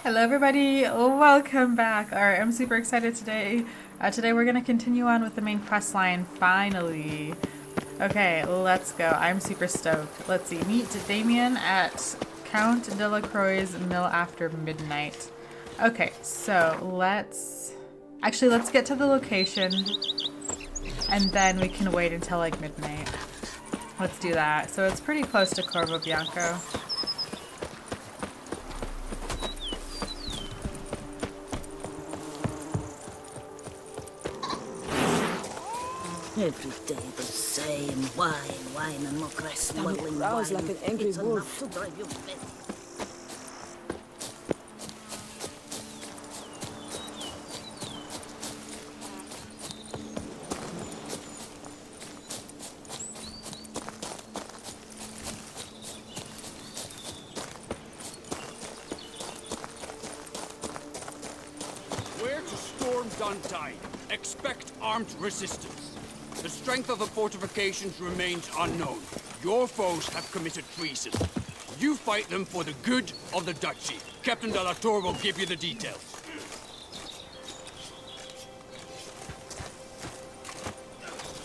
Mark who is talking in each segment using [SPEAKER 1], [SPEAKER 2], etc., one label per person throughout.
[SPEAKER 1] Hello everybody, welcome back. Alright, I'm super excited today. Today we're going to continue on with the main quest line, finally. Okay, let's go. I'm super stoked. Let's see, meet Damien at Count Delacroix's mill after midnight. Okay, so let's get to the location and then we can wait until like midnight. Let's do that. So it's pretty close to Corvo Bianco.
[SPEAKER 2] Every day the same wine, and more grass swirling
[SPEAKER 3] growls
[SPEAKER 2] wine.
[SPEAKER 3] like an angry
[SPEAKER 2] It's
[SPEAKER 3] wolf.
[SPEAKER 2] enough to drive you mad.
[SPEAKER 4] Where to storm Duntine? Expect armed resistance. The strength of the fortifications remains unknown. Your foes have committed treason. You fight them for the good of the Duchy. Captain de la Tour will give you the details.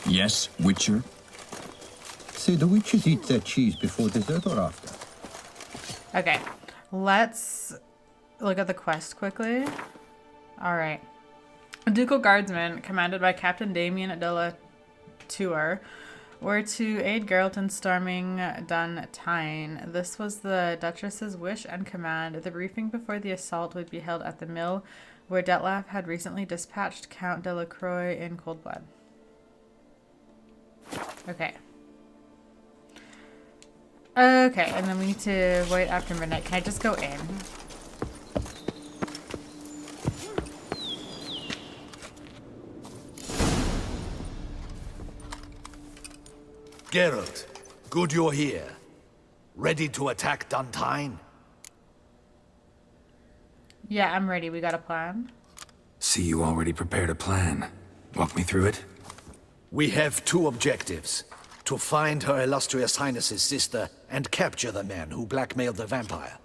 [SPEAKER 5] Yes, Witcher?
[SPEAKER 6] Say, the witches eat their cheese before dessert or after?
[SPEAKER 1] Okay, let's look at the quest quickly. Alright. Ducal Guardsmen, commanded by Captain Damien de la Tour, were to aid Geralt in storming Duntine. This was the Duchess's wish and command. The briefing before the assault would be held at the mill, where Detlef had recently dispatched Count Delacroix in cold blood. Okay. Okay, and then we need to wait after midnight. Can I just go in?
[SPEAKER 7] Geralt, good you're here. Ready to attack Duntine?
[SPEAKER 1] Yeah, I'm ready. We got a plan.
[SPEAKER 5] See, you already prepared a plan. Walk me through it.
[SPEAKER 7] We have two objectives. To find Her Illustrious Highness's sister and capture the man who blackmailed the vampire.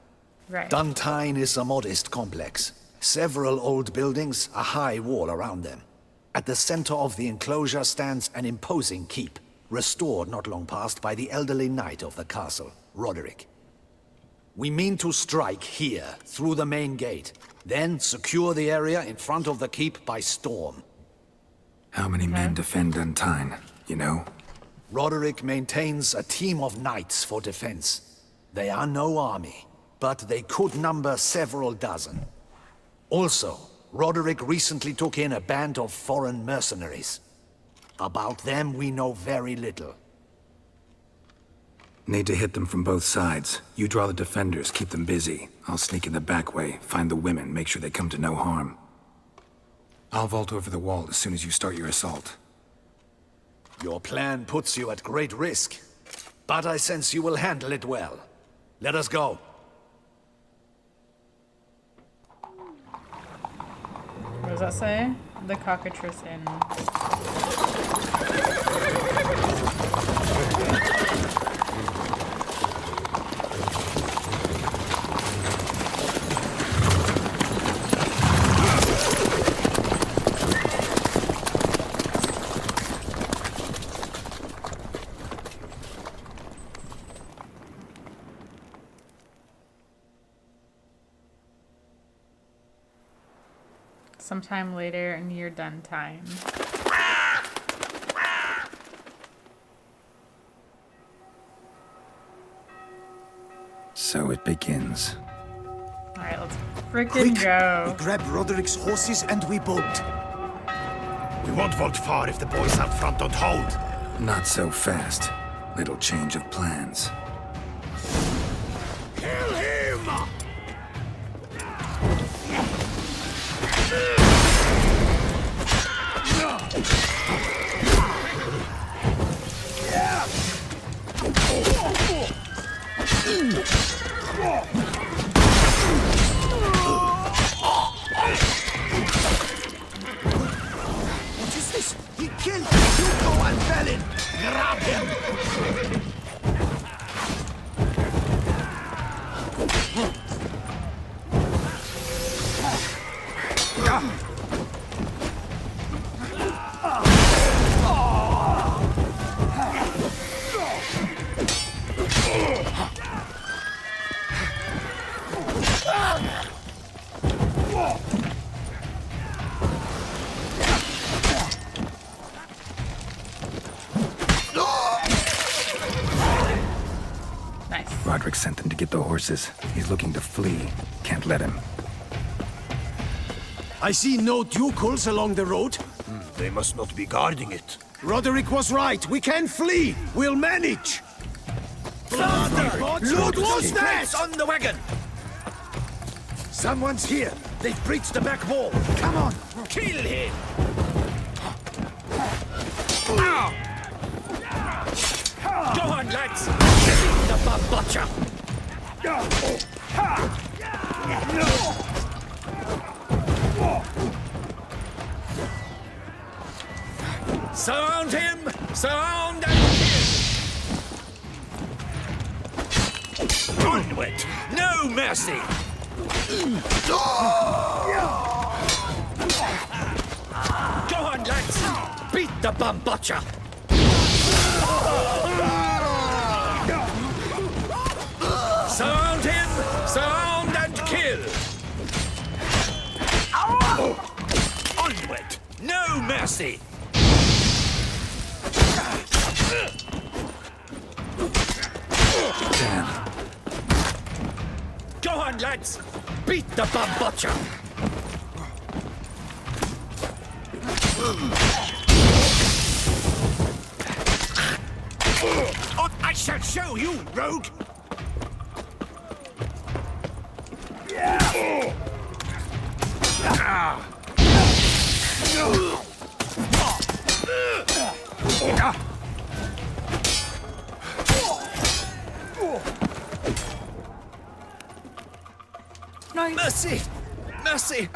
[SPEAKER 1] Right.
[SPEAKER 7] Duntine is a modest complex. Several old buildings, a high wall around them. At the center of the enclosure stands an imposing keep, restored not long past by the elderly knight of the castle, Roderick. We mean to strike here, through the main gate, then secure the area in front of the keep by storm.
[SPEAKER 5] How many men defend Duntine, you know?
[SPEAKER 7] Roderick maintains a team of knights for defense. They are no army, but they could number several dozen. Also, Roderick recently took in a band of foreign mercenaries. About them we know very little.
[SPEAKER 5] Need to hit them from both sides. You draw the defenders, keep them busy. I'll sneak in the back way, find the women, make sure they come to no harm. I'll vault over the wall as soon as you start your assault.
[SPEAKER 7] Your plan puts you at great risk, but I sense you will handle it well. Let us go.
[SPEAKER 1] What does that say? The cockatrice inn. Sometime later, near Duntine.
[SPEAKER 5] So it begins.
[SPEAKER 1] Alright, let's freaking go.
[SPEAKER 8] Grab Roderick's horses and we bolt. We won't vault far if the boys out front don't hold.
[SPEAKER 5] Not so fast. Little change of plans.
[SPEAKER 8] Kill him! What is this? He killed Hugo and Felin! Grab him!
[SPEAKER 1] Nice.
[SPEAKER 5] Roderick sent them to get the horses. He's looking to flee. Can't let him.
[SPEAKER 8] I see no ducals along the road.
[SPEAKER 3] They must not be guarding it.
[SPEAKER 8] Roderick was right. We can flee. We'll manage. Look, what's that?
[SPEAKER 3] On the wagon!
[SPEAKER 8] Someone's here. They've breached the back wall. Come on.
[SPEAKER 3] Kill him! Go on, lads! The butcher! Surround him! Surround and kill! Onward! No mercy! Go on, lads! Beat the bum butcher! Surround him! Surround and kill! Onward! No mercy!
[SPEAKER 5] Damn.
[SPEAKER 3] Go on, lads! Beat the bum butcher! Oh, I shall show you, rogue!
[SPEAKER 1] Nice.
[SPEAKER 3] Mercy! Mercy!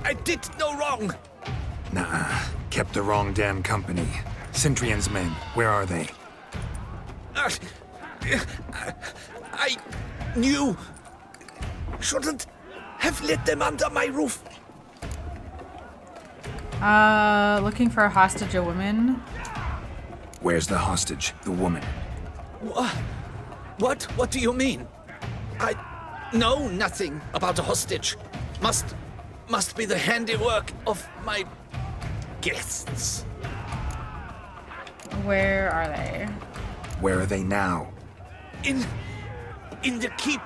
[SPEAKER 3] I did no wrong!
[SPEAKER 5] Nah, kept the wrong damn company. Centrion's men, where are they?
[SPEAKER 3] I knew... Shouldn't have let them under my roof.
[SPEAKER 1] Looking for a hostage, a woman.
[SPEAKER 5] Where's the hostage, the woman?
[SPEAKER 3] What do you mean? I know nothing about a hostage. Must be the handiwork of my guests.
[SPEAKER 1] Where are they?
[SPEAKER 5] Where are they now?
[SPEAKER 3] In the keep,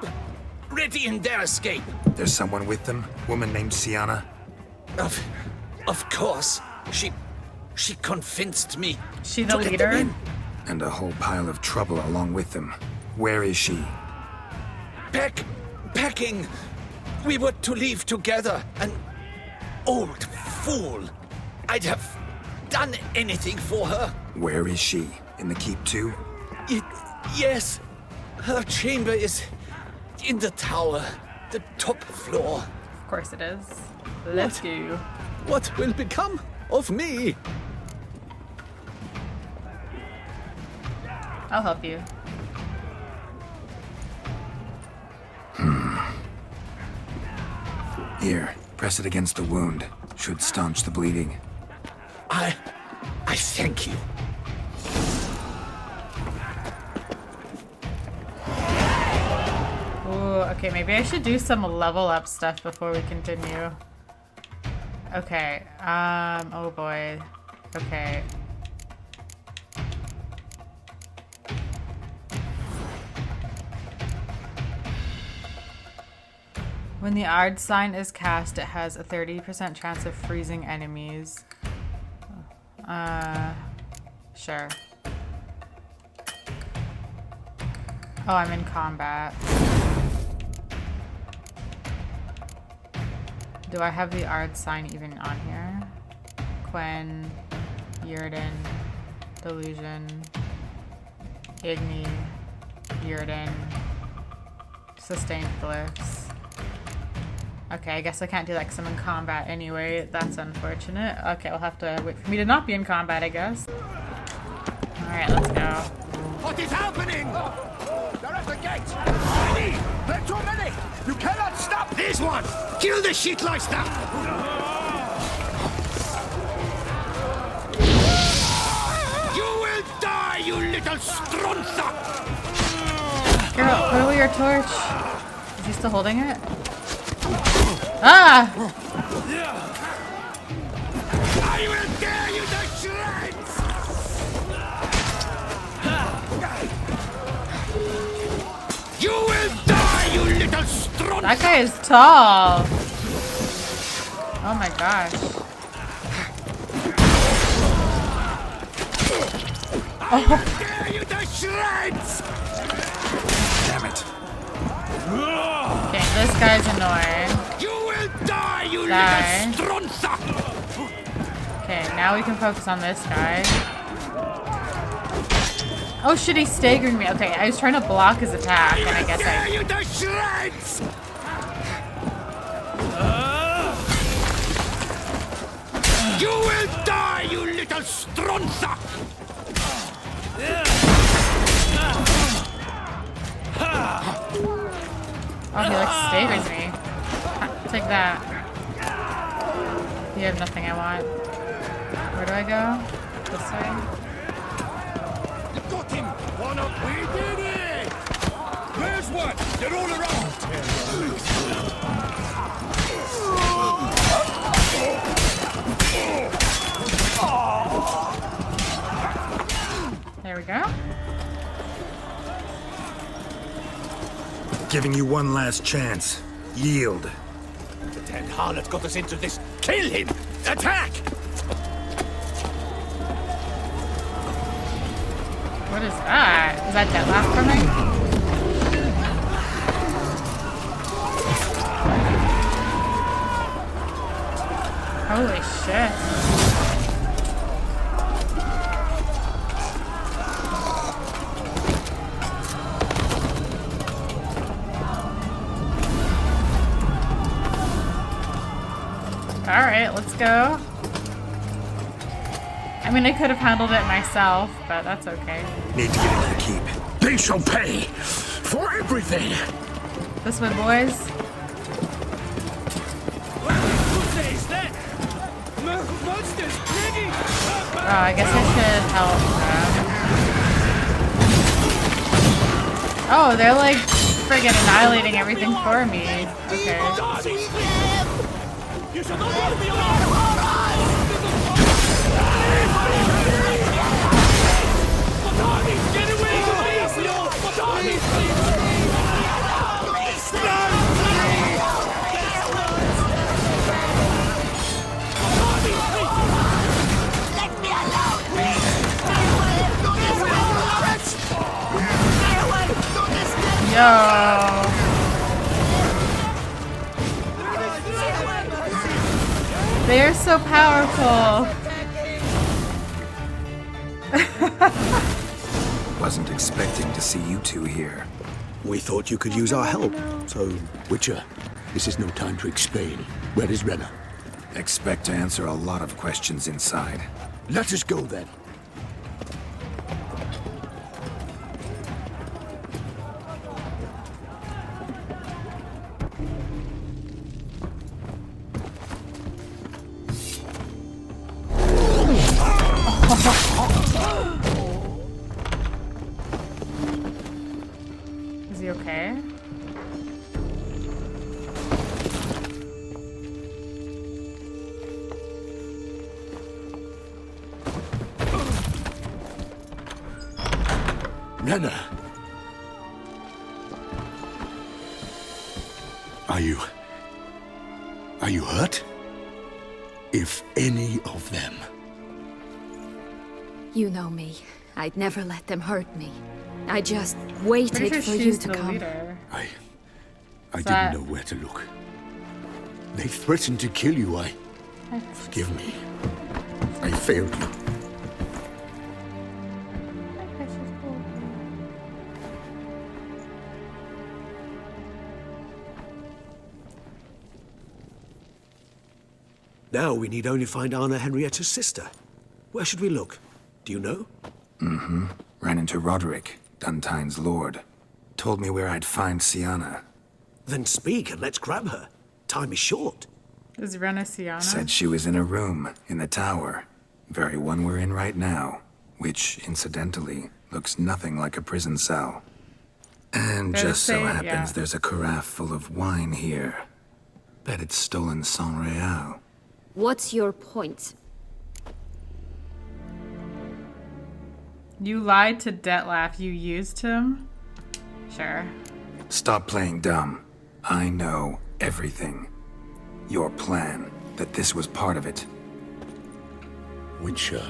[SPEAKER 3] ready in their escape.
[SPEAKER 5] There's someone with them? Woman named Sienna?
[SPEAKER 3] Of course. She convinced me.
[SPEAKER 1] She the
[SPEAKER 3] to let
[SPEAKER 1] leader?
[SPEAKER 3] them in.
[SPEAKER 5] And a whole pile of trouble along with them. Where is she?
[SPEAKER 3] Packing. We were to leave together. An old fool. I'd have done anything for her.
[SPEAKER 5] Where is she? In the keep too?
[SPEAKER 3] Yes. Her chamber is in the tower. The top floor.
[SPEAKER 1] Of course it is. Let's go.
[SPEAKER 3] What will become of me?
[SPEAKER 1] I'll help you.
[SPEAKER 5] Here, press it against the wound. Should staunch the bleeding.
[SPEAKER 3] I thank you.
[SPEAKER 1] Ooh, okay, maybe I should do some level up stuff before we continue. Okay, oh boy. Okay. When the Ard sign is cast, it has a 30% chance of freezing enemies. Sure. Oh, I'm in combat. Do I have the Ard sign even on here? Quen, Yrden, Delusion, Igni, Yrden, Sustained Glyphs. Okay, I guess I can't do like some in combat anyway. That's unfortunate. Okay, we'll have to wait for me to not be in combat, I guess. Alright, let's go.
[SPEAKER 8] What is happening? They're at the gate. Many! They're too many! You cannot stop this one! Kill the shit like that! You will die, you little strunza!
[SPEAKER 1] Girl, put away your torch. Is he still holding it? Ah!
[SPEAKER 8] I will tear you to shreds! You will die, you little strunt!
[SPEAKER 1] That guy is tall. Oh my gosh.
[SPEAKER 8] I will tear you to shreds!
[SPEAKER 5] Damn it.
[SPEAKER 1] Okay, this guy's annoying.
[SPEAKER 8] You will die, you
[SPEAKER 1] Die.
[SPEAKER 8] little strunza!
[SPEAKER 1] Okay, now we can focus on this guy. Oh shit, he's staggering me. Okay, I was trying to block his attack, and I guess
[SPEAKER 8] Tear
[SPEAKER 1] I...
[SPEAKER 8] you to shreds! You will die, you little strunza!
[SPEAKER 1] Oh, he like staggers me. Ha, take that. You have nothing I want. Where do I go? This way?
[SPEAKER 8] Got him! One up, we did it! Where's one? They're all around!
[SPEAKER 1] There we go.
[SPEAKER 5] Giving you one last chance. Yield.
[SPEAKER 8] The damned harlot got us into this. Kill him! Attack!
[SPEAKER 1] What is that? Is that Deadlaugh coming? Holy shit. Alright, let's go. I mean, I could have handled it myself, but that's okay.
[SPEAKER 5] Need to get into the keep.
[SPEAKER 8] They shall pay for everything!
[SPEAKER 1] This way, boys. Oh, I guess I should help them. Oh, they're like friggin' annihilating everything for me. Okay.
[SPEAKER 8] You shall not be alive! Get away from me!
[SPEAKER 2] Let me alone!
[SPEAKER 1] Yo. They're so powerful.
[SPEAKER 5] Wasn't expecting to see you two here.
[SPEAKER 9] We thought you could use our help, so... Witcher, this is no time to explain. Where is Renna?
[SPEAKER 5] Expect to answer a lot of questions inside.
[SPEAKER 9] Let us go, then.
[SPEAKER 1] Is he okay?
[SPEAKER 9] Renna! Are you hurt? If any of them.
[SPEAKER 10] You know me. I'd never let them hurt me. I just waited
[SPEAKER 1] Pretty sure
[SPEAKER 10] for you
[SPEAKER 1] she's
[SPEAKER 10] to
[SPEAKER 1] the
[SPEAKER 10] come.
[SPEAKER 1] leader.
[SPEAKER 9] I
[SPEAKER 1] that-
[SPEAKER 9] didn't know where to look. They threatened to kill you. Forgive me. I failed you. Now we need only find Anna Henrietta's sister. Where should we look? Do you know?
[SPEAKER 5] Ran into Roderick, Duntine's lord. Told me where I'd find Sienna.
[SPEAKER 9] Then speak and let's grab her. Time is short.
[SPEAKER 1] Is Renna
[SPEAKER 5] Said she was in a room in the tower. Very one we're in right now. Which, incidentally, looks nothing like a prison cell. And
[SPEAKER 1] Does it
[SPEAKER 5] just so
[SPEAKER 1] say-
[SPEAKER 5] happens
[SPEAKER 1] yeah.
[SPEAKER 5] there's a carafe full of wine here. Bet it's stolen San Real.
[SPEAKER 10] What's your point?
[SPEAKER 1] You lied to Detlef. You used him? Sure.
[SPEAKER 5] Stop playing dumb. I know everything. Your plan, that this was part of it.
[SPEAKER 9] Witcher,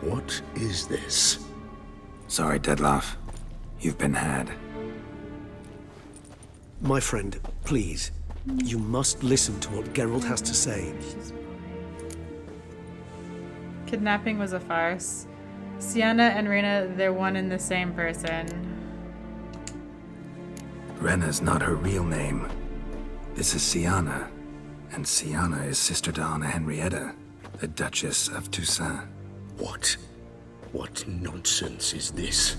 [SPEAKER 9] what is this?
[SPEAKER 5] Sorry, Detlef. You've been had.
[SPEAKER 11] My friend, please. You must listen to what Geralt has to say.
[SPEAKER 1] Kidnapping was a farce. Sienna and Reyna, they're one and the same person.
[SPEAKER 5] Rena's not her real name. This is Sienna. And Sienna is sister to Anna Henrietta, the Duchess of Toussaint.
[SPEAKER 9] What? What nonsense is this?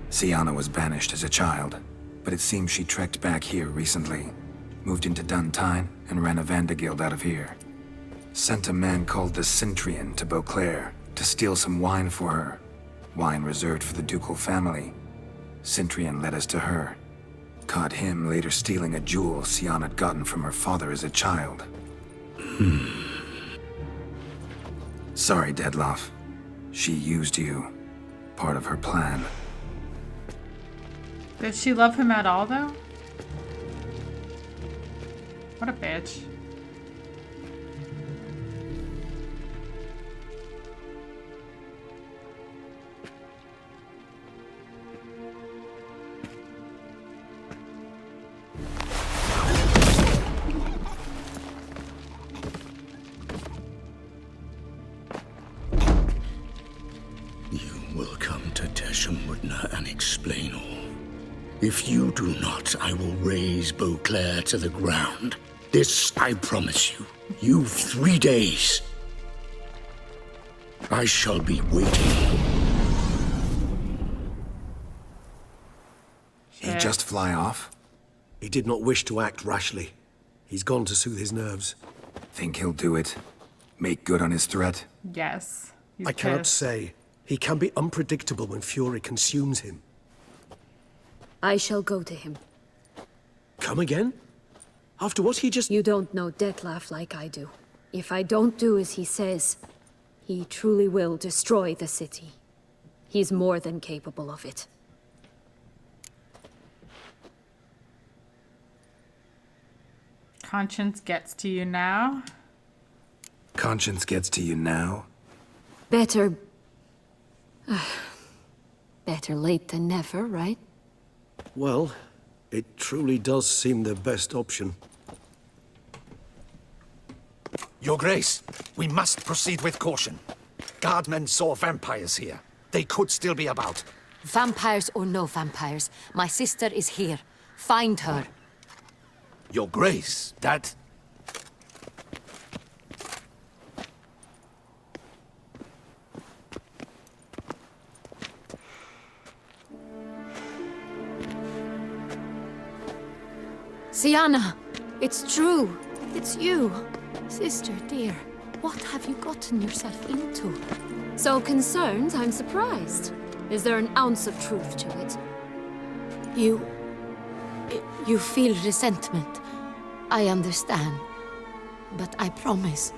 [SPEAKER 5] Sienna was banished as a child, but it seems she trekked back here recently. Moved into Duntine and ran a Vandergild out of here. Sent a man called the Centrian to Beauclair to steal some wine for her. Wine reserved for the ducal family. Centrian led us to her. Caught him later stealing a jewel Sienna had gotten from her father as a child. Sorry, Detlef. She used you. Part of her plan.
[SPEAKER 1] Did she love him at all, though? What a bitch.
[SPEAKER 9] You will come to Teshumwardna and explain all. If you do not, I will raze Beauclair to the ground. This I promise you. You've 3 days. I shall be waiting.
[SPEAKER 5] He'd just fly off?
[SPEAKER 11] He did not wish to act rashly. He's gone to soothe his nerves.
[SPEAKER 5] Think he'll do it? Make good on his threat?
[SPEAKER 1] Yes. He's
[SPEAKER 11] I cannot
[SPEAKER 1] pissed.
[SPEAKER 11] say. He can be unpredictable when fury consumes him.
[SPEAKER 10] I shall go to him.
[SPEAKER 11] Come again? After what he just...
[SPEAKER 10] You don't know Detlef like I do. If I don't do as he says, he truly will destroy the city. He's more than capable of it.
[SPEAKER 1] Conscience gets to you now?
[SPEAKER 5] Conscience gets to you now?
[SPEAKER 10] Better... better late than never, right?
[SPEAKER 11] Well, it truly does seem the best option.
[SPEAKER 7] Your Grace, we must proceed with caution. Guardmen saw vampires here. They could still be about.
[SPEAKER 12] Vampires or no vampires, my sister is here. Find her.
[SPEAKER 7] Your Grace, that...
[SPEAKER 12] Sienna, it's true. It's you. Sister, dear, what have you gotten yourself into?
[SPEAKER 10] So concerned, I'm surprised. Is there an ounce of truth to it?
[SPEAKER 12] You feel resentment. I understand. But I promise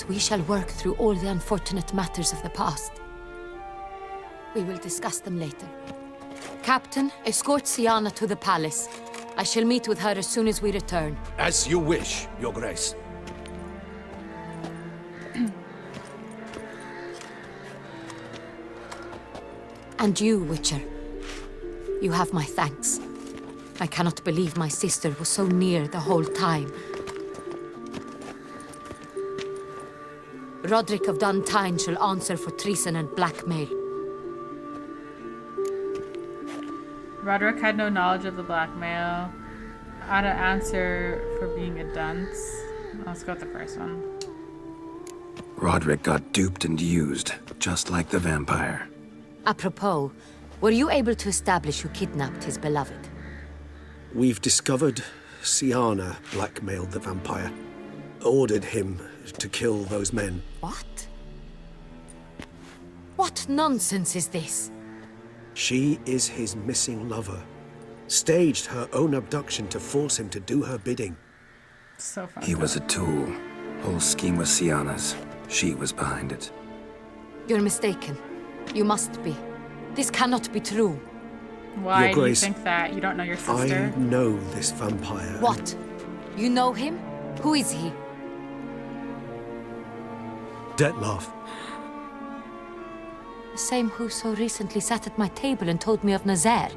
[SPEAKER 12] we shall work through all the unfortunate matters of the past. We will discuss them later. Captain, escort Sienna to the palace. I shall meet with her as soon as we return.
[SPEAKER 7] As you wish, Your Grace.
[SPEAKER 12] And you, Witcher. You have my thanks. I cannot believe my sister was so near the whole time. Roderick of Duntine shall answer for treason and blackmail.
[SPEAKER 1] Roderick had no knowledge of the blackmail. How to answer for being a dunce. Let's go with the first one.
[SPEAKER 5] Roderick got duped and used, just like the vampire.
[SPEAKER 12] Apropos, were you able to establish who kidnapped his beloved?
[SPEAKER 11] We've discovered Sienna blackmailed the vampire. Ordered him to kill those men.
[SPEAKER 12] What? What nonsense is this?
[SPEAKER 11] She is his missing lover. Staged her own abduction to force him to do her bidding.
[SPEAKER 1] So fun.
[SPEAKER 5] He was a tool. Whole scheme was Sienna's. She was behind it.
[SPEAKER 12] You're mistaken. You must be. This cannot be true.
[SPEAKER 1] Why
[SPEAKER 11] Your
[SPEAKER 1] do you
[SPEAKER 11] Grace,
[SPEAKER 1] think that? You don't know your sister?
[SPEAKER 11] I know this vampire.
[SPEAKER 12] What? You know him? Who is he?
[SPEAKER 11] Dettlaff.
[SPEAKER 12] The same who so recently sat at my table and told me of Nazaire.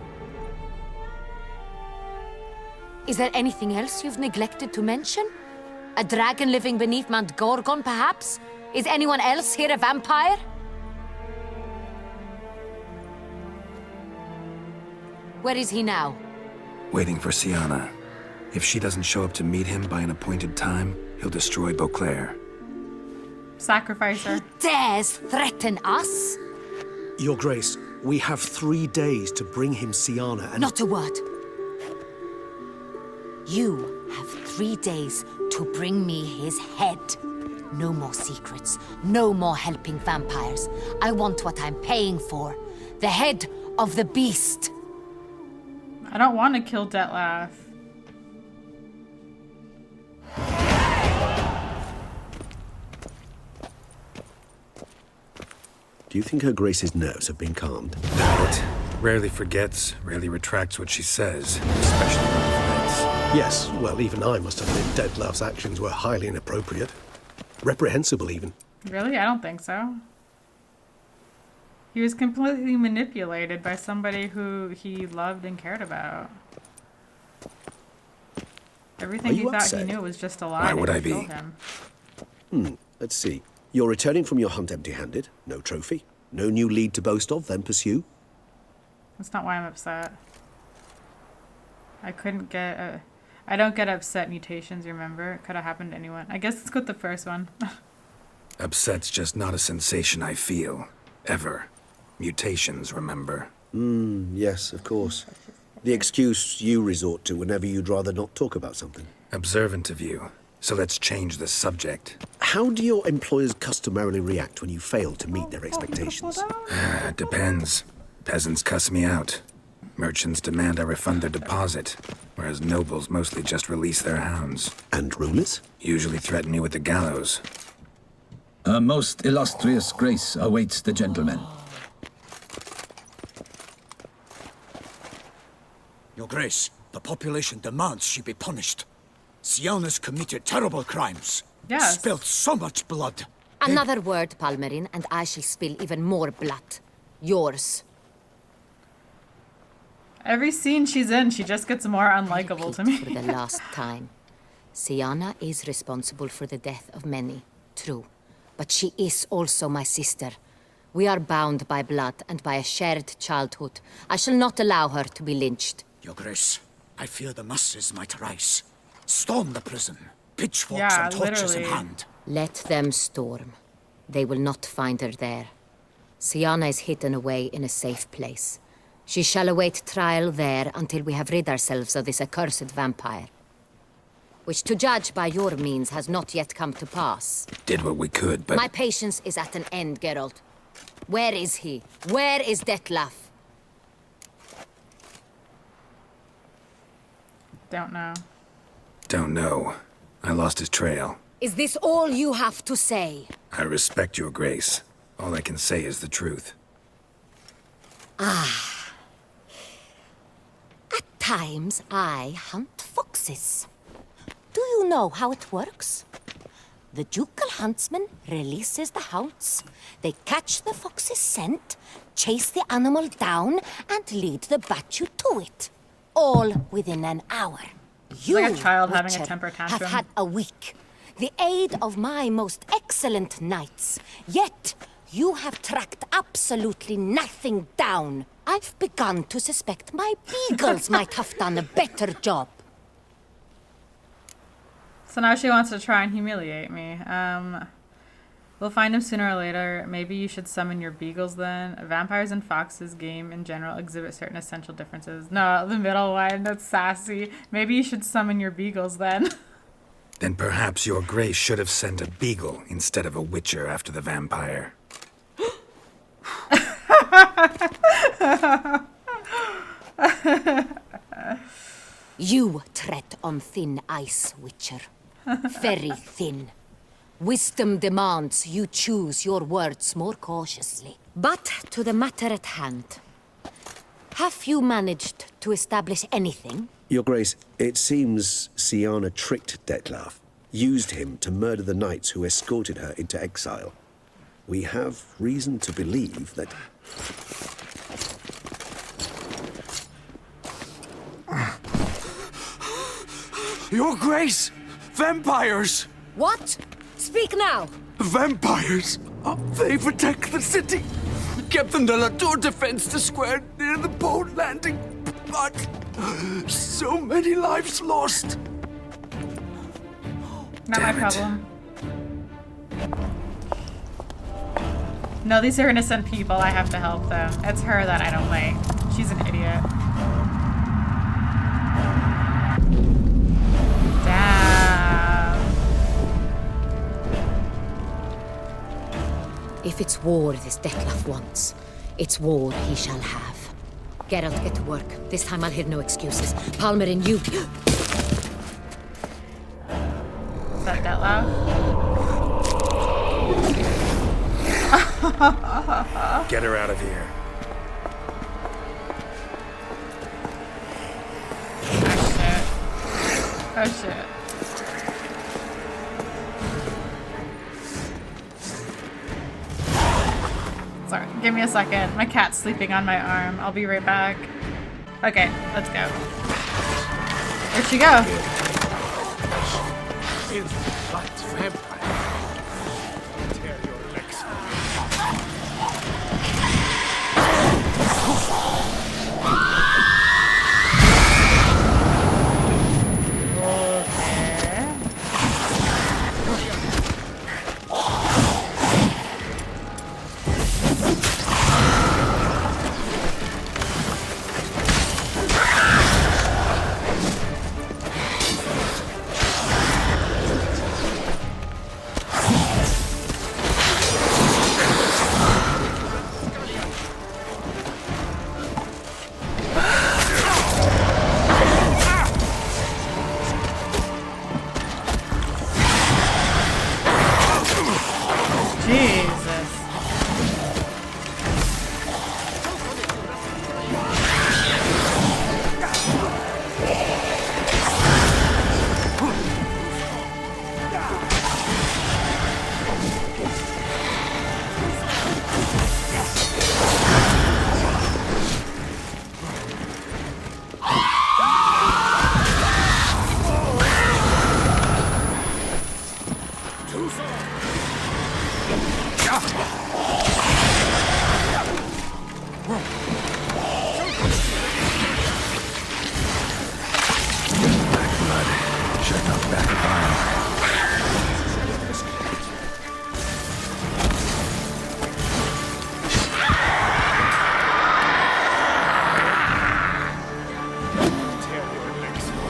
[SPEAKER 12] Is there anything else you've neglected to mention? A dragon living beneath Mount Gorgon, perhaps? Is anyone else here a vampire? Where is he now?
[SPEAKER 5] Waiting for Sienna. If she doesn't show up to meet him by an appointed time, he'll destroy Beauclair.
[SPEAKER 1] Sacrifice her.
[SPEAKER 12] Dares threaten us?
[SPEAKER 11] Your Grace, we have 3 days to bring him Sienna and...
[SPEAKER 12] Not a word. You have 3 days to bring me his head. No more secrets. No more helping vampires. I want what I'm paying for. The head of the beast.
[SPEAKER 1] I don't want to kill Dettlaff.
[SPEAKER 11] Do you think Her Grace's nerves have been calmed?
[SPEAKER 5] Doubt. Rarely forgets, rarely retracts what she says, especially on threats.
[SPEAKER 11] Yes, well, even I must admit Dettlaff's actions were highly inappropriate. Reprehensible, even.
[SPEAKER 1] Really? I don't think so. He was completely manipulated by somebody who he loved and cared about. Everything he thought he knew was just a lie.
[SPEAKER 5] Why would
[SPEAKER 1] to
[SPEAKER 5] I be?
[SPEAKER 1] kill him.
[SPEAKER 11] Let's see. You're returning from your hunt empty-handed. No trophy. No new lead to boast of, then pursue.
[SPEAKER 1] That's not why I'm upset. I couldn't get I don't get upset mutations, remember? It could have happened to anyone. I guess let's go with the first one.
[SPEAKER 5] Upset's just not a sensation I feel. Ever. Mutations, remember?
[SPEAKER 11] Yes, of course. The excuse you resort to whenever you'd rather not talk about something.
[SPEAKER 5] Observant of you. So let's change the subject.
[SPEAKER 11] How do your employers customarily react when you fail to meet their expectations?
[SPEAKER 5] Depends. Peasants cuss me out. Merchants demand I refund their deposit, whereas nobles mostly just release their hounds.
[SPEAKER 11] And rulers?
[SPEAKER 5] Usually threaten me with the gallows.
[SPEAKER 6] A most illustrious grace awaits the gentleman.
[SPEAKER 8] Your Grace, the population demands she be punished. Sienna's committed terrible crimes.
[SPEAKER 1] Yes.
[SPEAKER 8] Spilt so much blood.
[SPEAKER 12] Another word, Palmerin, and I shall spill even more blood. Yours.
[SPEAKER 1] Every scene she's in, she just gets more unlikable to me.
[SPEAKER 12] For the last time. Sienna is responsible for the death of many, true. But she is also my sister. We are bound by blood and by a shared childhood. I shall not allow her to be lynched.
[SPEAKER 8] Your Grace, I fear the masses might rise. Storm the prison. Pitchforks
[SPEAKER 1] Yeah,
[SPEAKER 8] and torches in
[SPEAKER 1] literally.
[SPEAKER 8] hand.
[SPEAKER 12] Let them storm. They will not find her there. Sienna is hidden away in a safe place. She shall await trial there until we have rid ourselves of this accursed vampire. Which, to judge by your means, has not yet come to pass.
[SPEAKER 5] Did what we could, but...
[SPEAKER 12] My patience is at an end, Geralt. Where is he? Where is Dettlaff?
[SPEAKER 1] Don't know.
[SPEAKER 5] Don't know. I lost his trail.
[SPEAKER 12] Is this all you have to say?
[SPEAKER 5] I respect your grace. All I can say is the truth.
[SPEAKER 12] At times, I hunt foxes. Do you know how it works? The ducal huntsman releases the hounds. They catch the fox's scent, chase the animal down, and lead the battue to it. All within an hour. You,
[SPEAKER 1] like a child having a
[SPEAKER 12] Witcher,
[SPEAKER 1] temper
[SPEAKER 12] have
[SPEAKER 1] tantrum.
[SPEAKER 12] had a week. The aid of my most excellent knights. Yet, you have tracked absolutely nothing down. I've begun to suspect my beagles might have done a better job.
[SPEAKER 1] So now she wants to try and humiliate me. We'll find him sooner or later. Maybe you should summon your beagles then. Vampires and foxes game in general exhibit certain essential differences. No, the middle one, that's sassy. Maybe you should summon your beagles then.
[SPEAKER 5] Then perhaps your grace should have sent a beagle instead of a witcher after the vampire.
[SPEAKER 12] You tread on thin ice, Witcher. Very thin. Wisdom demands you choose your words more cautiously. But to the matter at hand. Have you managed to establish anything?
[SPEAKER 11] Your Grace, it seems Siana tricked Detlaf, used him to murder the knights who escorted her into exile. We have reason to believe that...
[SPEAKER 8] Your Grace! Vampires!
[SPEAKER 12] What? Speak now!
[SPEAKER 8] Vampires! They protect the city! Captain de la Tour defends the square near the boat landing, but so many lives lost.
[SPEAKER 1] Not my problem. No, these are innocent people. I have to help them. It's her that I don't like. She's an idiot. Damn.
[SPEAKER 12] If it's war this Detlaf wants, it's war he shall have. Geralt, get to work. This time I'll hear no excuses. Palmer and you...
[SPEAKER 1] Is that Detlaf?
[SPEAKER 5] Get her out of here.
[SPEAKER 1] Oh shit. Sorry, give me a second. My cat's sleeping on my arm. I'll be right back. Okay, let's go. Where'd she go?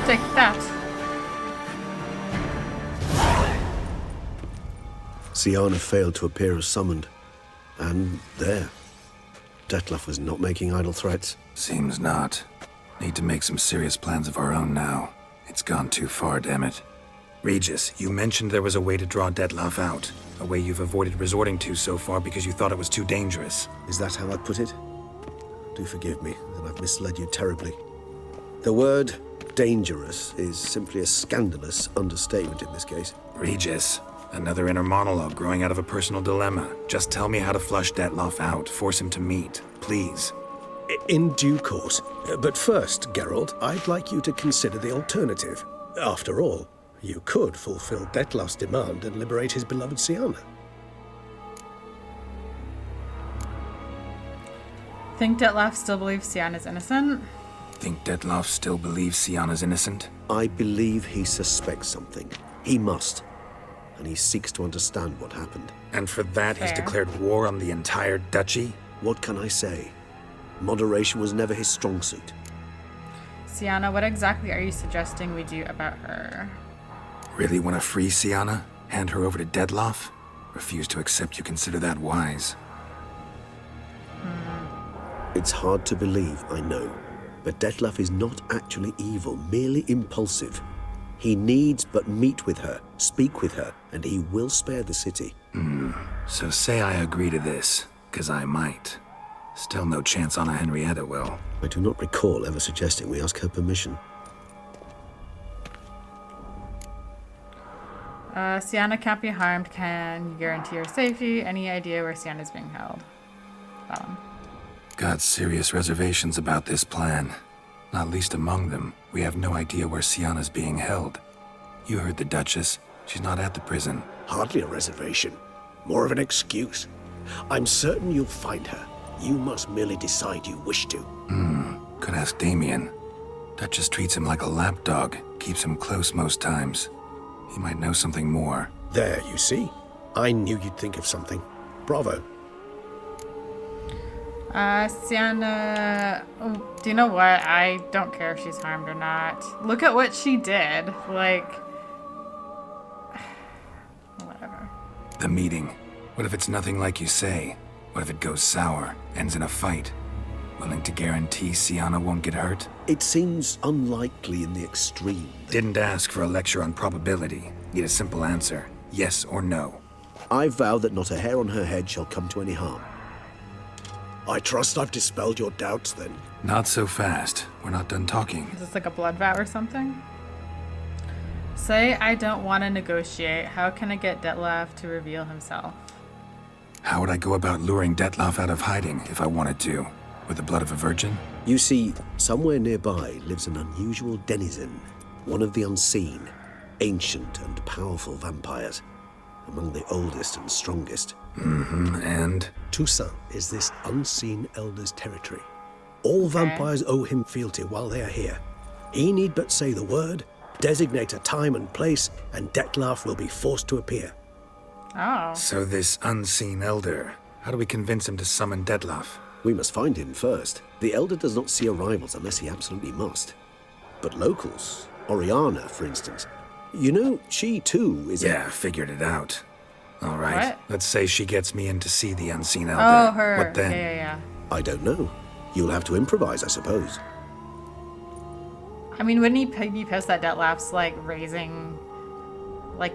[SPEAKER 1] Take that.
[SPEAKER 11] Siana failed to appear as summoned. And there. Detlaf was not making idle threats.
[SPEAKER 5] Seems not. Need to make some serious plans of our own now. It's gone too far, damn it. Regis, you mentioned there was a way to draw Detlaf out. A way you've avoided resorting to so far because you thought it was too dangerous.
[SPEAKER 11] Is that how I put it? Do forgive me that I've misled you terribly. The word dangerous is simply a scandalous understatement in this case.
[SPEAKER 5] Regis, another inner monologue growing out of a personal dilemma. Just tell me how to flush Detlaf out, force him to meet, please.
[SPEAKER 11] In due course. But first, Geralt, I'd like you to consider the alternative. After all, you could fulfill Detlaf's demand and liberate his beloved Siana.
[SPEAKER 1] Think Detlaf still believes Siana's innocent?
[SPEAKER 5] Think Detlaf still believes Siana's innocent?
[SPEAKER 11] I believe he suspects something. He must. And he seeks to understand what happened.
[SPEAKER 5] And for that,
[SPEAKER 1] Fair.
[SPEAKER 5] he's declared war on the entire duchy?
[SPEAKER 11] What can I say? Moderation was never his strong suit.
[SPEAKER 1] Siana, what exactly are you suggesting we do about her?
[SPEAKER 5] Really want to free Siana? Hand her over to Detlaf? Refuse to accept you consider that wise.
[SPEAKER 11] It's hard to believe, I know. But Detlaf is not actually evil, merely impulsive. He needs but meet with her, speak with her, and he will spare the city.
[SPEAKER 5] So say I agree to this, 'cause I might. Still no chance Anna Henrietta will.
[SPEAKER 11] I do not recall ever suggesting we ask her permission.
[SPEAKER 1] Sienna can't be harmed. Can you guarantee her safety? Any idea where Sienna's being held? That one.
[SPEAKER 5] Got serious reservations about this plan. Not least among them, we have no idea where Sienna's being held. You heard the Duchess. She's not at the prison.
[SPEAKER 11] Hardly a reservation. More of an excuse. I'm certain you'll find her. You must merely decide you wish to.
[SPEAKER 5] Could ask Damien. Duchess treats him like a lapdog, keeps him close most times. He might know something more.
[SPEAKER 11] There, you see? I knew you'd think of something. Bravo.
[SPEAKER 1] Sienna, do you know what? I don't care if she's harmed or not. Look at what she did. Like, whatever.
[SPEAKER 5] The meeting. What if it's nothing like you say? What if it goes sour, ends in a fight? Willing to guarantee Sienna won't get hurt?
[SPEAKER 11] It seems unlikely in the extreme.
[SPEAKER 5] Didn't ask for a lecture on probability. Need a simple answer. Yes or no.
[SPEAKER 11] I vow that not a hair on her head shall come to any harm. I trust I've dispelled your doubts, then.
[SPEAKER 5] Not so fast. We're not done talking.
[SPEAKER 1] Is this like a blood vow or something? Say I don't want to negotiate. How can I get Detlef to reveal himself?
[SPEAKER 5] How would I go about luring Detlef out of hiding if I wanted to? With the blood of a virgin?
[SPEAKER 11] You see, somewhere nearby lives an unusual denizen, one of the unseen, ancient and powerful vampires, among the oldest and strongest.
[SPEAKER 5] And?
[SPEAKER 11] Toussaint is this unseen elder's territory. All vampires owe him fealty while they are here. He need but say the word, designate a time and place, and Detlef will be forced to appear.
[SPEAKER 1] Oh.
[SPEAKER 5] So this unseen elder, how do we convince him to summon Detlef?
[SPEAKER 11] We must find him first. The elder does not see arrivals unless he absolutely must. But locals, Oriana, for instance, you know, she too is
[SPEAKER 5] Yeah, figured it out. All right.
[SPEAKER 1] What?
[SPEAKER 5] Let's say she gets me in to see the unseen elder.
[SPEAKER 1] Oh, her.
[SPEAKER 5] What then?
[SPEAKER 1] Yeah.
[SPEAKER 11] I don't know. You'll have to improvise, I suppose.
[SPEAKER 1] I mean, wouldn't he be pissed that Detlef's like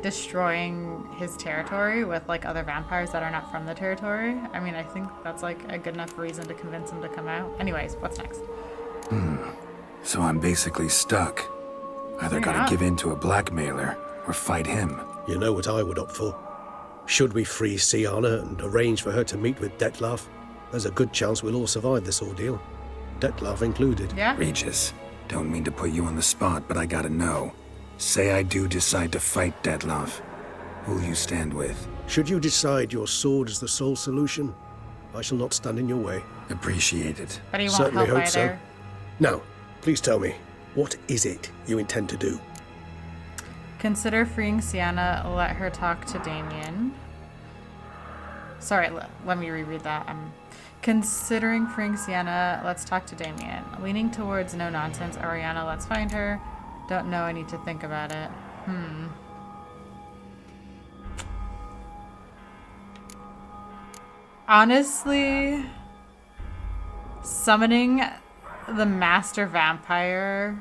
[SPEAKER 1] destroying his territory with like other vampires that are not from the territory? I mean, I think that's like a good enough reason to convince him to come out. Anyways, what's next?
[SPEAKER 5] So I'm basically stuck. Either gotta give in to a blackmailer or fight him.
[SPEAKER 11] You know what I would opt for? Should we free Sienna and arrange for her to meet with Detlef, there's a good chance we'll all survive this ordeal. Detlef included.
[SPEAKER 1] Yeah?
[SPEAKER 5] Regis, don't mean to put you on the spot, but I gotta know. Say I do decide to fight Detlef. Who'll you stand with?
[SPEAKER 11] Should you decide your sword is the sole solution, I shall not stand in your way.
[SPEAKER 5] Appreciate it.
[SPEAKER 1] But he won't
[SPEAKER 11] Certainly
[SPEAKER 1] help
[SPEAKER 11] hope so.
[SPEAKER 1] either.
[SPEAKER 11] Now, please tell me, what is it you intend to do?
[SPEAKER 1] Consider freeing Sienna. Let her talk to Damien. Sorry, let me reread that. I'm considering freeing Sienna. Let's talk to Damien. Leaning towards no nonsense. Oriana, let's find her. Don't know. I need to think about it. Honestly, summoning the Master Vampire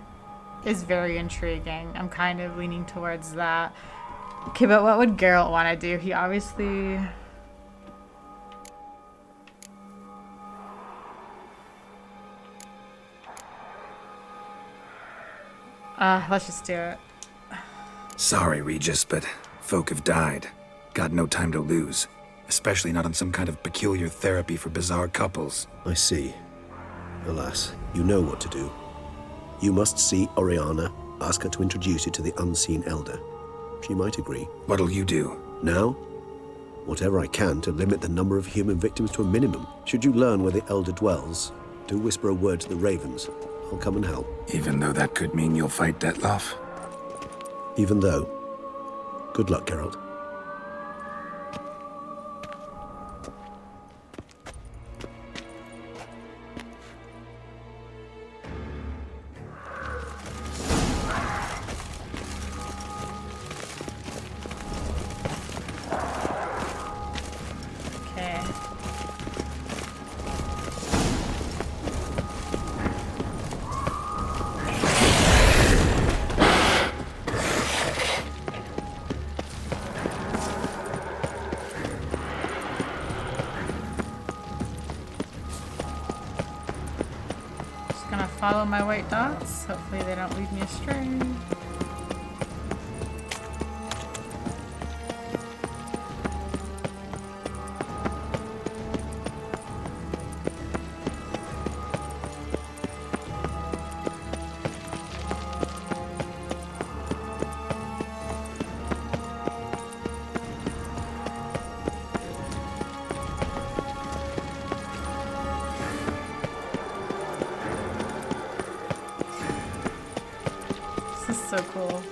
[SPEAKER 1] is very intriguing. I'm kind of leaning towards that. Okay, but what would Geralt want to do? He obviously... let's just do it.
[SPEAKER 5] Sorry, Regis, but folk have died. Got no time to lose. Especially not on some kind of peculiar therapy for bizarre couples.
[SPEAKER 11] I see. Alas, you know what to do. You must see Oriana, ask her to introduce you to the unseen elder. She might agree.
[SPEAKER 5] What'll you do?
[SPEAKER 11] Now? Whatever I can to limit the number of human victims to a minimum. Should you learn where the elder dwells, do whisper a word to the ravens. I'll come and help.
[SPEAKER 5] Even though that could mean you'll fight Detlef?
[SPEAKER 11] Even though. Good luck, Geralt.
[SPEAKER 1] follow my white dots. Hopefully they don't lead me astray. This is so cool.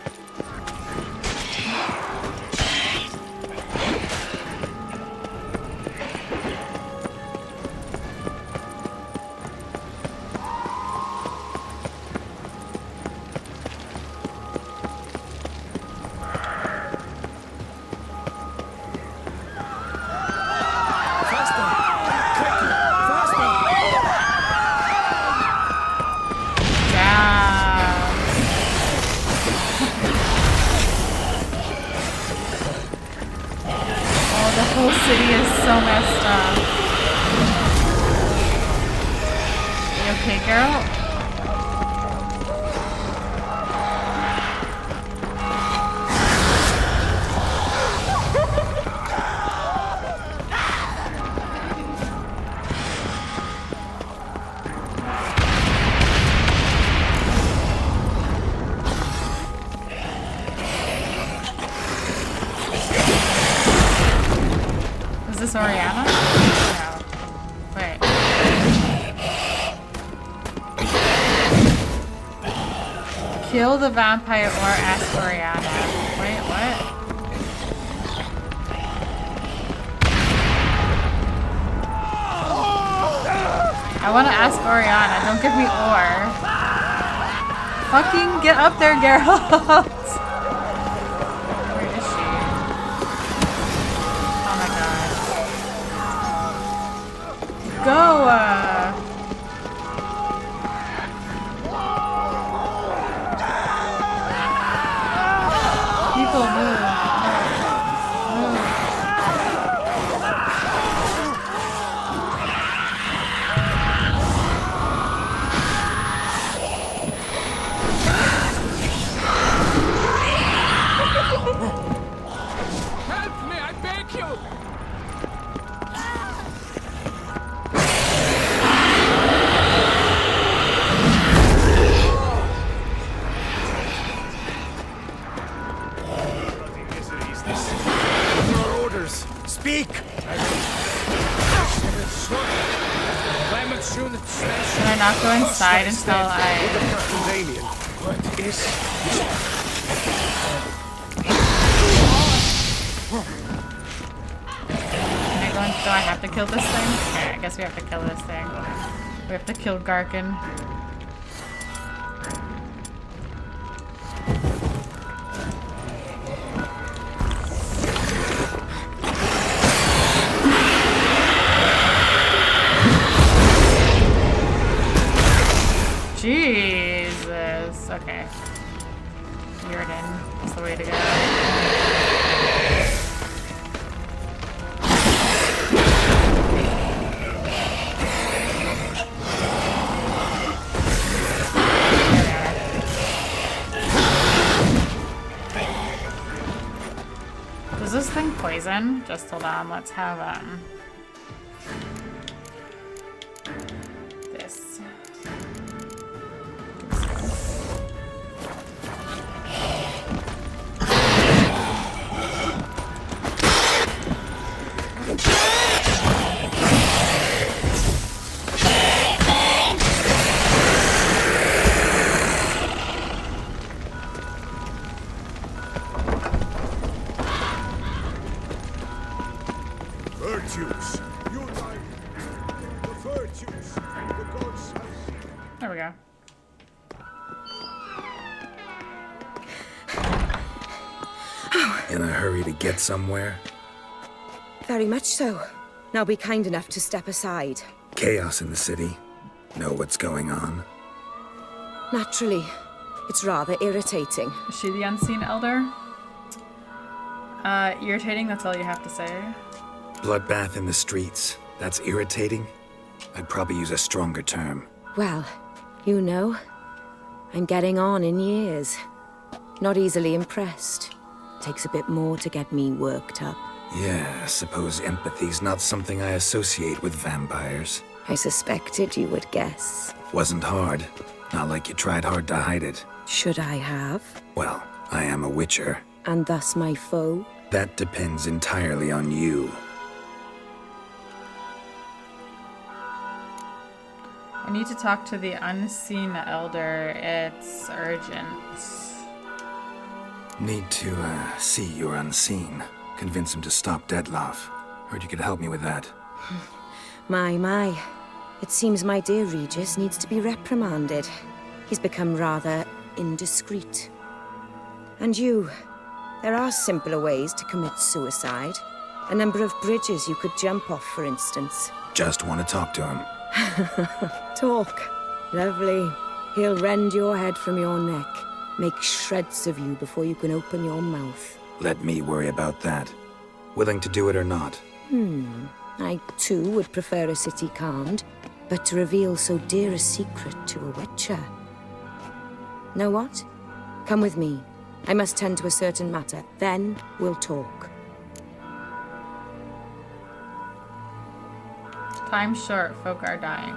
[SPEAKER 1] The whole city is so messed up. You okay, girl? Is this Oriana? No. Wait. Kill the vampire or ask Oriana. Wait, what? I want to ask Oriana. Don't give me ore. Fucking get up there, Geralt. Where is she? Oh my god. Go! People move. Move.
[SPEAKER 4] Help me, I beg you!
[SPEAKER 3] Your orders. Speak.
[SPEAKER 1] Should I not go inside until I...
[SPEAKER 11] What is...
[SPEAKER 1] Do I have to kill this thing? Okay, I guess we have to kill this thing. We have to kill Garkin. Jesus. Okay. Mirrodin is the way to go. Is this thing poison? Just hold on, let's have this.
[SPEAKER 13] Virtues. Unite. The virtues. The gods have...
[SPEAKER 1] There we go.
[SPEAKER 5] In a hurry to get somewhere?
[SPEAKER 14] Very much so. Now be kind enough to step aside.
[SPEAKER 5] Chaos in the city. Know what's going on?
[SPEAKER 14] Naturally. It's rather irritating.
[SPEAKER 1] Is she the unseen elder? Irritating, that's all you have to say.
[SPEAKER 5] Bloodbath in the streets. That's irritating? I'd probably use a stronger term.
[SPEAKER 14] Well, You know, I'm getting on in years. Not easily impressed. Takes a bit more to get me worked up.
[SPEAKER 5] Yeah, suppose empathy's not something I associate with vampires.
[SPEAKER 14] I suspected you would guess.
[SPEAKER 5] Wasn't hard. Not like you tried hard to hide it.
[SPEAKER 14] Should I have?
[SPEAKER 5] Well, I am a witcher.
[SPEAKER 14] And thus my foe?
[SPEAKER 5] That depends entirely on you.
[SPEAKER 1] I need to talk to the unseen elder. It's urgent.
[SPEAKER 5] Need to, see your unseen. Convince him to stop Dettlaff. Heard you could help me with that.
[SPEAKER 14] My. It seems my dear Regis needs to be reprimanded. He's become rather indiscreet. And you, there are simpler ways to commit suicide. A number of bridges you could jump off, for instance.
[SPEAKER 5] Just want to talk to him.
[SPEAKER 14] Talk. Lovely. He'll rend your head from your neck. Make shreds of you before you can open your mouth.
[SPEAKER 5] Let me worry about that. Willing to do it or not?
[SPEAKER 14] I, too, would prefer a city calmed, but to reveal so dear a secret to a witcher. Know what? Come with me. I must tend to a certain matter. Then we'll talk.
[SPEAKER 1] Time's short, folk are dying.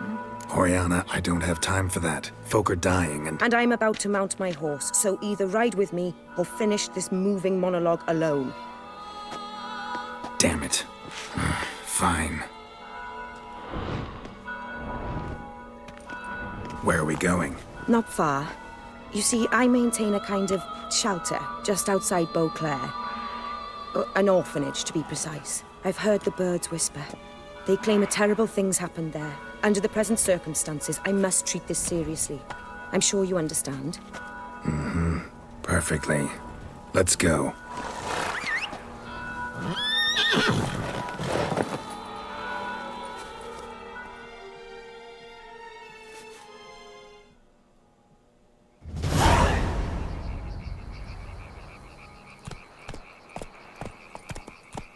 [SPEAKER 5] Oriana, I don't have time for that. Folk are dying and...
[SPEAKER 14] And I'm about to mount my horse, so either ride with me or finish this moving monologue alone.
[SPEAKER 5] Damn it. Fine. Where are we going?
[SPEAKER 14] Not far. You see, I maintain a kind of shelter just outside Beauclair. An orphanage, to be precise. I've heard the birds whisper. They claim a terrible thing's happened there. Under the present circumstances, I must treat this seriously. I'm sure you understand.
[SPEAKER 5] Perfectly. Let's go.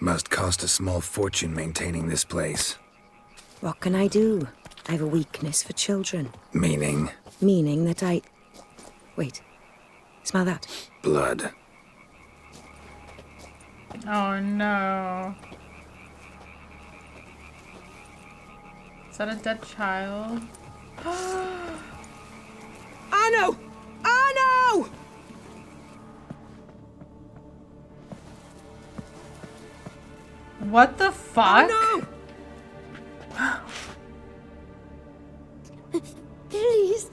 [SPEAKER 5] Must cost a small fortune maintaining this place.
[SPEAKER 14] What can I do? I have a weakness for children.
[SPEAKER 5] Meaning?
[SPEAKER 14] Meaning that I... Wait. Smell that?
[SPEAKER 5] Blood.
[SPEAKER 1] Oh no. Is that a dead child?
[SPEAKER 14] Arno! Arno!
[SPEAKER 1] What the fuck?
[SPEAKER 14] Arno!
[SPEAKER 12] Please.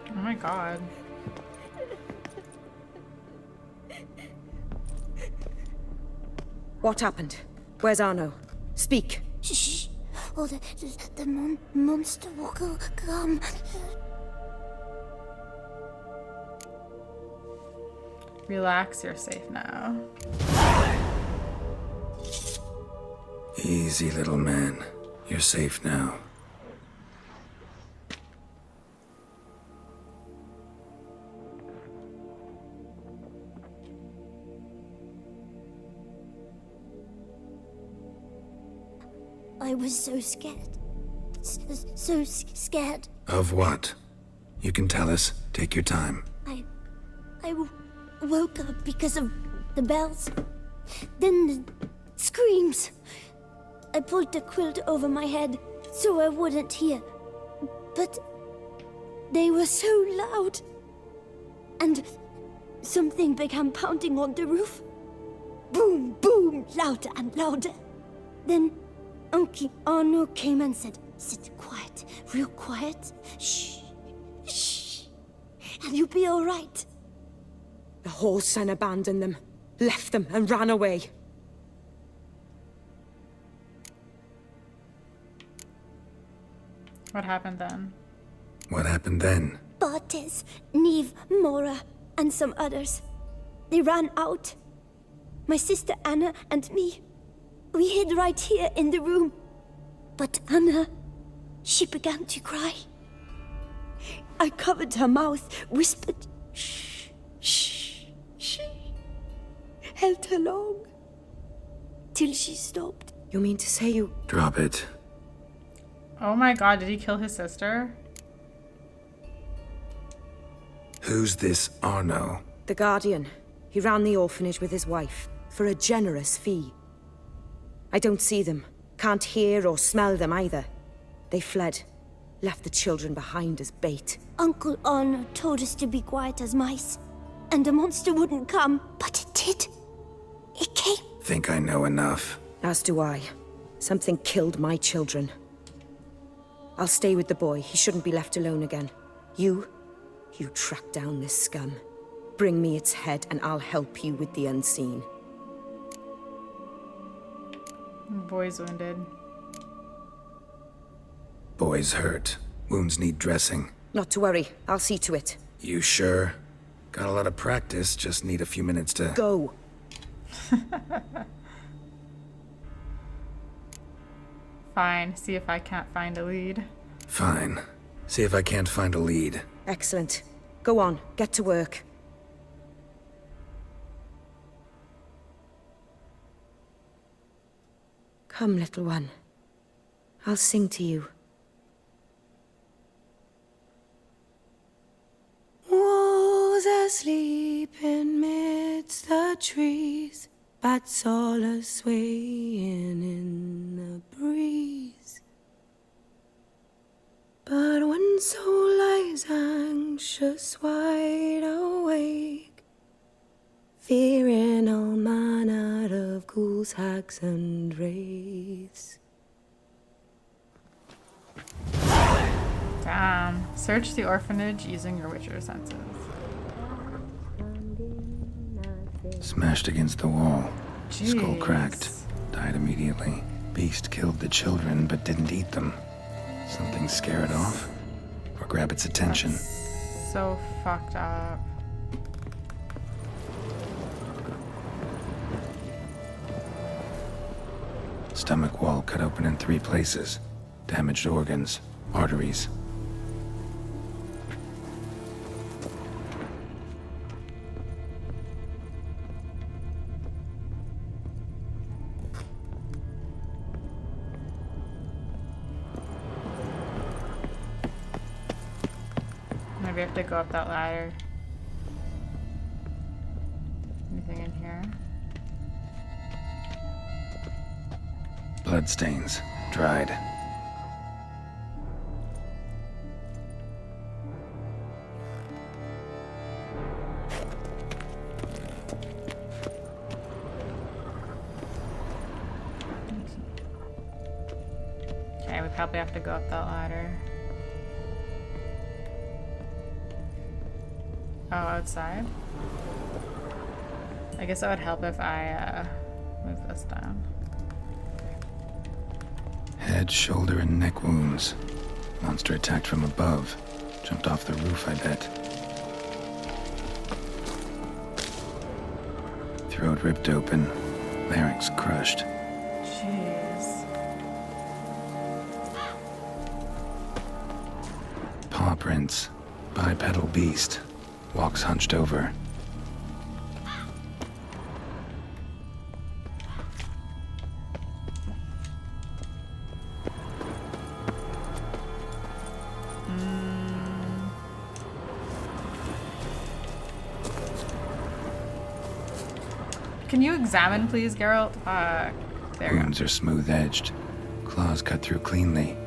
[SPEAKER 1] Oh my god.
[SPEAKER 14] What happened? Where's Arno? Speak.
[SPEAKER 12] Shh. Oh, the monster will come.
[SPEAKER 1] Relax, you're safe now.
[SPEAKER 5] Easy, little man. You're safe now.
[SPEAKER 12] I was so scared. So scared.
[SPEAKER 5] Of what? You can tell us. Take your time.
[SPEAKER 12] I woke up because of the bells. Then the screams. I pulled the quilt over my head so I wouldn't hear. But they were so loud. And something began pounding on the roof. Boom, boom, louder and louder. Then Uncle Arno came and said, "Sit quiet, real quiet. Shh, shh, and you'll be all right."
[SPEAKER 14] The whole son abandoned them, left them, and ran away.
[SPEAKER 1] What happened then?
[SPEAKER 5] What happened then?
[SPEAKER 12] Bartes, Neve, Mora, and some others. They ran out. My sister Anna and me. We hid right here in the room. But Anna, she began to cry. I covered her mouth, whispered, "Shh, shh, shh."
[SPEAKER 15] held her long. Till she stopped.
[SPEAKER 14] You mean to say you...
[SPEAKER 5] Drop it.
[SPEAKER 1] Oh my god, did he kill his sister?
[SPEAKER 5] Who's this Arno?
[SPEAKER 14] The Guardian. He ran the orphanage with his wife, for a generous fee. I don't see them. Can't hear or smell them either. They fled. Left the children behind as bait.
[SPEAKER 15] Uncle Arno told us to be quiet as mice. And the monster wouldn't come, but it did. It came.
[SPEAKER 5] Think I know enough.
[SPEAKER 14] As do I. Something killed my children. I'll stay with the boy. He shouldn't be left alone again. You track down this scum. Bring me its head and I'll help you with the unseen.
[SPEAKER 1] Boy's wounded.
[SPEAKER 5] Boy's hurt. Wounds need dressing.
[SPEAKER 14] Not to worry. I'll see to it.
[SPEAKER 5] You sure? Got a lot of practice, just need a few minutes to...
[SPEAKER 14] Go!
[SPEAKER 1] Fine. See if I can't find a lead.
[SPEAKER 5] Fine. See if I can't find a lead.
[SPEAKER 14] Excellent. Go on. Get to work. Come, little one. I'll sing to you. Was asleep in midst the trees, bats all a-swaying in the breeze. But one soul lies anxious, wide awake, fearing all manner of ghouls, hags, and wraiths.
[SPEAKER 1] Damn. Search the orphanage using your Witcher senses.
[SPEAKER 5] Smashed against the wall. Skull
[SPEAKER 1] Jeez.
[SPEAKER 5] cracked. Died immediately. Beast killed the children but didn't eat them. Something scare it off? Or grab its attention?
[SPEAKER 1] So fucked up.
[SPEAKER 5] Stomach wall cut open in 3 places. Damaged organs. Arteries.
[SPEAKER 1] Maybe I have to go up that ladder. Anything in here?
[SPEAKER 5] Bloodstains. Dried.
[SPEAKER 1] Okay, we probably have to go up that ladder. Oh, outside? I guess that would help if I move this down.
[SPEAKER 5] Head, shoulder, and neck wounds. Monster attacked from above. Jumped off the roof, I bet. Throat ripped open. Larynx crushed.
[SPEAKER 1] Jeez.
[SPEAKER 5] Paw prints. Bipedal beast. Walks hunched over.
[SPEAKER 1] Can you examine, please, Geralt? There you go.
[SPEAKER 5] Wounds are smooth-edged. Claws cut through cleanly.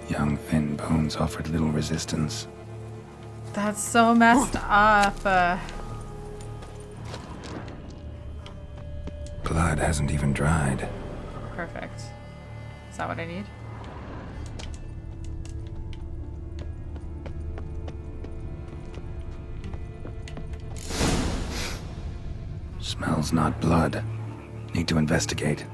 [SPEAKER 5] Young, thin bones offered little resistance.
[SPEAKER 1] That's so messed up.
[SPEAKER 5] Blood hasn't even dried.
[SPEAKER 1] Perfect. Is that what I need?
[SPEAKER 5] Smells not blood. Need to investigate.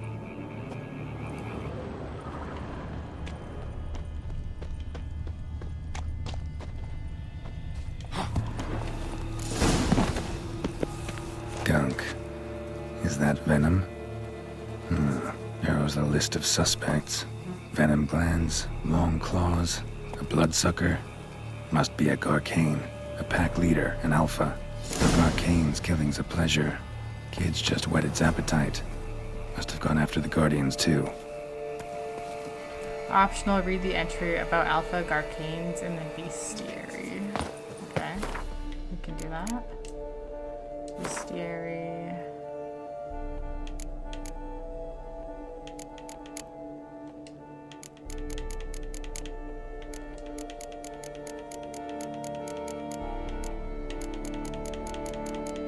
[SPEAKER 5] Gunk. Is that venom? Narrows the list of suspects. Venom glands, long claws, a bloodsucker. Must be a Garcane, a pack leader, an alpha. For Garcane's killing's a pleasure. Kid's just whet its appetite. Must have gone after the Guardians too.
[SPEAKER 1] Optional, read the entry about Alpha Garcanes in the Bestiary. Okay, we can do that. Bestiary.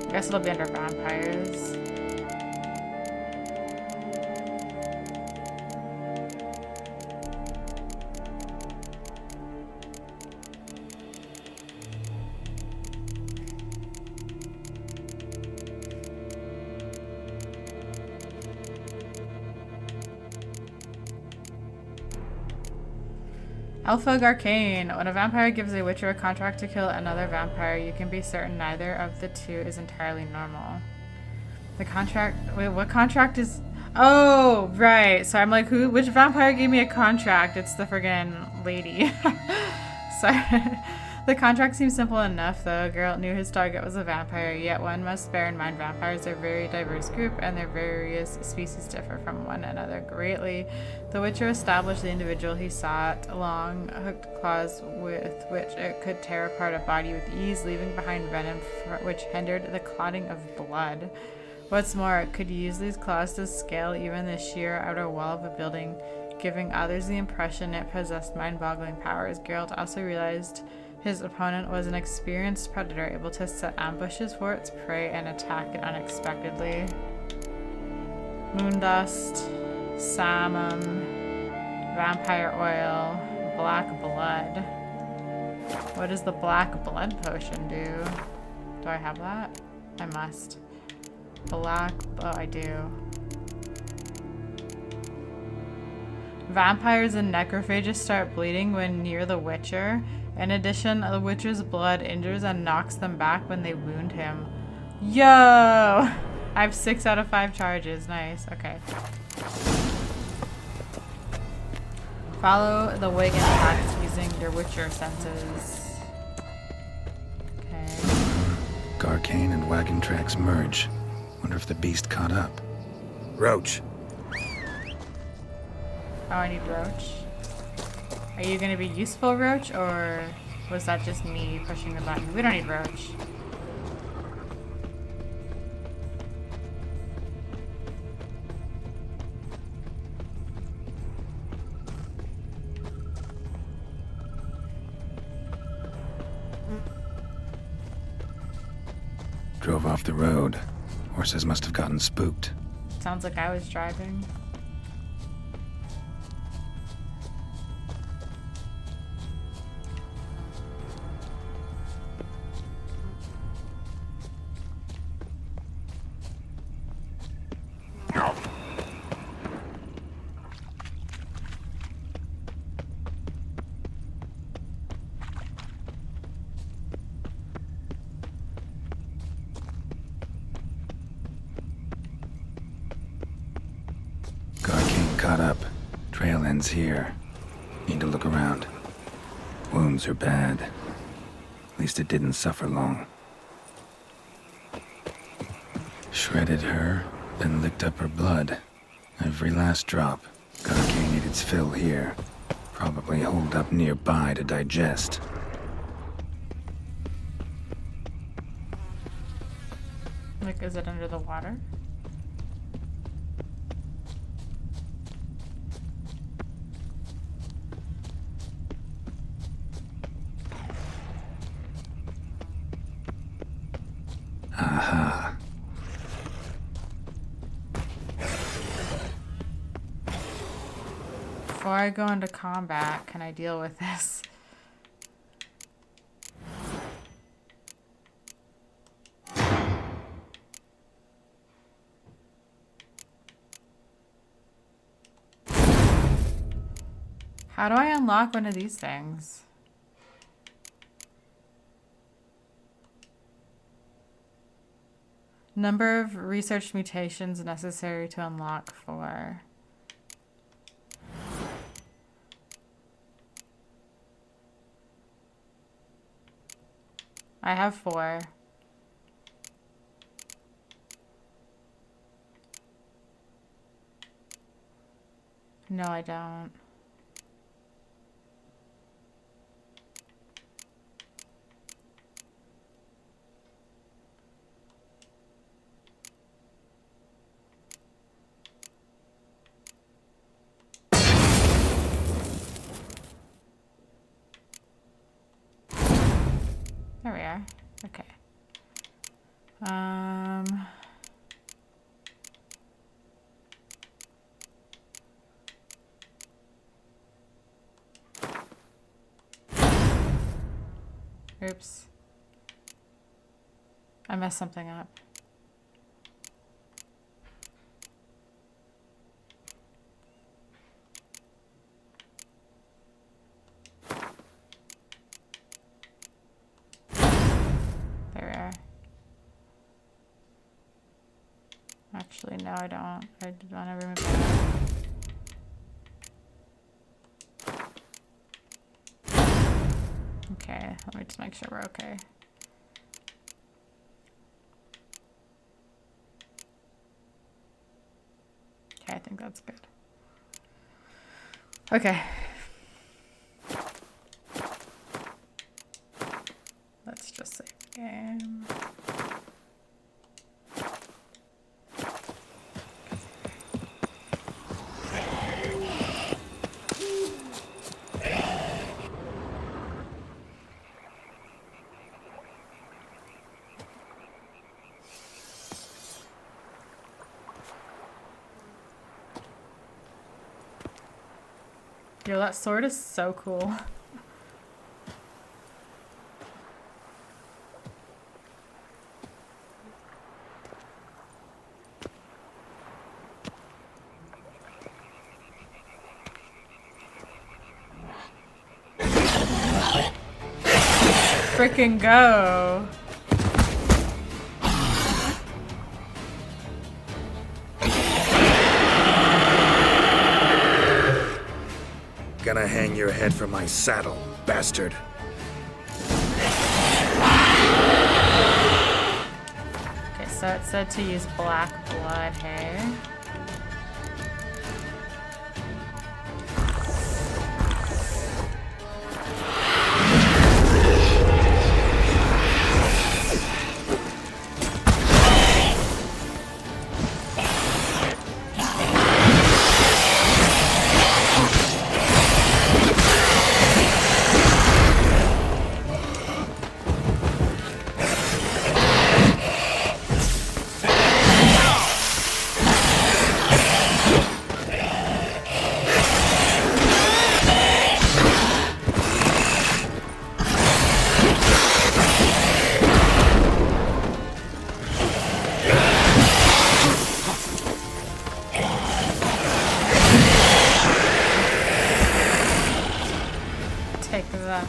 [SPEAKER 1] I guess it'll be under vampires. Alpha Garcane. When a vampire gives a witcher a contract to kill another vampire, you can be certain neither of the two is entirely normal. The contract... Wait, what contract is... Oh, right. So I'm like, which vampire gave me a contract? It's the friggin' lady. Sorry. The contract seems simple enough, though. Geralt knew his target was a vampire, yet one must bear in mind vampires are a very diverse group, and their various species differ from one another greatly. The Witcher established the individual he sought, long hooked claws with which it could tear apart a body with ease, leaving behind venom which hindered the clotting of blood. What's more, it could use these claws to scale even the sheer outer wall of a building, giving others the impression it possessed mind-boggling powers. Geralt also realized his opponent was an experienced predator, able to set ambushes for its prey and attack it unexpectedly. Moondust, Samum, Vampire Oil, Black Blood. What does the Black Blood potion do? Do I have that? I must. Oh, I do. Vampires and necrophages start bleeding when near the Witcher. In addition, the Witcher's blood injures and knocks them back when they wound him. Yo! I have 6 out of 5 charges. Nice. Okay. Follow the wagon tracks using your Witcher senses. Okay.
[SPEAKER 5] Garcane and wagon tracks merge. Wonder if the beast caught up. Roach.
[SPEAKER 1] Oh, I need Roach. Are you gonna be useful, Roach, or was that just me pushing the button? We don't need Roach.
[SPEAKER 5] Drove off the road. Horses must have gotten spooked.
[SPEAKER 1] Sounds like I was driving.
[SPEAKER 5] Caught up. Trail ends here. Need to look around. Wounds are bad. At least it didn't suffer long. Shredded her, then licked up her blood. Every last drop. Garcane ate its fill here. Probably holed up nearby to digest.
[SPEAKER 1] Like, is it under the water?
[SPEAKER 5] Aha.
[SPEAKER 1] Before I go into combat, can I deal with this? How do I unlock one of these things? Number of research mutations necessary to unlock 4. I have 4. No, I don't. There we are. Okay. Oops. I messed something up. There we are. Actually, no, I don't. I did want to remove that. Okay, let me just make sure we're okay. Okay, I think that's good. Okay. Let's just save the game. Yo, that sword is so cool. Freaking go.
[SPEAKER 5] Gonna hang your head from my saddle, bastard.
[SPEAKER 1] Okay, so it said to use black blood, hey? Take that.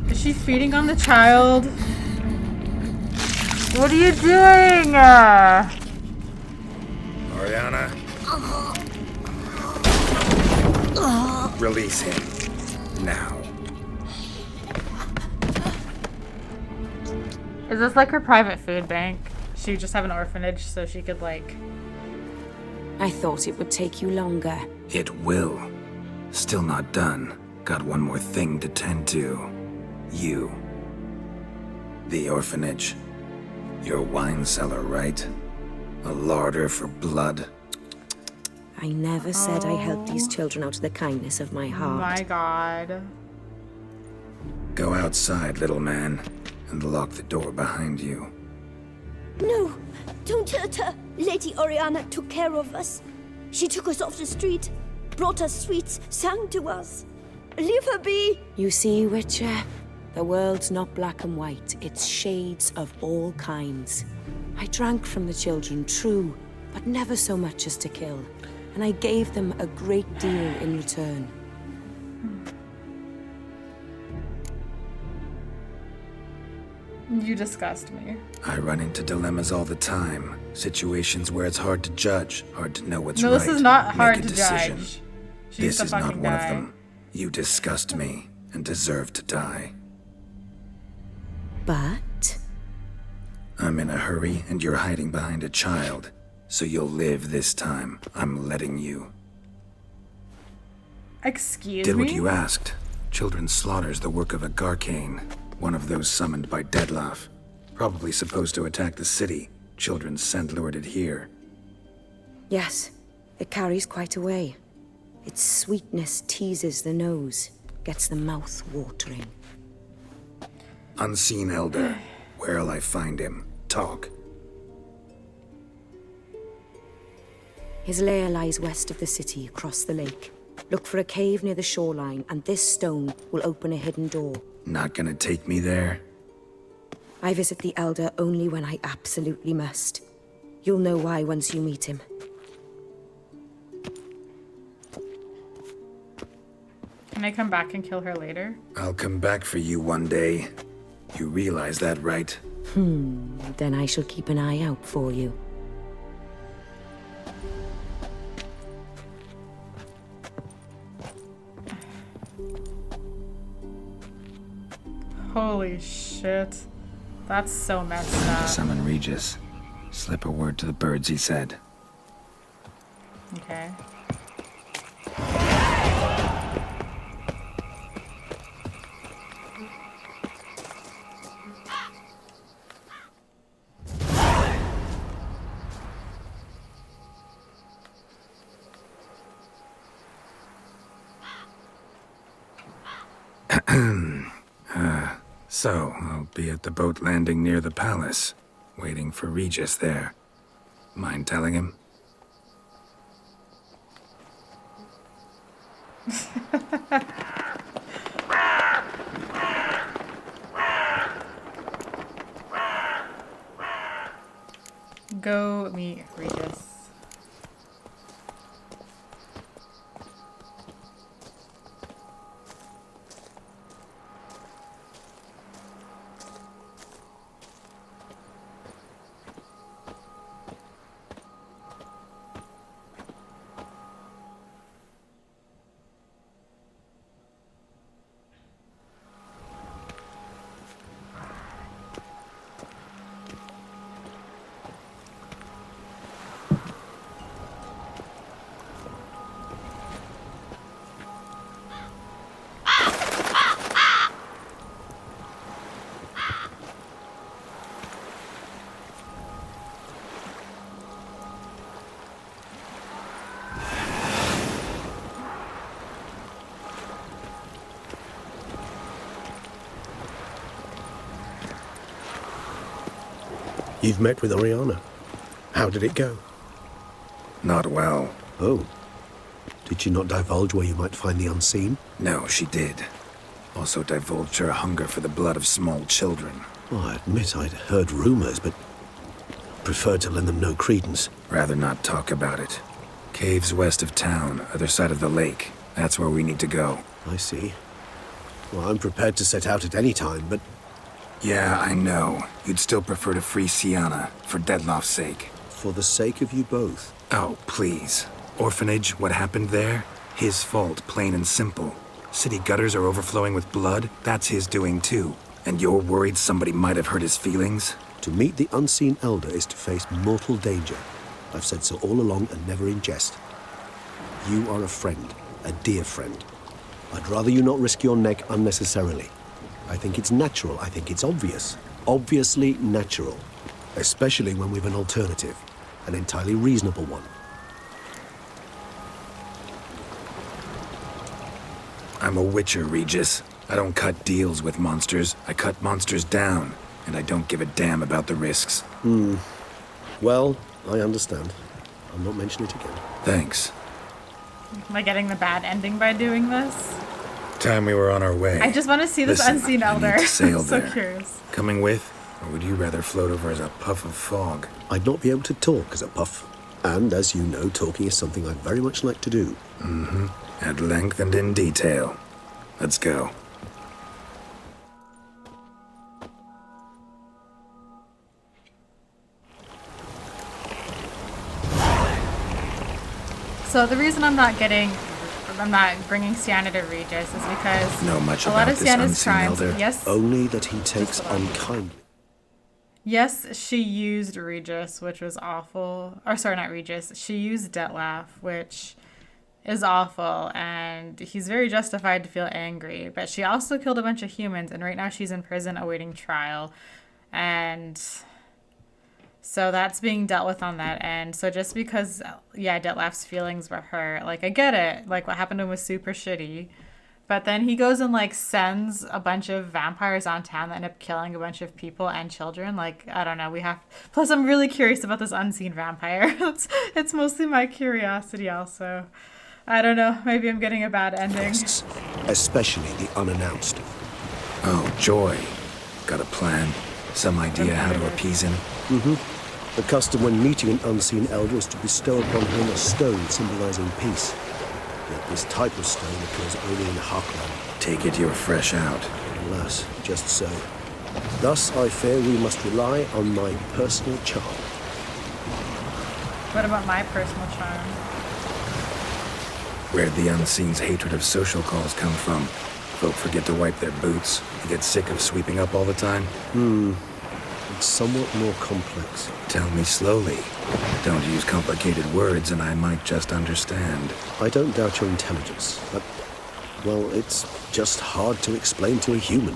[SPEAKER 1] Is she feeding on the child? What are you doing?
[SPEAKER 5] Oriana? Release him. Now.
[SPEAKER 1] Is this like her private food bank? She just have an orphanage so she could like...
[SPEAKER 14] I thought it would take you longer.
[SPEAKER 5] It will. Still not done. Got one more thing to tend to. You. The orphanage. Your wine cellar, right? A larder for blood.
[SPEAKER 14] I never said I helped these children out of the kindness of my heart.
[SPEAKER 1] My God.
[SPEAKER 5] Go outside, little man, and lock the door behind you.
[SPEAKER 15] No, don't hurt her. Lady Oriana took care of us. She took us off the street, brought us sweets, sang to us. Leave her be.
[SPEAKER 14] You see, Witcher? The world's not black and white. It's shades of all kinds. I drank from the children, true, but never so much as to kill. And I gave them a great deal in return.
[SPEAKER 1] You disgust me.
[SPEAKER 5] I run into dilemmas all the time. Situations where it's hard to judge, hard to know what's
[SPEAKER 1] No,
[SPEAKER 5] right.
[SPEAKER 1] this is not
[SPEAKER 5] make
[SPEAKER 1] hard
[SPEAKER 5] a
[SPEAKER 1] to
[SPEAKER 5] decision.
[SPEAKER 1] judge. She
[SPEAKER 5] This
[SPEAKER 1] used to
[SPEAKER 5] is not
[SPEAKER 1] fucking
[SPEAKER 5] one
[SPEAKER 1] die.
[SPEAKER 5] of them. You disgust me and deserve to die.
[SPEAKER 14] But?
[SPEAKER 5] I'm in a hurry and you're hiding behind a child. So you'll live this time. I'm letting you.
[SPEAKER 1] Excuse
[SPEAKER 5] Did
[SPEAKER 1] me?
[SPEAKER 5] what you asked. Children's slaughter's the work of a Garcane, one of those summoned by Dettlaff. Probably supposed to attack the city. Children sent lured here.
[SPEAKER 14] Yes, it carries quite a way. Its sweetness teases the nose, gets the mouth watering.
[SPEAKER 5] Unseen Elder. Where'll I find him? Talk.
[SPEAKER 14] His lair lies west of the city, across the lake. Look for a cave near the shoreline, and this stone will open a hidden door.
[SPEAKER 5] Not gonna take me there?
[SPEAKER 14] I visit the Elder only when I absolutely must. You'll know why once you meet him.
[SPEAKER 1] Can I come back and kill her later?
[SPEAKER 5] I'll come back for you one day. You realize that, right?
[SPEAKER 14] Then I shall keep an eye out for you.
[SPEAKER 1] Holy shit. That's so messed up.
[SPEAKER 5] Summon Regis. Slip a word to the birds, he said.
[SPEAKER 1] Okay.
[SPEAKER 5] So, I'll be at the boat landing near the palace, waiting for Regis there. Mind telling him?
[SPEAKER 1] Go meet Regis.
[SPEAKER 11] You've met with Oriana. How did it go?
[SPEAKER 5] Not well.
[SPEAKER 11] Oh. Did she not divulge where you might find the unseen?
[SPEAKER 5] No, she did. Also divulged her hunger for the blood of small children.
[SPEAKER 11] Well, I admit I'd heard rumors, but preferred to lend them no credence.
[SPEAKER 5] Rather not talk about it. Caves west of town, other side of the lake. That's where we need to go.
[SPEAKER 11] I see. Well, I'm prepared to set out at any time, but...
[SPEAKER 5] Yeah, I know. You'd still prefer to free Sienna, for Dettlaff's sake.
[SPEAKER 11] For the sake of you both.
[SPEAKER 5] Oh, please. Orphanage, what happened there? His fault, plain and simple. City gutters are overflowing with blood. That's his doing too. And you're worried somebody might have hurt his feelings?
[SPEAKER 11] To meet the unseen elder is to face mortal danger. I've said so all along and never in jest. You are a friend, a dear friend. I'd rather you not risk your neck unnecessarily. I think it's natural. I think it's obvious. Obviously natural. Especially when we've an alternative. An entirely reasonable one.
[SPEAKER 5] I'm a witcher, Regis. I don't cut deals with monsters. I cut monsters down. And I don't give a damn about the risks.
[SPEAKER 11] Well, I understand. I'll not mention it again.
[SPEAKER 5] Thanks.
[SPEAKER 1] Am I getting the bad ending by doing this?
[SPEAKER 5] Time we were on our way.
[SPEAKER 1] I just want to see this
[SPEAKER 5] Listen,
[SPEAKER 1] unseen
[SPEAKER 5] I
[SPEAKER 1] elder.
[SPEAKER 5] need to sail
[SPEAKER 1] I'm so
[SPEAKER 5] there.
[SPEAKER 1] curious.
[SPEAKER 5] Coming with? Or would you rather float over as a puff of fog?
[SPEAKER 11] I'd not be able to talk as a puff. And as you know, talking is something I very much like to do.
[SPEAKER 5] Mm-hmm. At length and in detail. Let's go.
[SPEAKER 1] So the reason I'm not bringing Sienna to Regis is because
[SPEAKER 5] Know much
[SPEAKER 1] a lot
[SPEAKER 5] about
[SPEAKER 1] of
[SPEAKER 5] this
[SPEAKER 1] Sienna's
[SPEAKER 5] unseen
[SPEAKER 1] crimes,
[SPEAKER 5] elder?
[SPEAKER 1] yes,
[SPEAKER 11] Only that he takes unkindly.
[SPEAKER 1] yes, she used Regis, which was awful. Or sorry, not Regis. She used Detlef, which is awful, and he's very justified to feel angry. But she also killed a bunch of humans, and right now she's in prison awaiting trial, and so that's being dealt with on that end. So just because, yeah, Detlef's feelings were hurt, like, I get it. Like, what happened to him was super shitty. But then he goes and, like, sends a bunch of vampires on town that end up killing a bunch of people and children. Like, I don't know, plus I'm really curious about this unseen vampire. It's mostly my curiosity also. I don't know, maybe I'm getting a bad ending.
[SPEAKER 11] Especially the unannounced.
[SPEAKER 5] Oh, joy. Got a plan? Some idea how to appease him?
[SPEAKER 11] Mm-hmm. The custom when meeting an unseen elder is to bestow upon him a stone symbolizing peace. Yet this type of stone occurs only in Harkland.
[SPEAKER 5] Take it you're fresh out.
[SPEAKER 11] Alas, just so. Thus, I fear we must rely on my personal charm.
[SPEAKER 1] What about my personal charm?
[SPEAKER 5] Where'd the Unseen's hatred of social calls come from? Folk forget to wipe their boots. They get sick of sweeping up all the time.
[SPEAKER 11] It's somewhat more complex.
[SPEAKER 5] Tell me slowly. Don't use complicated words and I might just understand.
[SPEAKER 11] I don't doubt your intelligence, but, well, it's just hard to explain to a human.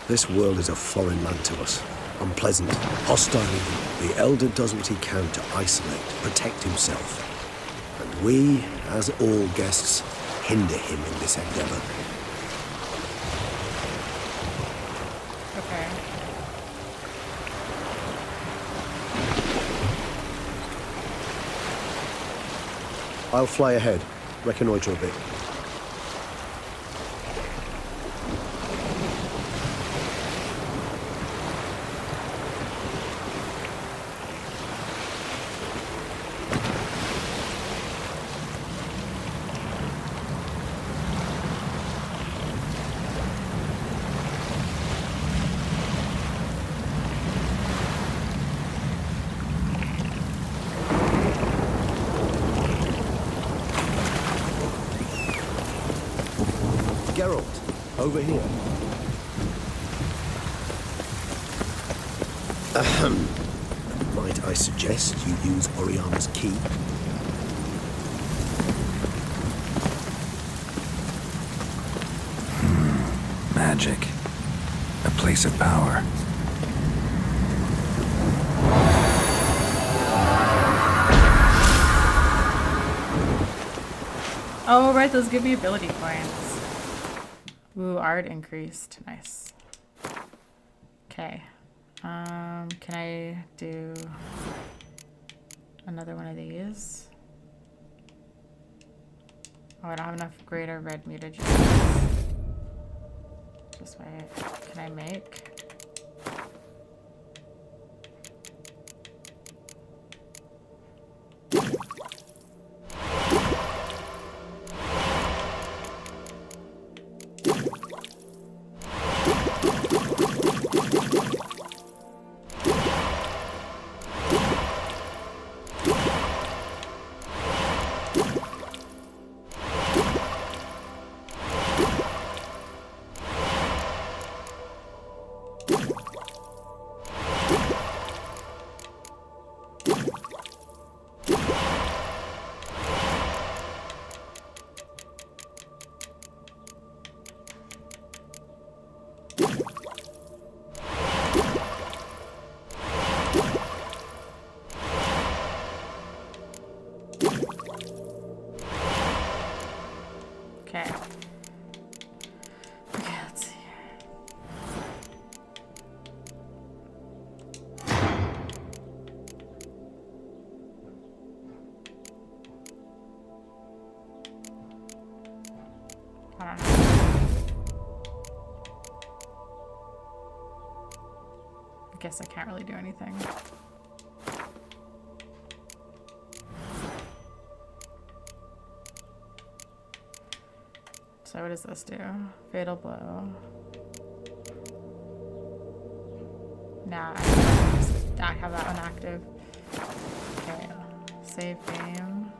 [SPEAKER 11] This world is a foreign land to us. Unpleasant, hostile even. The Elder does what he can to isolate, protect himself. And we, as all guests, hinder him in this endeavor.
[SPEAKER 1] Okay.
[SPEAKER 11] I'll fly ahead, reconnoiter a bit. Geralt, over here. Ahem. Might I suggest you use Oriana's key?
[SPEAKER 5] Magic. A place of power.
[SPEAKER 1] Oh, right, those give me ability points. Ooh, art increased. Nice. Okay. Can I do another one of these? Oh, I don't have enough greater red mutagens. This way. Can I make? guess I can't really do anything. So what does this do? Fatal blow. Nah, I have that one active. Okay, save game.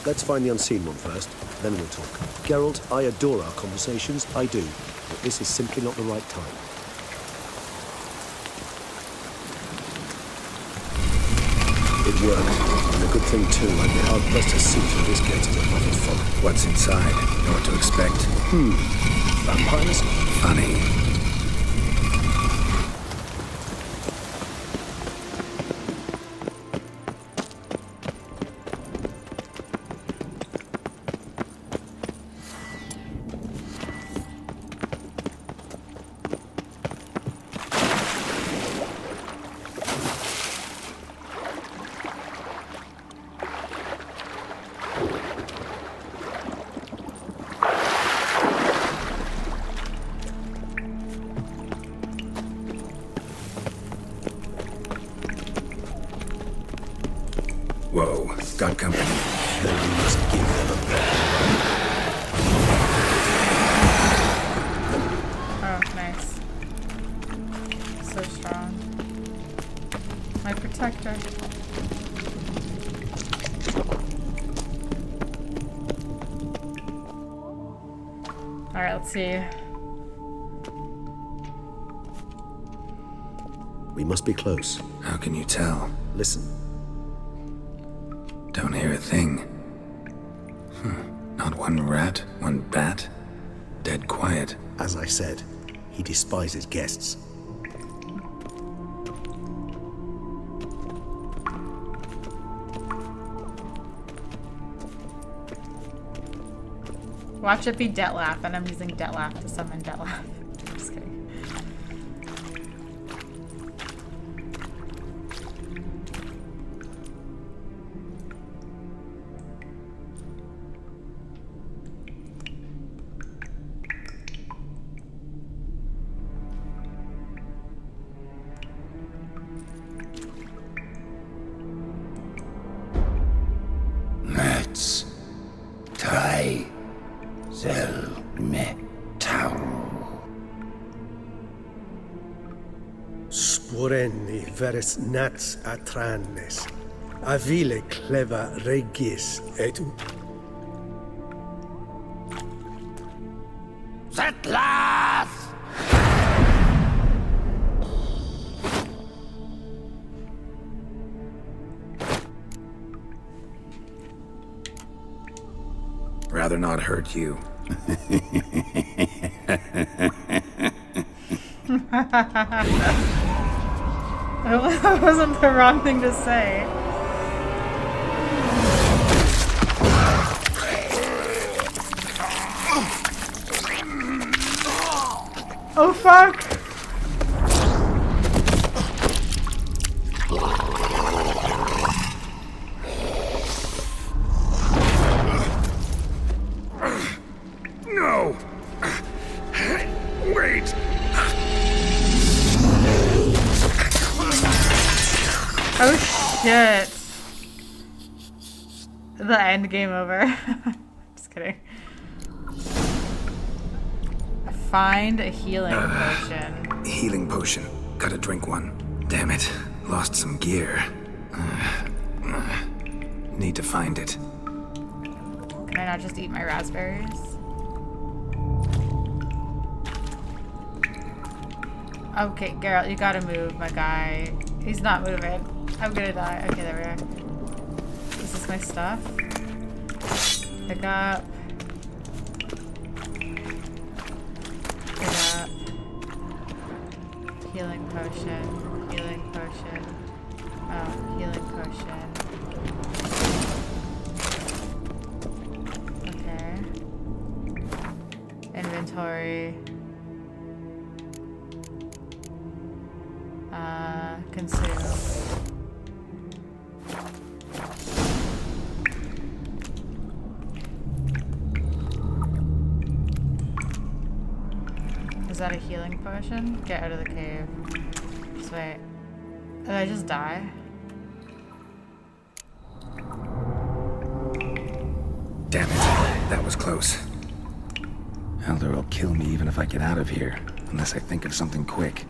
[SPEAKER 11] Let's find the unseen one first, then we'll talk. Geralt, I adore our conversations, I do. But this is simply not the right time. It worked. And a good thing too. I'd be hard-pressed to see through this gate as a muffled fog.
[SPEAKER 5] What's inside? Know what to expect?
[SPEAKER 11] Vampires?
[SPEAKER 5] Funny. Whoa, got company.
[SPEAKER 11] Then we must give them a breath.
[SPEAKER 1] Oh, nice. So strong. My protector. Alright, let's see.
[SPEAKER 11] We must be close.
[SPEAKER 5] How can you tell?
[SPEAKER 11] Listen.
[SPEAKER 5] Don't hear a thing. Not one rat, one bat. Dead quiet.
[SPEAKER 11] As I said, he despises guests.
[SPEAKER 1] Watch it be Dettlaff, and I'm using Dettlaff to summon Dettlaff. Just kidding.
[SPEAKER 9] Let's try metal.
[SPEAKER 11] Sporenni veres nats atranes. Avile cleva regis et
[SPEAKER 9] Zetlath!
[SPEAKER 5] Rather not hurt you.
[SPEAKER 1] That wasn't the wrong thing to say. Oh fuck!
[SPEAKER 5] No! Wait!
[SPEAKER 1] Oh shit! The end game over. Just kidding. Find a healing potion.
[SPEAKER 5] Healing potion. Gotta drink one. Damn it. Lost some gear. Need to find it.
[SPEAKER 1] Can I not just eat my raspberries? Okay, Geralt, you gotta move, my guy. He's not moving. I'm gonna die. Okay, there we are. Is this my stuff? Pick up. Pick up. Healing potion. Healing potion. Oh, healing potion. Okay. Inventory. Consume. Was that a healing potion? Get out of the cave. Just wait. Did I just die?
[SPEAKER 5] Damn it. That was close. Elder will kill me even if I get out of here. Unless I think of something quick.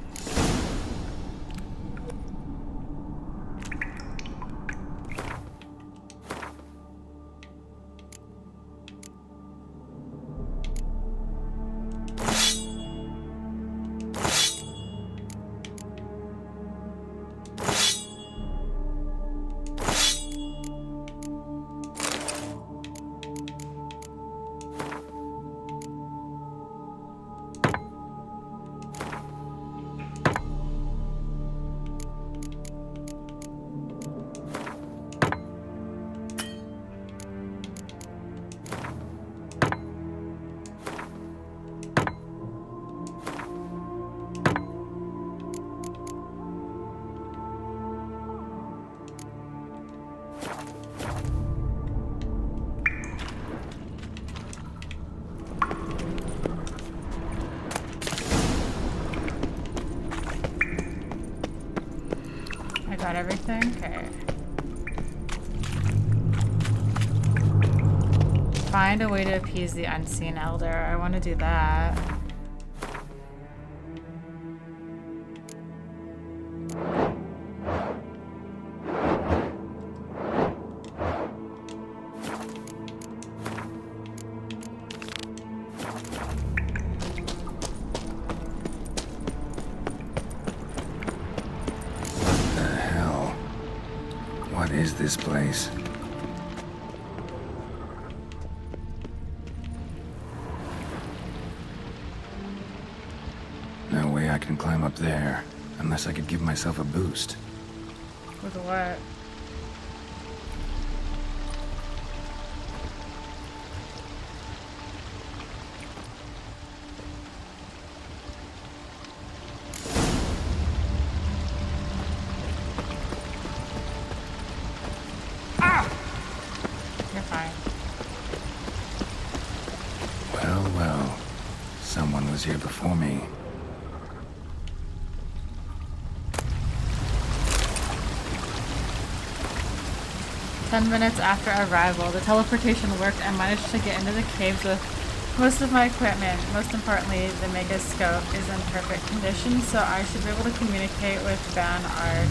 [SPEAKER 1] Got everything? Okay. Find a way to appease the unseen elder. I want to do that.
[SPEAKER 5] What is this place? No way I can climb up there, unless I could give myself a boost.
[SPEAKER 1] With what?
[SPEAKER 5] Well, someone was here before me.
[SPEAKER 1] Ten minutes after arrival, the teleportation worked. I managed to get into the caves with most of my equipment. Most importantly, the megascope is in perfect condition, so I should be able to communicate with Banard.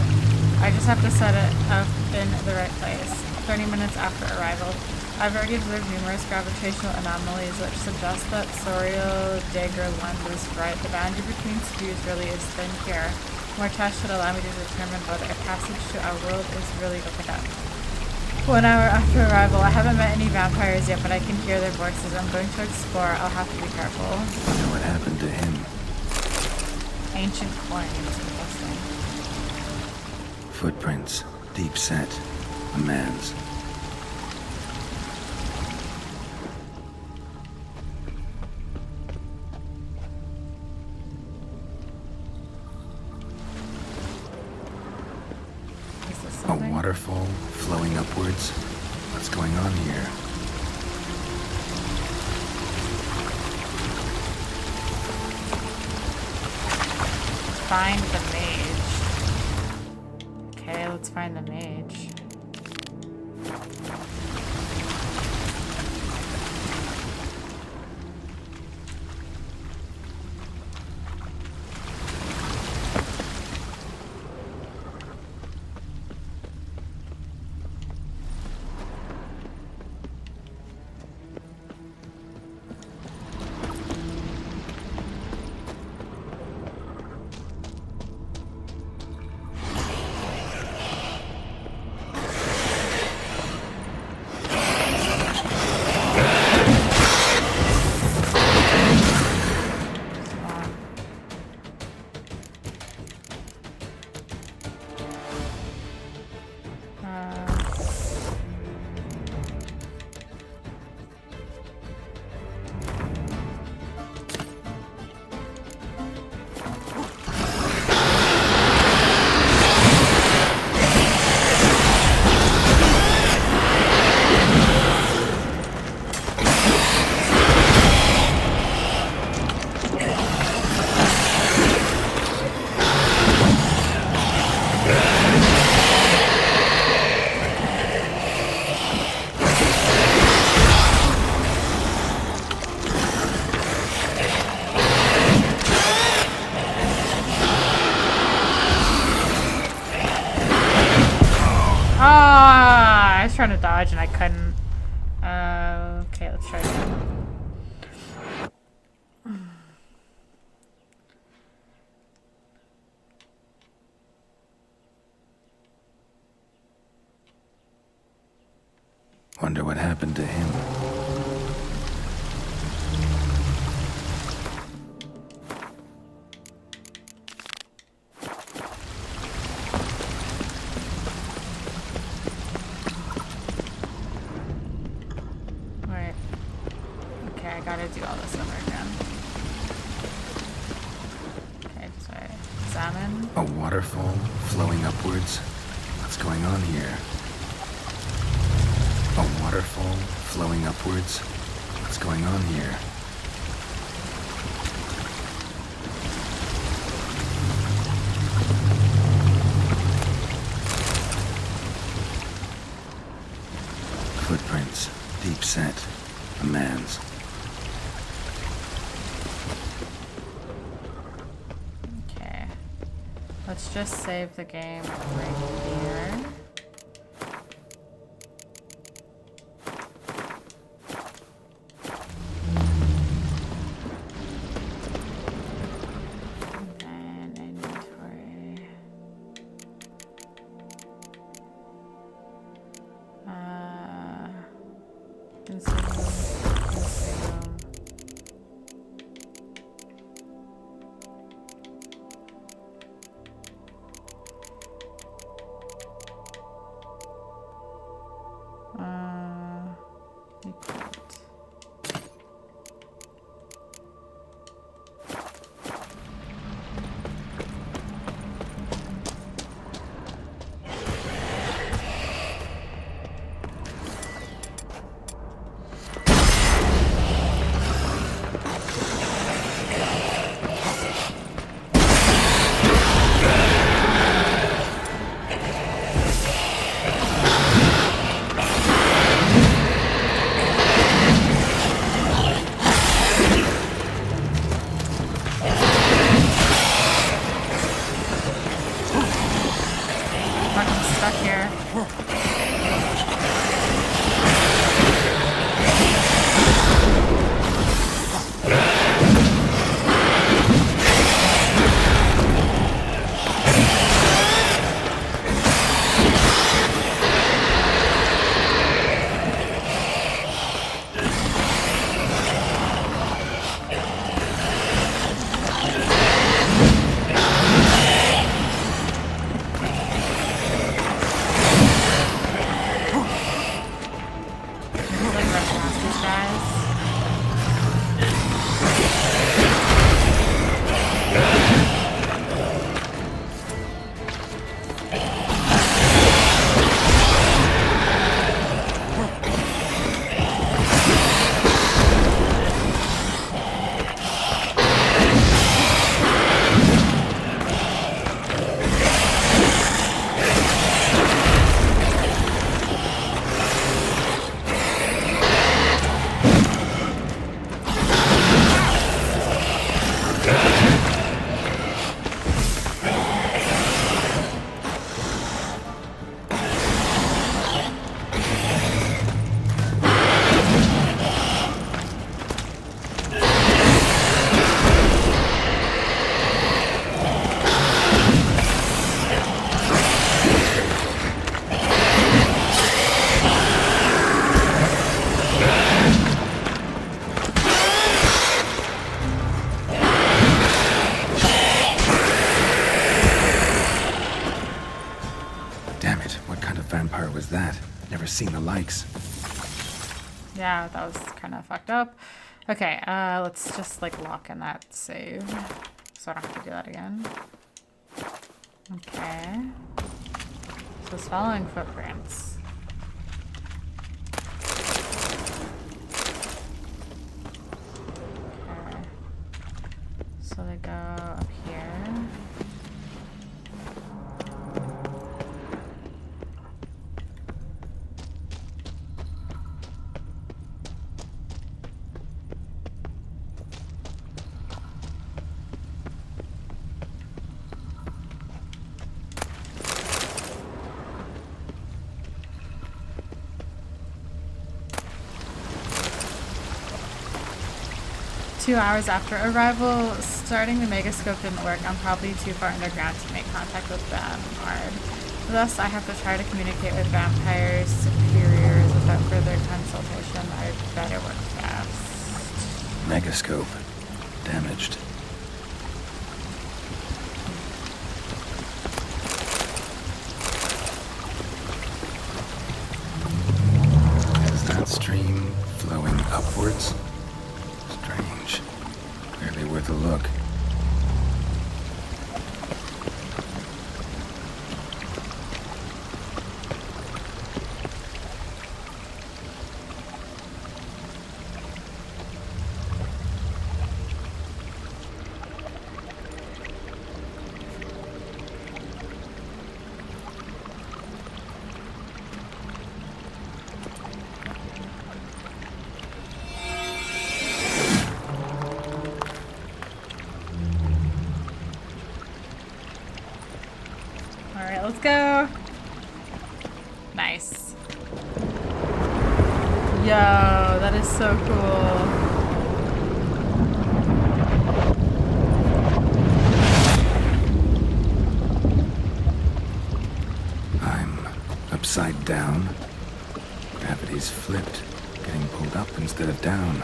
[SPEAKER 1] I just have to set it up in the right place. 30 minutes after arrival. I've already observed numerous gravitational anomalies which suggest that Soriel Dagger Lund was right. The boundary between spheres really is thin here. More tests should allow me to determine whether a passage to our world is really opened up. 1 hour after arrival, I haven't met any vampires yet, but I can hear their voices. I'm going to explore. I'll have to be careful.
[SPEAKER 5] Wonder what happened to him.
[SPEAKER 1] Ancient coins. Interesting.
[SPEAKER 5] Footprints. Deep set. A man's. A waterfall flowing upwards. What's going on here?
[SPEAKER 1] Find the mage. Okay, let's find the mage. Ah, I was trying to dodge and I couldn't. Okay, let's try again.
[SPEAKER 5] Wonder what happened to him.
[SPEAKER 1] Wait. Okay, I gotta do all this over again. Okay, sorry. Salmon.
[SPEAKER 5] A waterfall flowing upwards? What's going on here? A waterfall flowing upwards? What's going on here? Footprints, deep set, a man's.
[SPEAKER 1] Okay. Let's just save the game right here. And inventory. Consume. Equipped. Fucking stuck here.
[SPEAKER 5] Damn it, what kind of vampire was that? Never seen the likes.
[SPEAKER 1] Yeah, that was kind of fucked up. Okay, let's just like lock in that save so I don't have to do that again. Okay. So it's following footprints. Okay. So they go up here. 2 hours after arrival, starting the megascope didn't work. I'm probably too far underground to make contact with Vanguard. Thus, I have to try to communicate with vampires' superiors without further consultation. I better work fast.
[SPEAKER 5] Megascope. Damaged. Is that stream flowing upwards? Strange. Barely worth a look.
[SPEAKER 1] Alright, let's go. Nice. Yo, that is so cool.
[SPEAKER 5] I'm upside down. Gravity's flipped, getting pulled up instead of down.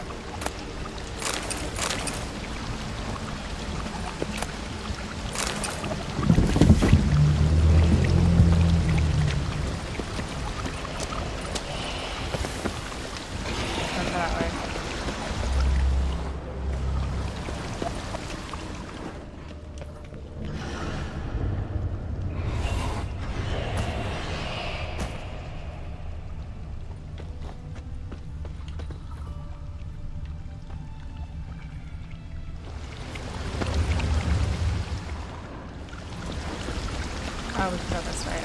[SPEAKER 1] Oh, we can go this way.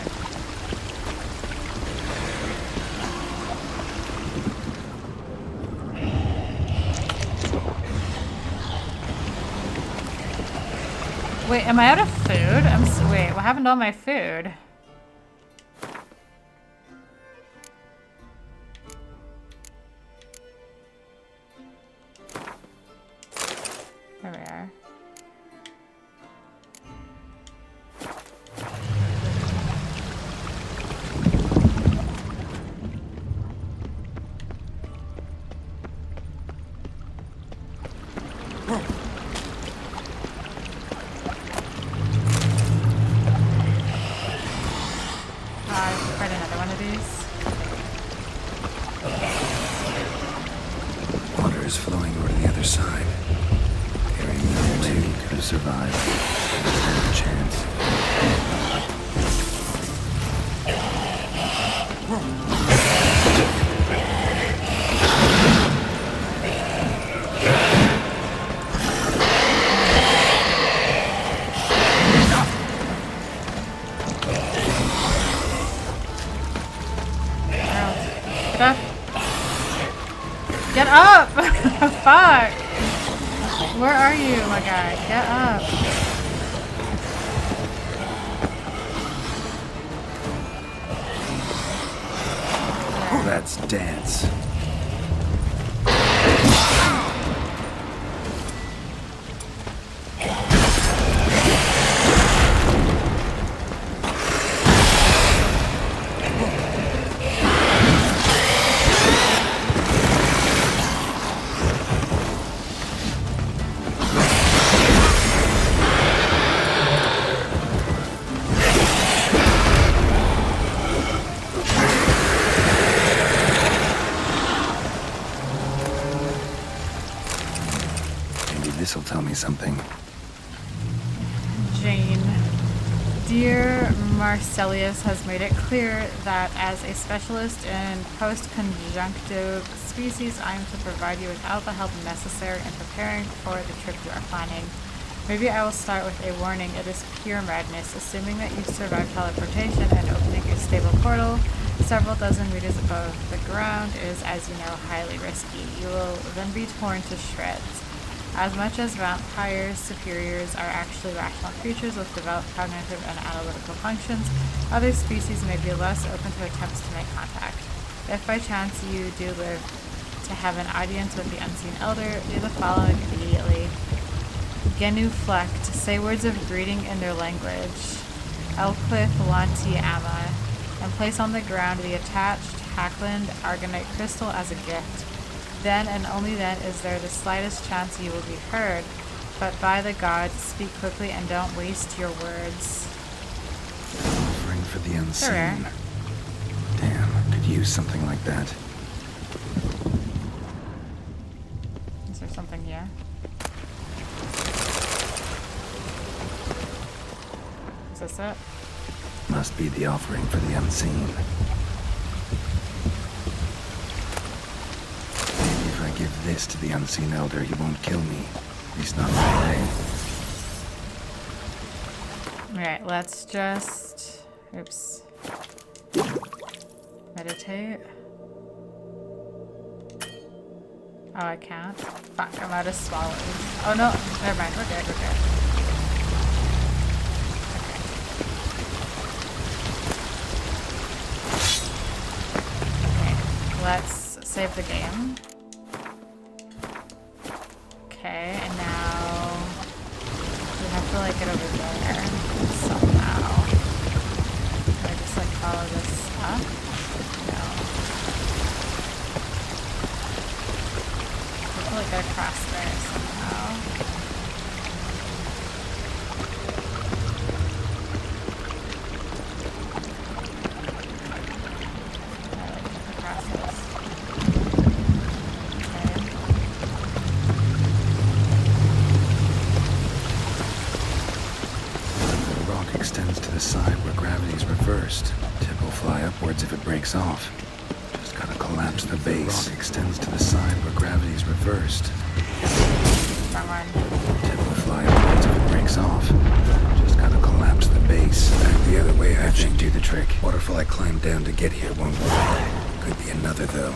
[SPEAKER 1] Wait, am I out of food? Wait, what happened to all my food? There we are. Find another one of these.
[SPEAKER 5] Water is flowing over to the other side. Carrying them too could have survived. There's a chance.
[SPEAKER 1] Get up! Fuck! Where are you, my guy? Get up.
[SPEAKER 5] That's dance. This'll tell me something.
[SPEAKER 1] Jane. Dear Marcellius has made it clear that as a specialist in post-conjunctive species, I am to provide you with all the help necessary in preparing for the trip you are planning. Maybe I will start with a warning. It is pure madness. Assuming that you survive teleportation and opening a stable portal several dozen meters above the ground is, as you know, highly risky. You will then be torn to shreds. As much as vampires' superiors are actually rational creatures with developed cognitive and analytical functions, other species may be less open to attempts to make contact. If by chance you do live to have an audience with the Unseen Elder, do the following immediately. Genuflect, say words of greeting in their language. Elclith Lanti Amma, and place on the ground the attached Hackland Argonite crystal as a gift. Then and only then is there the slightest chance you will be heard. But by the gods, speak quickly and don't waste your words.
[SPEAKER 5] Offering for the unseen.
[SPEAKER 1] Sure.
[SPEAKER 5] Damn, could use something like that.
[SPEAKER 1] Is there something here? Is this it?
[SPEAKER 5] Must be the offering for the unseen. Maybe if I give this to the Unseen Elder, he won't kill me. At least not right away.
[SPEAKER 1] Alright, let's just... Oops. Meditate. Oh, I can't. Fuck, I'm out of swallows. Oh no, never mind. We're good, we're good. Okay, let's save the game. Okay, and now we have to like get over there somehow. Can I just like follow this up? No. I have to like get across there somehow.
[SPEAKER 5] Tip will fly upwards if it breaks off. Just gotta collapse the base. The rock extends to the side where gravity's reversed. Tip will fly upwards if it breaks off. Just gotta collapse the base. Back the other way, I think, do the trick. Waterfall I climbed down to get here won't work. Could be another, though.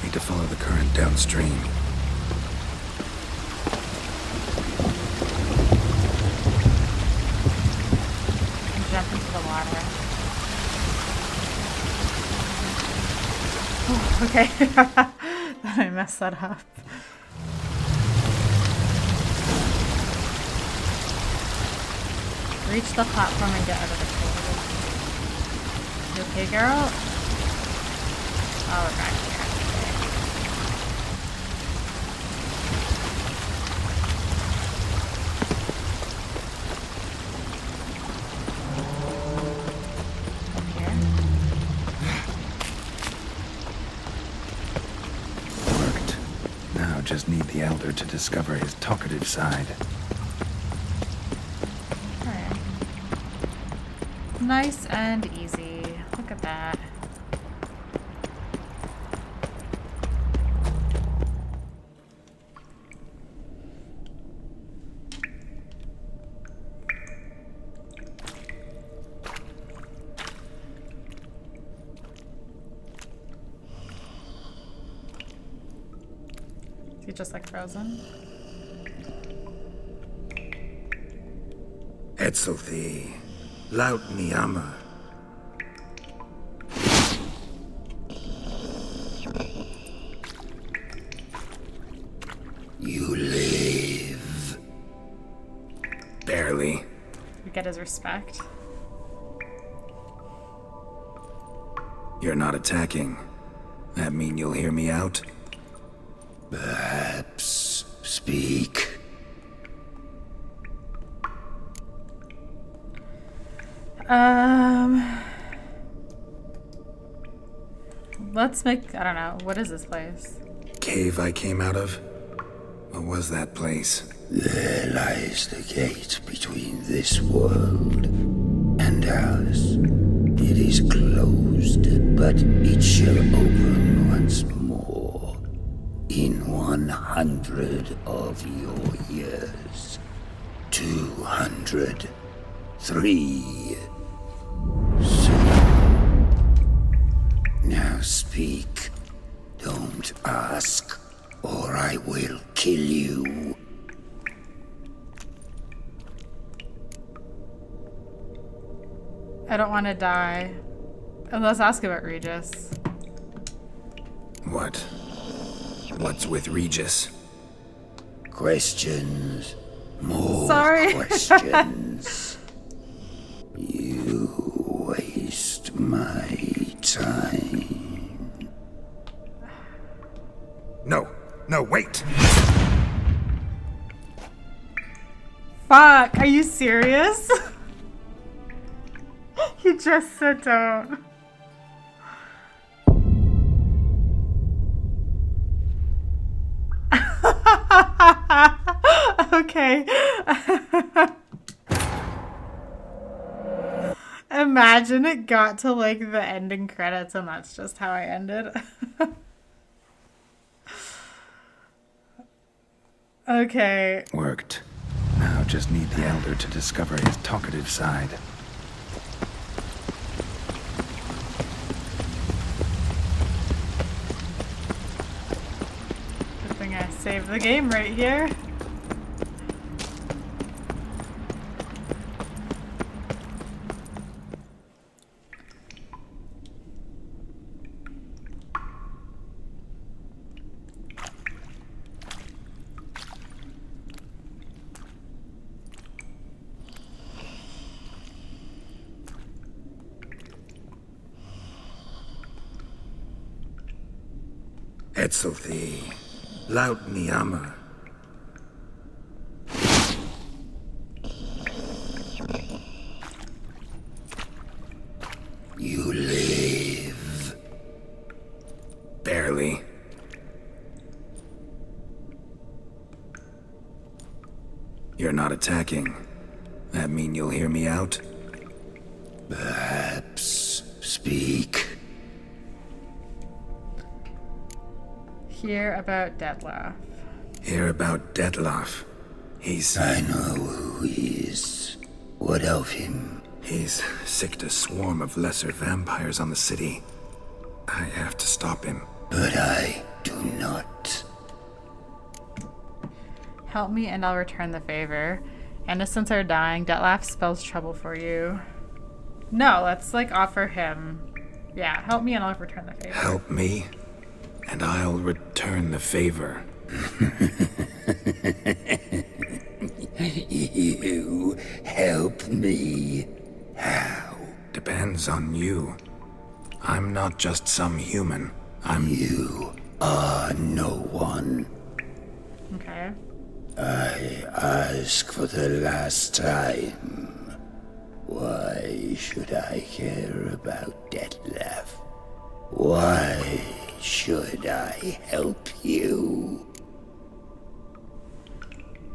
[SPEAKER 5] Need to follow the current downstream.
[SPEAKER 1] Jump into the water. Okay, thought I messed that up. Reach the platform and get out of the cave. You okay, girl? Oh, we're back here.
[SPEAKER 5] Just need the Elder to discover his talkative side.
[SPEAKER 1] Alright. Nice and easy. Look at that. Just like frozen.
[SPEAKER 5] Etzelthi, laut Niama.
[SPEAKER 9] You live.
[SPEAKER 5] Barely.
[SPEAKER 1] We get his respect.
[SPEAKER 5] You're not attacking. That mean you'll hear me out?
[SPEAKER 9] Perhaps speak.
[SPEAKER 1] Let's make, I don't know, what is this place?
[SPEAKER 5] Cave I came out of? What was that place?
[SPEAKER 9] There lies the gate between this world and ours. It is closed, but it shall open once more. In 100 of your years. 200. 3. Now speak. Don't ask, or I will kill you.
[SPEAKER 1] I don't want to die. And let's ask about Regis.
[SPEAKER 5] What? What's with Regis?
[SPEAKER 9] Questions. More
[SPEAKER 1] Sorry.
[SPEAKER 9] questions. You waste my time.
[SPEAKER 5] No, wait!
[SPEAKER 1] Fuck, are you serious? You just said don't. Okay. Imagine it got to like the ending credits and that's just how I ended. Okay.
[SPEAKER 5] Worked. Now just need the Elder to discover his talkative side.
[SPEAKER 1] Good thing I saved the game right here.
[SPEAKER 5] Etzelthi, laut Niama.
[SPEAKER 9] You live.
[SPEAKER 5] Barely. You're not attacking. That mean you'll hear me out?
[SPEAKER 9] Perhaps. Speak.
[SPEAKER 1] Hear about Dettlaff.
[SPEAKER 5] Hear about Dettlaff. He's...
[SPEAKER 9] I know who he is. What of him?
[SPEAKER 5] He's sicked a swarm of lesser vampires on the city. I have to stop him.
[SPEAKER 9] But I do not.
[SPEAKER 1] Help me and I'll return the favor. Innocents are dying. Dettlaff spells trouble for you. No, let's like offer him. Yeah, help me and I'll return the favor.
[SPEAKER 5] Help me, and I'll return the favor.
[SPEAKER 9] You help me? How?
[SPEAKER 5] Depends on you. I'm not just some human.
[SPEAKER 9] You are no one.
[SPEAKER 1] Okay.
[SPEAKER 9] I ask for the last time. Why should I care about Dettlaff? Why should I help you?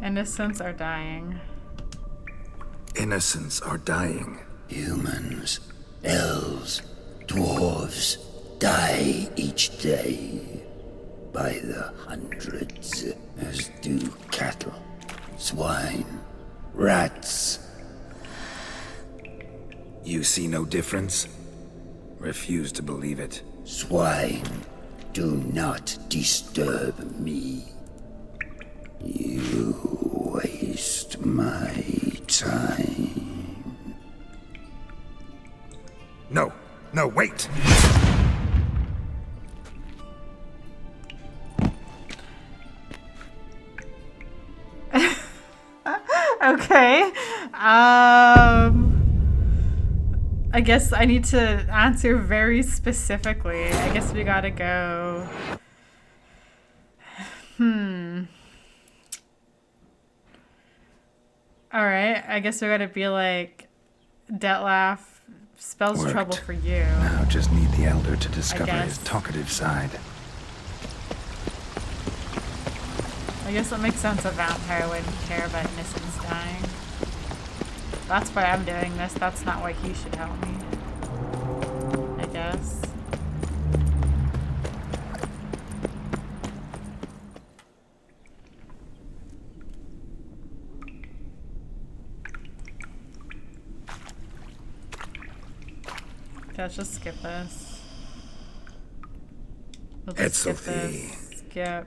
[SPEAKER 1] Innocents are dying.
[SPEAKER 5] Innocents are dying.
[SPEAKER 9] Humans, elves, dwarves die each day by the hundreds, as do cattle, swine, rats.
[SPEAKER 5] You see no difference? Refuse to believe it.
[SPEAKER 9] Swine, do not disturb me. You waste my time.
[SPEAKER 5] No, wait!
[SPEAKER 1] Okay. I guess I need to answer very specifically. I guess we gotta go. Alright, I guess we gotta be like, Dettlaff spells
[SPEAKER 5] Worked.
[SPEAKER 1] trouble for you.
[SPEAKER 5] Now just need the Elder to discover his talkative side.
[SPEAKER 1] I guess that makes sense. A vampire wouldn't care about innocents dying. That's why I'm doing this. That's not why he should help me. I guess. Let's just skip this. We'll just skip this. Skip.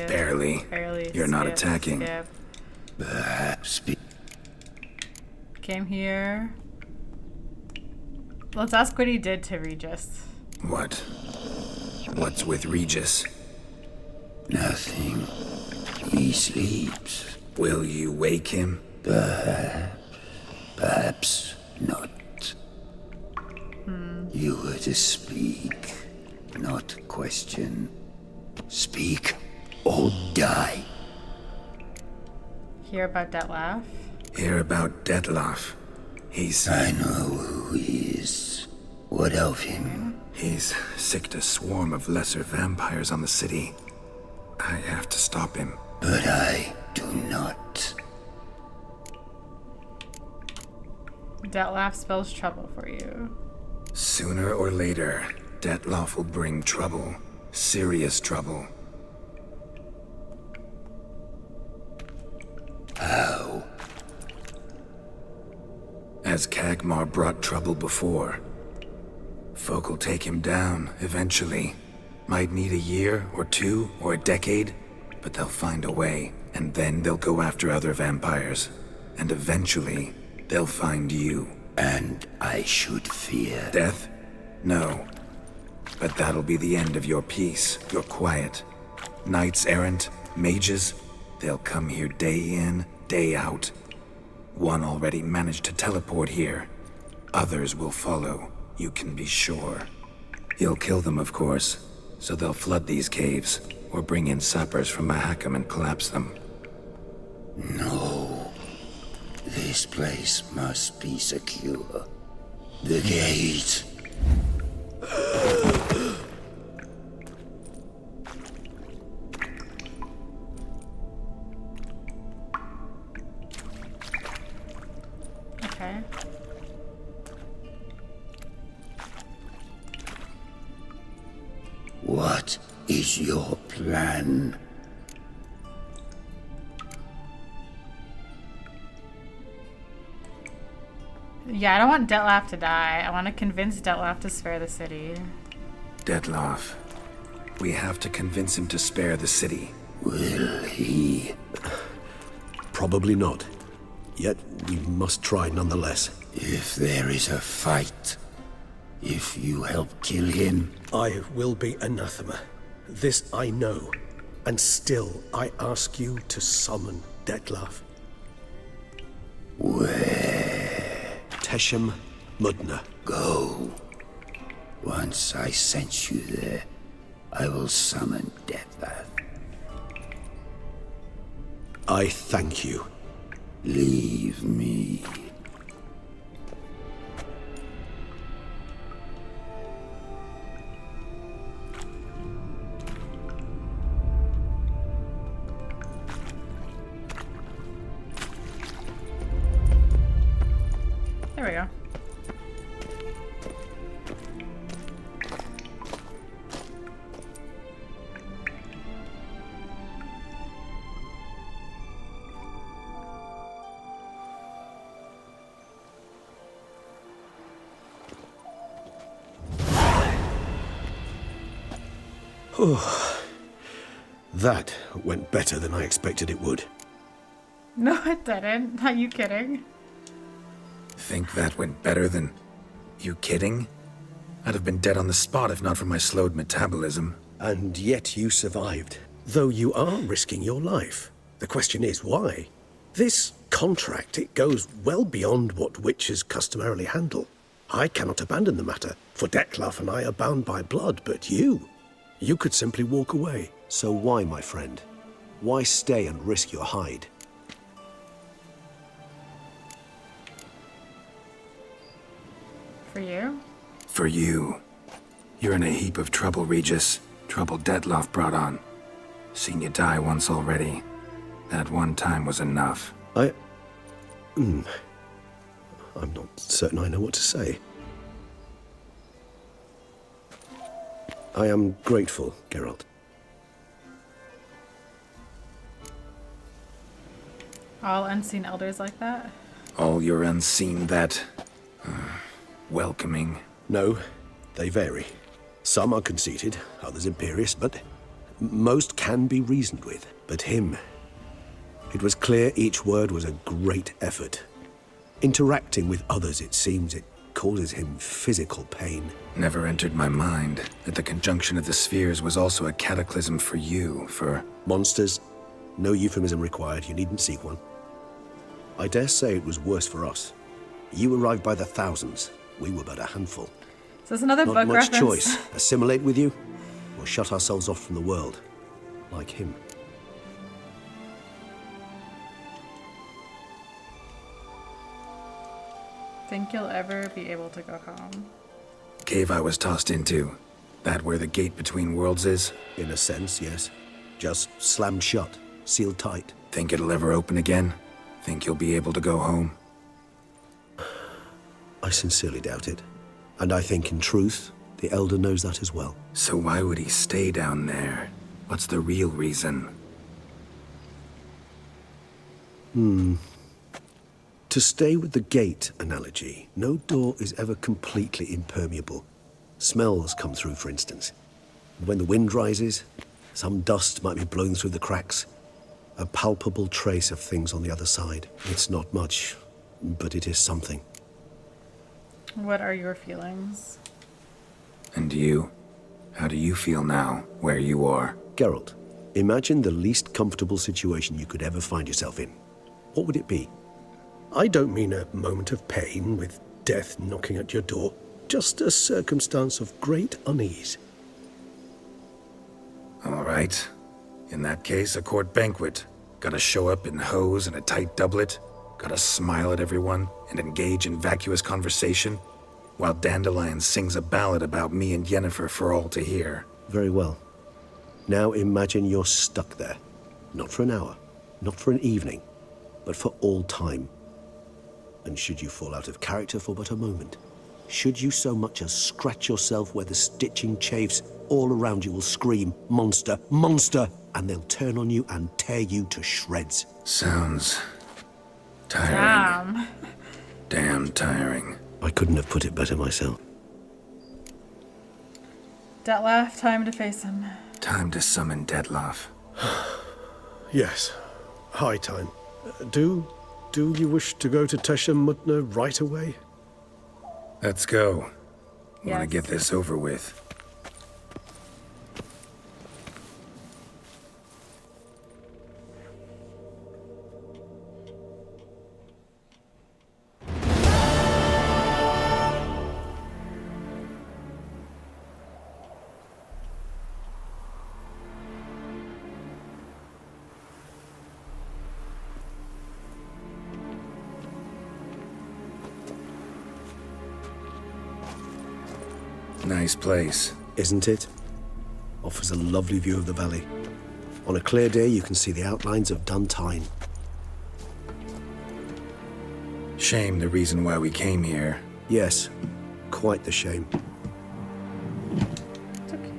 [SPEAKER 5] Barely. You're not attacking.
[SPEAKER 1] Skip. Came here. Let's ask what he did to Regis.
[SPEAKER 5] What? What's with Regis?
[SPEAKER 9] Nothing. He sleeps.
[SPEAKER 5] Will you wake him?
[SPEAKER 9] Perhaps not. You were to speak, not question. Speak or die.
[SPEAKER 1] Hear about Dettlaff?
[SPEAKER 5] Hear about Dettlaff.
[SPEAKER 9] I know who he is. What of him?
[SPEAKER 5] He's sicked a swarm of lesser vampires on the city. I have to stop him.
[SPEAKER 9] But I do not.
[SPEAKER 1] Dettlaff spells trouble for you.
[SPEAKER 5] Sooner or later, Dettlaff will bring trouble. Serious trouble.
[SPEAKER 9] How?
[SPEAKER 5] As Kagmar brought trouble before. Folk will take him down, eventually. Might need a year, or two, or a decade, but they'll find a way, and then they'll go after other vampires. And eventually, they'll find you.
[SPEAKER 9] And I should fear
[SPEAKER 5] death? No. But that'll be the end of your peace, your quiet. Knights errant, mages, they'll come here day in, day out. One already managed to teleport here. Others will follow, you can be sure. You'll kill them, of course, so they'll flood these caves, or bring in sappers from Mahakam and collapse them.
[SPEAKER 9] No. This place must be secure. The gate.
[SPEAKER 1] Okay.
[SPEAKER 9] What is your plan?
[SPEAKER 1] Yeah, I don't want Dettlaff to die. I want to convince Dettlaff to spare the city.
[SPEAKER 5] Dettlaff. We have to convince him to spare the city.
[SPEAKER 9] Will he?
[SPEAKER 11] Probably not. Yet we must try nonetheless.
[SPEAKER 9] If there is a fight, if you help kill him,
[SPEAKER 11] I will be anathema. This I know. And still I ask you to summon Dettlaff.
[SPEAKER 9] Where?
[SPEAKER 11] Teshem Mudna.
[SPEAKER 9] Go. Once I sense you there, I will summon Dettlaff.
[SPEAKER 11] I thank you.
[SPEAKER 9] Leave me.
[SPEAKER 1] There we go.
[SPEAKER 11] That went better than I expected it would.
[SPEAKER 1] No, it didn't. Are you kidding?
[SPEAKER 5] Think that went better than... You kidding? I'd have been dead on the spot if not for my slowed metabolism.
[SPEAKER 11] And yet you survived. Though you are risking your life. The question is, why? This contract, it goes well beyond what witches customarily handle. I cannot abandon the matter, for Dettlaff and I are bound by blood, but you could simply walk away.
[SPEAKER 16] So why, my friend? Why stay and risk your hide?
[SPEAKER 1] For you?
[SPEAKER 5] For you. You're in a heap of trouble, Regis. Trouble Dettlaff brought on. Seen you die once already. That one time was enough.
[SPEAKER 11] I'm not certain I know what to say. I am grateful, Geralt.
[SPEAKER 1] All unseen elders like that?
[SPEAKER 5] All your unseen that... welcoming.
[SPEAKER 11] No, they vary. Some are conceited, others imperious, but most can be reasoned with. But him... It was clear each word was a great effort. Interacting with others, it seems, it causes him physical pain.
[SPEAKER 5] Never entered my mind that the conjunction of the spheres was also a cataclysm for you, for...
[SPEAKER 11] Monsters? No euphemism required, you needn't seek one. I dare say it was worse for us. You arrived by the thousands, we were but a handful.
[SPEAKER 1] So it's another
[SPEAKER 11] Not
[SPEAKER 1] book
[SPEAKER 11] much
[SPEAKER 1] reference.
[SPEAKER 11] choice. Assimilate with you, or shut ourselves off from the world, like him.
[SPEAKER 1] Think you'll ever be able to go home?
[SPEAKER 5] Cave I was tossed into. That where the gate between worlds is?
[SPEAKER 11] In a sense, yes. Just slammed shut, sealed tight.
[SPEAKER 5] Think it'll ever open again? Think you'll be able to go home?
[SPEAKER 11] I sincerely doubt it. And I think, in truth, the Elder knows that as well.
[SPEAKER 5] So why would he stay down there? What's the real reason?
[SPEAKER 11] To stay with the gate analogy, no door is ever completely impermeable. Smells come through, for instance. When the wind rises, some dust might be blown through the cracks. A palpable trace of things on the other side. It's not much, but it is something.
[SPEAKER 1] What are your feelings?
[SPEAKER 5] And you? How do you feel now, where you are?
[SPEAKER 11] Geralt, imagine the least comfortable situation you could ever find yourself in. What would it be? I don't mean a moment of pain with death knocking at your door. Just a circumstance of great unease.
[SPEAKER 5] All right. In that case, a court banquet. Gotta show up in hose and a tight doublet. Gotta smile at everyone and engage in vacuous conversation, while Dandelion sings a ballad about me and Yennefer for all to hear.
[SPEAKER 11] Very well. Now imagine you're stuck there. Not for an hour, not for an evening, but for all time. And should you fall out of character for but a moment, should you so much as scratch yourself where the stitching chafes, all around you will scream, "Monster, monster!" and they'll turn on you and tear you to shreds.
[SPEAKER 5] Sounds tiring. Damn tiring.
[SPEAKER 11] I couldn't have put it better myself.
[SPEAKER 1] Detlef, time to face him.
[SPEAKER 5] Time to summon Detlef.
[SPEAKER 11] Yes, high time. Do you wish to go to Teshem Mutna right away?
[SPEAKER 5] Let's go.
[SPEAKER 1] Yes.
[SPEAKER 5] Want to get this over with. Nice place.
[SPEAKER 11] Isn't it? Offers a lovely view of the valley. On a clear day, you can see the outlines of Dun Tine.
[SPEAKER 5] Shame the reason why we came here.
[SPEAKER 11] Yes, quite the shame.
[SPEAKER 1] It's okay.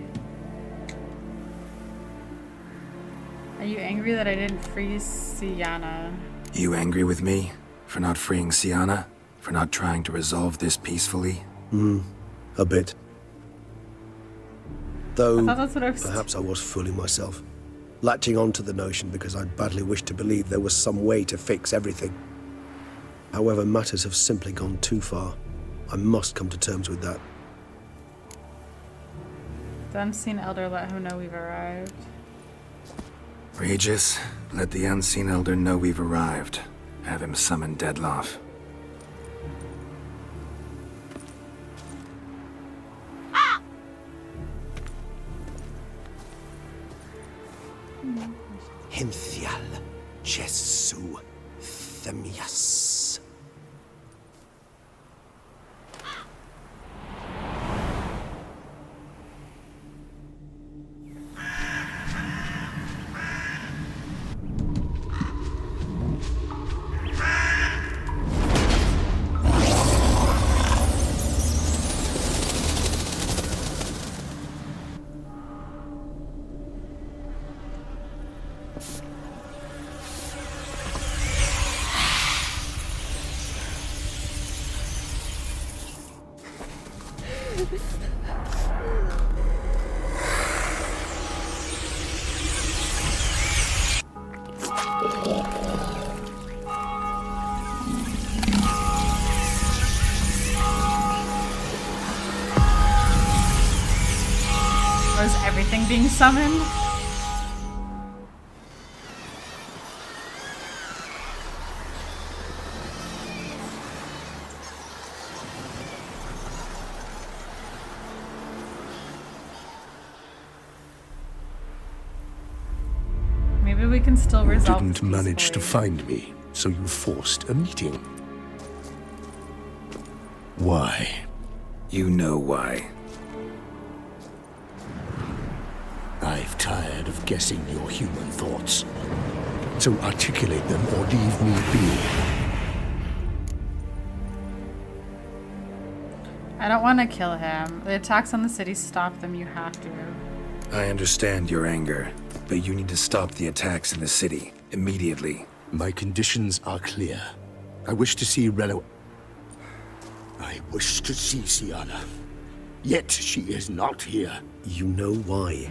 [SPEAKER 1] Are you angry that I didn't free Sienna?
[SPEAKER 5] You angry with me? For not freeing Sienna? For not trying to resolve this peacefully?
[SPEAKER 11] A bit. Though,
[SPEAKER 1] I thought that's what I was
[SPEAKER 11] perhaps I was fooling myself. Latching on to the notion because I badly wished to believe there was some way to fix everything. However, matters have simply gone too far. I must come to terms with that.
[SPEAKER 1] The unseen elder let him know we've arrived.
[SPEAKER 5] Regis, let the unseen elder know we've arrived. Have him summon Detlef.
[SPEAKER 11] Hinthial Jesu Themias.
[SPEAKER 1] Was everything being summoned? Maybe we can still
[SPEAKER 13] You
[SPEAKER 1] resolve
[SPEAKER 13] didn't
[SPEAKER 1] this
[SPEAKER 13] manage to
[SPEAKER 1] peacefully.
[SPEAKER 13] find me, so you forced a meeting. Why?
[SPEAKER 5] You know why.
[SPEAKER 9] I've tired of guessing your human thoughts. So articulate them or leave me be.
[SPEAKER 1] I don't want to kill him. The attacks on the city, stop them. You have to.
[SPEAKER 5] I understand your anger, but you need to stop the attacks in the city immediately.
[SPEAKER 9] My conditions are clear. I wish to see Relo. I wish to see Siana. Yet she is not here.
[SPEAKER 11] You know why.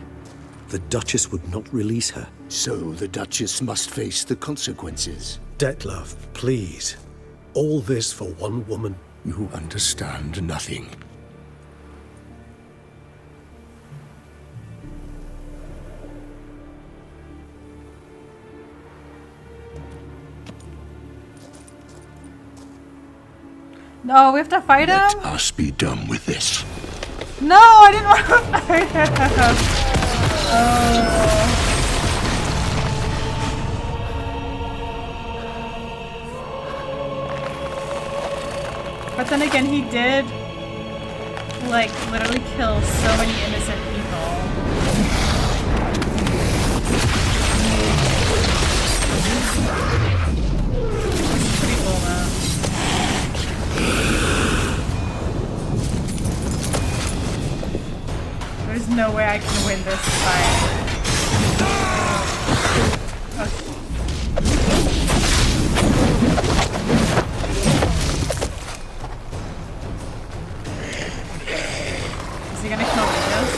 [SPEAKER 11] The Duchess would not release her.
[SPEAKER 9] So the Duchess must face the consequences.
[SPEAKER 11] Dettlaff, please. All this for one woman.
[SPEAKER 9] You understand nothing.
[SPEAKER 1] No, we have to fight him?
[SPEAKER 9] Let us be done with this.
[SPEAKER 1] No, I didn't want to fight him. Oh. But then again, he did, like, literally kill so many innocent people. Which is pretty cool, though. There's no way I can win this fight. Is he gonna kill Regis?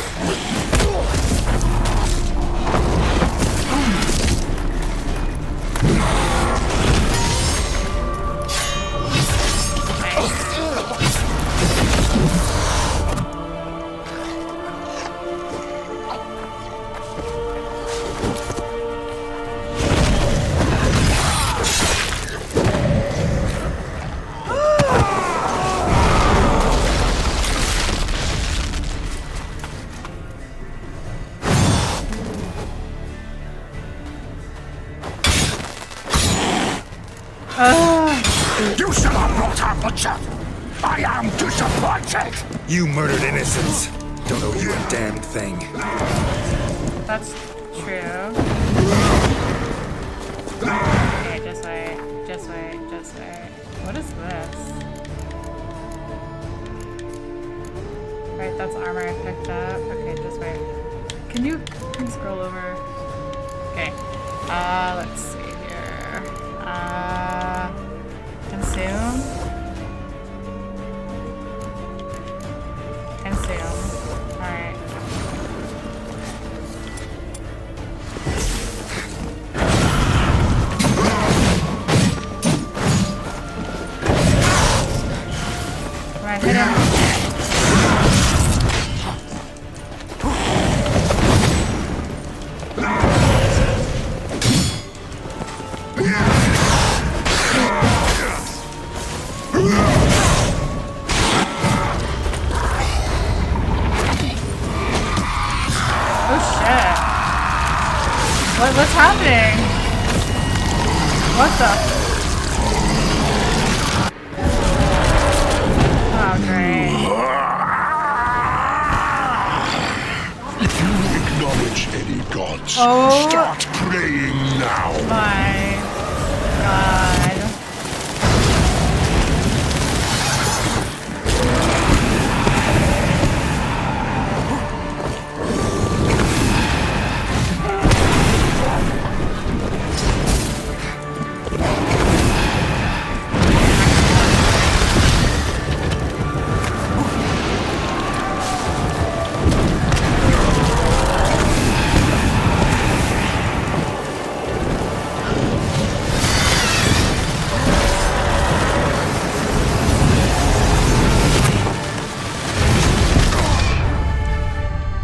[SPEAKER 9] You should have brought our butcher. I am disappointed.
[SPEAKER 5] You murdered innocents. Don't owe you a damn thing.
[SPEAKER 1] That's true. Okay, just wait. Just wait. Just wait. What is this? Right, that's armor I picked up. Okay, just wait. Can you scroll over? Okay. Let's see here. Consume. Consume. Alright. Alright, hit him. What's happening? What the? Oh, great.
[SPEAKER 13] If you acknowledge any gods,
[SPEAKER 1] start
[SPEAKER 13] praying now.
[SPEAKER 1] My God.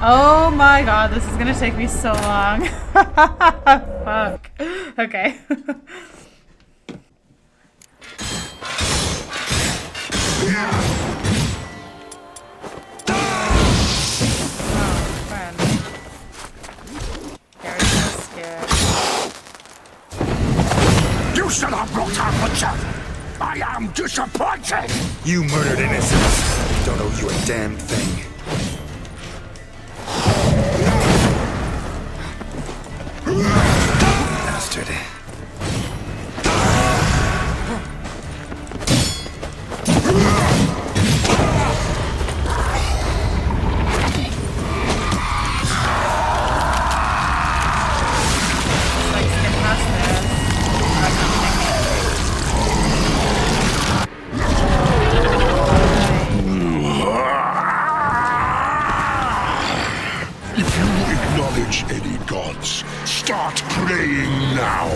[SPEAKER 1] Oh my god, this is gonna take me so long. Fuck. Okay. Oh, friend. Gary's so scared.
[SPEAKER 13] You should have brought her butcher! I am disappointed!
[SPEAKER 5] You murdered innocents. Don't owe you a damn thing. Bastard.
[SPEAKER 1] Like, skip past this. Or
[SPEAKER 13] If you acknowledge any gods, start praying now!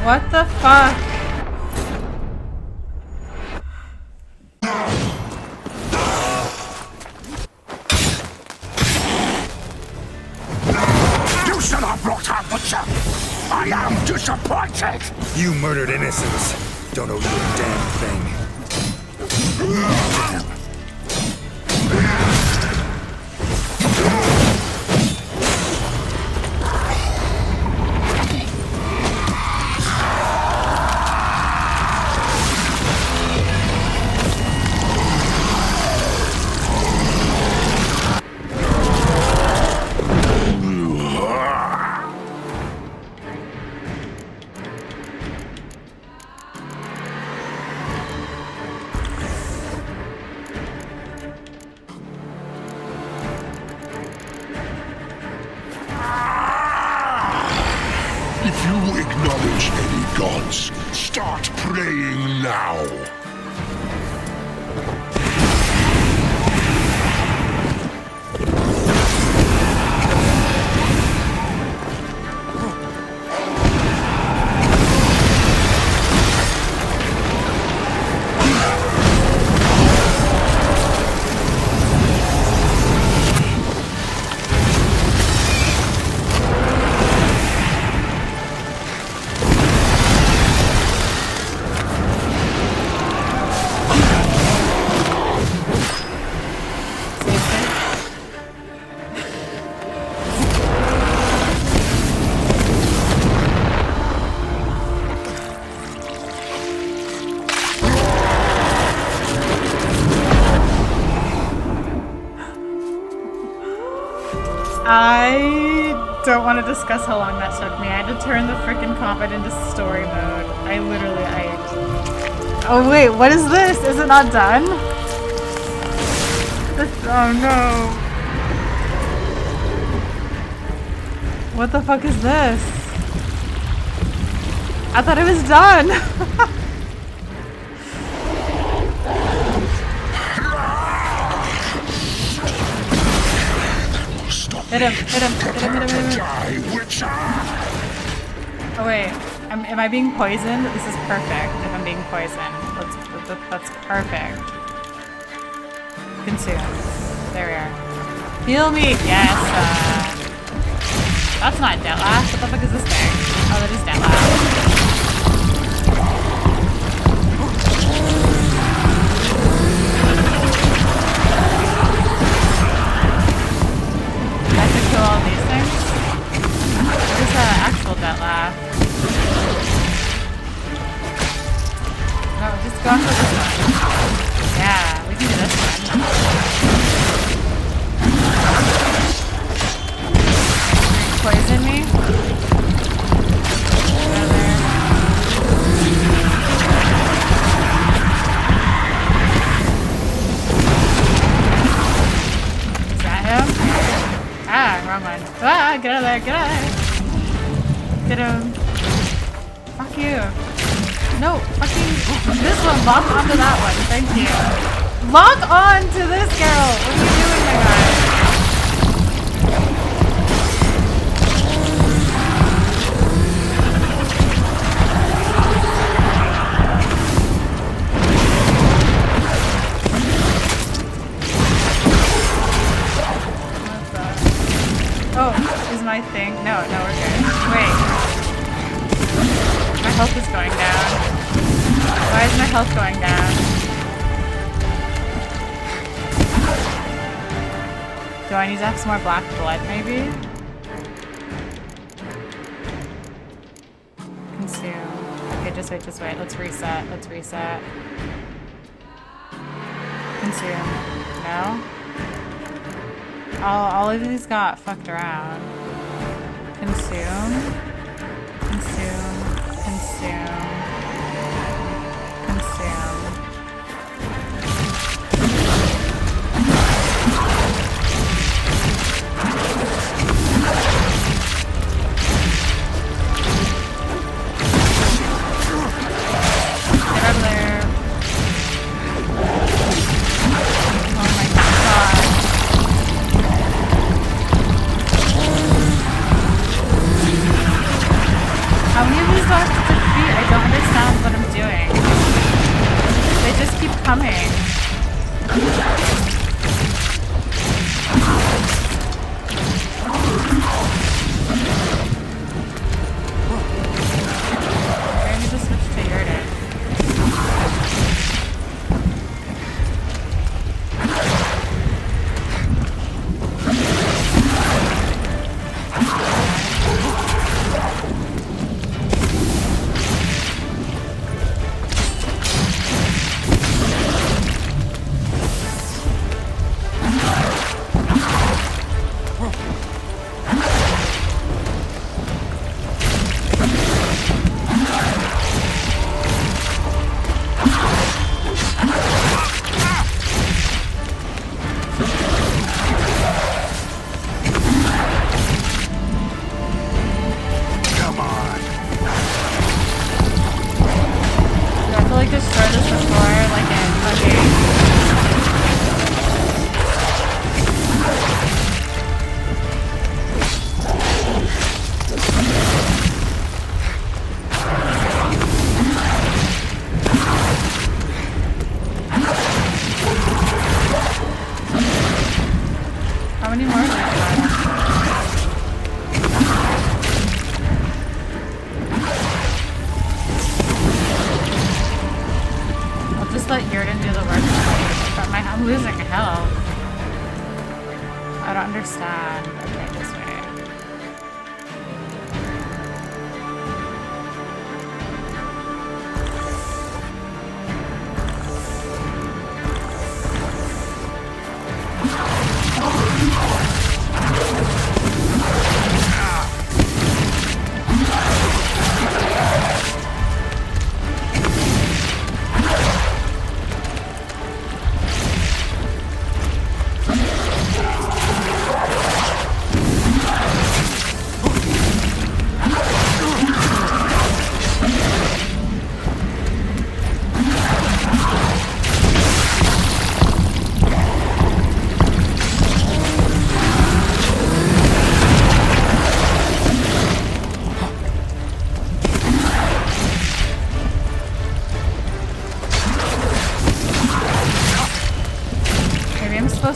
[SPEAKER 1] what the fuck?
[SPEAKER 13] You should have brought her butcher! I am disappointed!
[SPEAKER 5] You murdered innocents. Don't owe you a damn thing. Damn.
[SPEAKER 13] If you acknowledge any gods, start praying now!
[SPEAKER 1] I don't want to discuss how long that took me. I had to turn the frickin' combat into story mode. Oh wait, what is this? Is it not done? Oh no. What the fuck is this? I thought it was done. Hit him, hit him, hit him, hit him, hit him. Oh wait, am I being poisoned? This is perfect if I'm being poisoned. That's perfect. Consume. There we are. Heal me! Yes! That's not Dettlaff. What the fuck is this thing? Oh, that is Dettlaff. Kill all these things? What is actual Dettlaff? No, just go for this one. Yeah, we can do this one. Poison me? Go there. there. Get out of there. Get him. Fuck you. No, fucking this one. Lock onto that one. Thank you. Lock on to this girl. What are you doing, my guy? Oh, is my thing? No, we're good. Wait. My health is going down. Why is my health going down? Do I need to have some more black blood, maybe? Consume. Okay, just wait. Let's reset. Consume. No? All of these got fucked around. Consume. Get over there. Oh my god. How many of these do I have to defeat? I don't understand what I'm doing. They just keep coming. I need to switch to Yurden. How many more? I'll just let Yurden do the work. But I'm losing health. I don't understand. Okay, this way.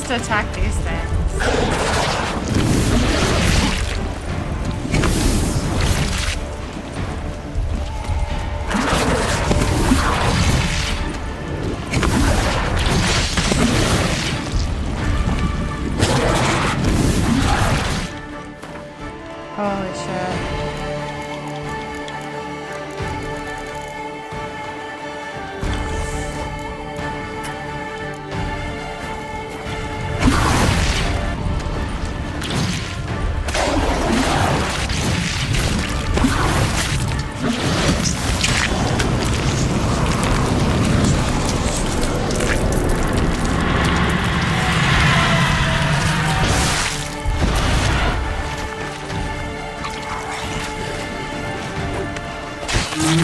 [SPEAKER 1] To attack these things. Holy shit. I